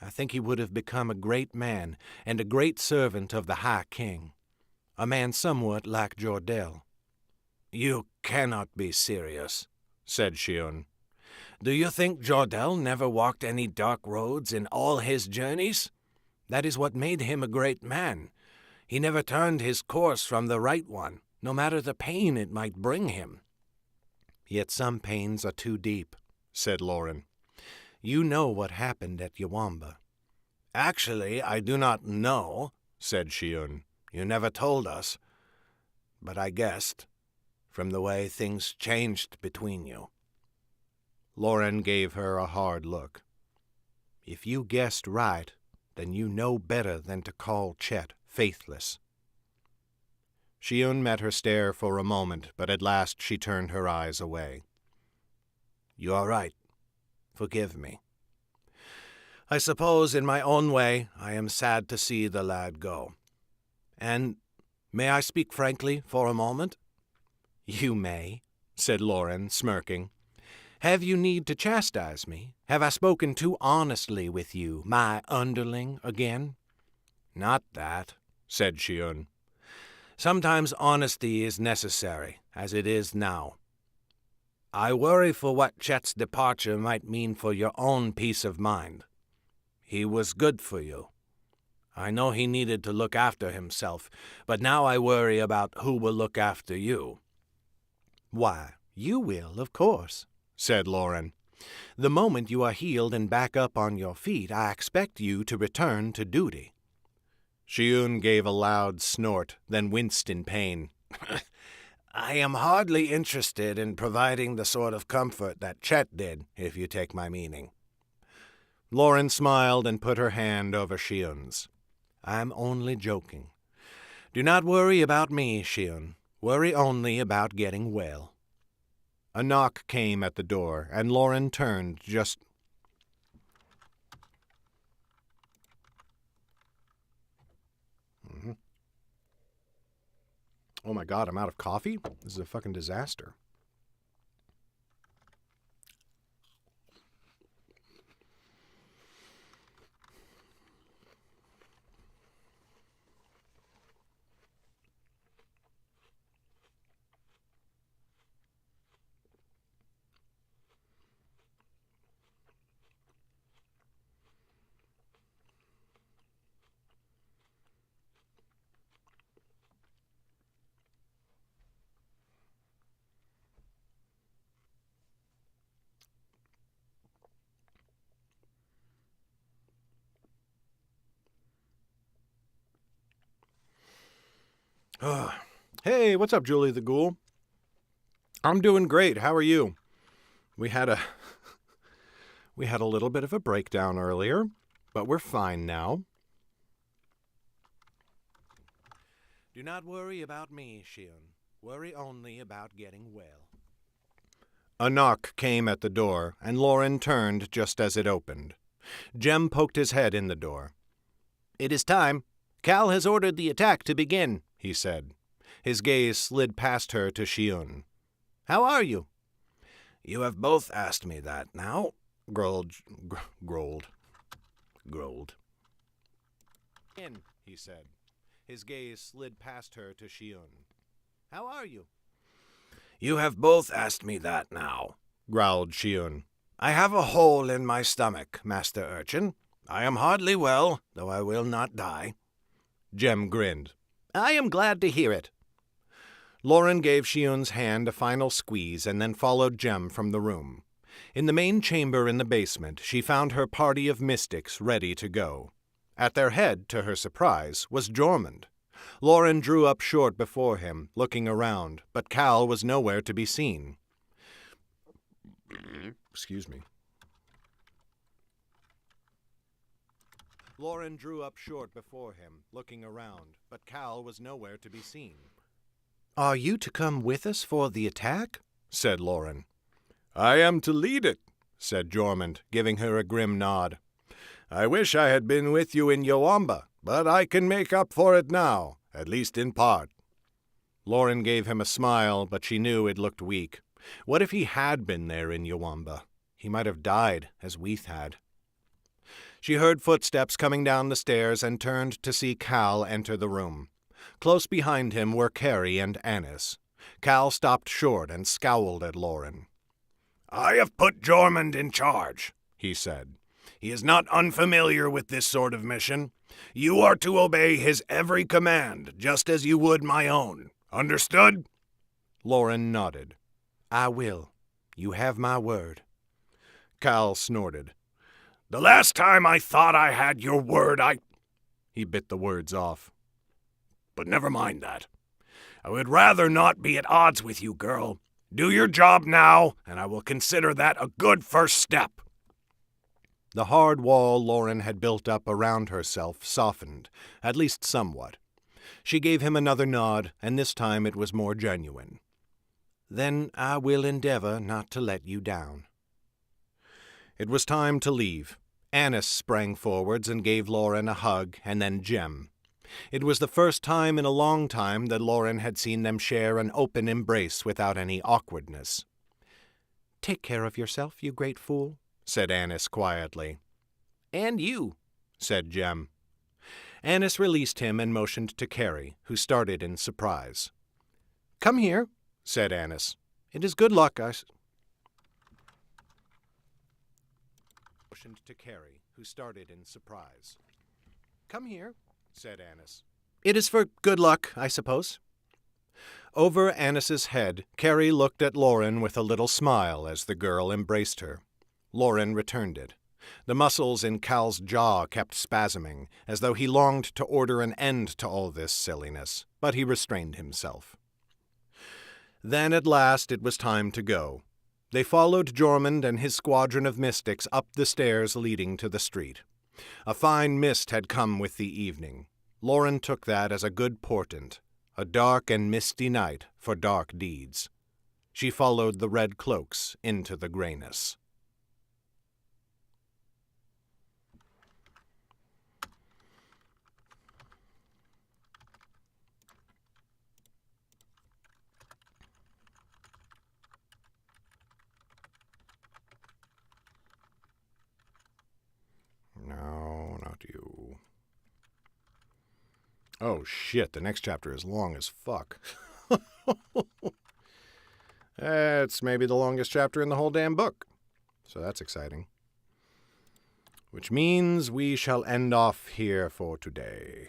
Speaker 2: I think he would have become a great man and a great servant of the High King, a man somewhat like Jordell. You cannot be serious, said Shiun. Do you think Jordell never walked any dark roads in all his journeys? That is what made him a great man. He never turned his course from the right one, no matter the pain it might bring him. Yet some pains are too deep, said Lauren. You know what happened at Yawamba. Actually, I do not know, said Shiun. You never told us. But I guessed, from the way things changed between you. Lauren gave her a hard look. If you guessed right, then you know better than to call Chet faithless. Shiun met her stare for a moment, but at last she turned her eyes away. You are right. Forgive me. I suppose in my own way I am sad to see the lad go. And may I speak frankly for a moment? You may, said Lauren, smirking. Have you need to chastise me? Have I spoken too honestly with you, my underling, again? Not that, said Shiun. Sometimes honesty is necessary, as it is now. I worry for what Chet's departure might mean for your own peace of mind. He was good for you. I know he needed to look after himself, but now I worry about who will look after you. Why, you will, of course, said Lauren. The moment you are healed and back up on your feet, I expect you to return to duty. Shiun gave a loud snort, then winced in pain.
Speaker 3: I am hardly interested in providing the sort of comfort that Chet did, if you take my meaning.
Speaker 2: Lauren smiled and put her hand over Shion's. I'm only joking. Do not worry about me, Shion. Worry only about getting well. A knock came at the door, and Lauren turned just... Oh my god, I'm out of coffee? This is a fucking disaster. Hey, what's up, Julie the Ghoul? I'm doing great. How are you? We had a little bit of a breakdown earlier, but we're fine now. Do not worry about me, Shion. Worry only about getting well. A knock came at the door, and Lauren turned just as it opened. Jem poked his head in the door. It is time. Cal has ordered the attack to begin, he said. His gaze slid past her to Shion. How are you? You have both asked me that now, growled. In, he said. His gaze slid past her to Shion. How are you? You have both asked me that now, growled Shion. I have a hole in my stomach, Master Urchin. I am hardly well, though I will not die. Jem grinned. I am glad to hear it. Lauren gave Shion's hand a final squeeze and then followed Jem from the room. In the main chamber in the basement, she found her party of mystics ready to go. At their head, to her surprise, was Jormund. Lauren drew up short before him, looking around, but Cal was nowhere to be seen. Excuse me. Lauren drew up short before him, looking around, but Cal was nowhere to be seen. Are you to come with us for the attack? Said Lauren. I am to lead it, said Jormund, giving her a grim nod. I wish I had been with you in Yowamba, but I can make up for it now, at least in part. Lauren gave him a smile, but she knew it looked weak. What if he had been there in Yowamba? He might have died, as Weath had. She heard footsteps coming down the stairs and turned to see Cal enter the room. Close behind him were Carrie and Annis. Cal stopped short and scowled at Lauren. I have put Jormund in charge, he said. He is not unfamiliar with this sort of mission. You are to obey his every command, just as you would my own. Understood? Lauren nodded. I will. You have my word. Cal snorted. The last time I thought I had your word, He bit the words off. But never mind that. I would rather not be at odds with you, girl. Do your job now, and I will consider that a good first step. The hard wall Lauren had built up around herself softened, at least somewhat. She gave him another nod, and this time it was more genuine. Then I will endeavor not to let you down. It was time to leave. Annis sprang forwards and gave Lauren a hug, and then Jem. It was the first time in a long time that Lauren had seen them share an open embrace without any awkwardness. Take care of yourself, you great fool, said Annis quietly. And you, said Jem. Annis released him and motioned to Carrie, who started in surprise. Come here, said Annis. It is good luck, Motioned to Carrie, who started in surprise. Come here, said Annis. It is for good luck, I suppose. Over Annis's head, Carrie looked at Lauren with a little smile as the girl embraced her. Lauren returned it. The muscles in Cal's jaw kept spasming, as though he longed to order an end to all this silliness, but he restrained himself. Then at last it was time to go. They followed Jormund and his squadron of mystics up the stairs leading to the street. A fine mist had come with the evening. Lauren took that as a good portent, a dark and misty night for dark deeds. She followed the red cloaks into the grayness. No, not you. Oh shit, the next chapter is long as fuck. It's maybe the longest chapter in the whole damn book. So that's exciting. Which means we shall end off here for today.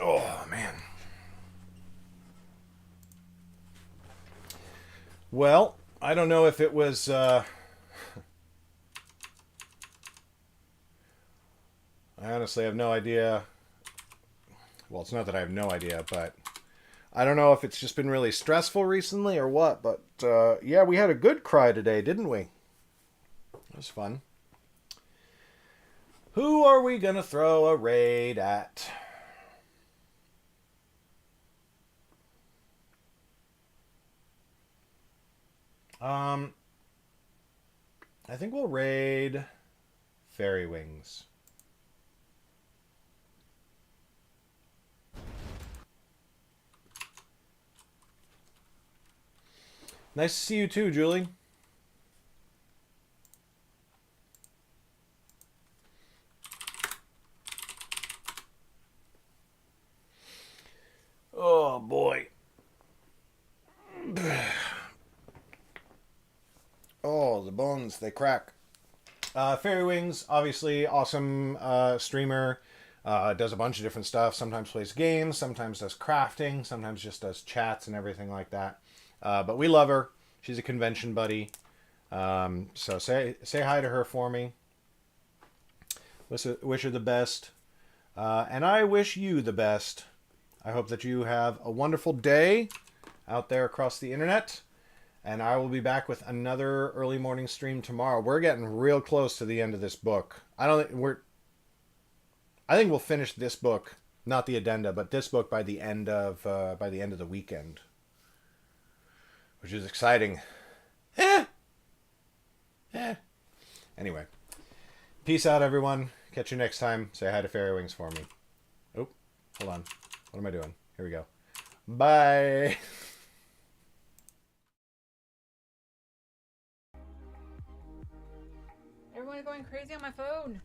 Speaker 2: Oh, man. Well, I don't know if it was... I honestly have no idea. Well, it's not that I have no idea, but I don't know if it's just been really stressful recently or what. But yeah, we had a good cry today, didn't we? It was fun. Who are we going to throw a raid at? I think we'll raid Fairy Wings. Nice to see you too, Julie. Oh, boy. Oh, the bones, they crack. Fairy Wings, obviously awesome streamer. Does a bunch of different stuff. Sometimes plays games, sometimes does crafting, sometimes just does chats and everything like that. But we love her. She's a convention buddy. So say hi to her for me. Wish her the best. And I wish you the best. I hope that you have a wonderful day out there across the internet. And I will be back with another early morning stream tomorrow. We're getting real close to the end of this book. I think we'll finish this book, not the addenda, but this book by the end of the weekend, which is exciting. Anyway, peace out, everyone. Catch you next time. Say hi to Fairy Wings for me. Oh, hold on. What am I doing? Here we go. Bye.
Speaker 11: Everyone's going crazy on my phone.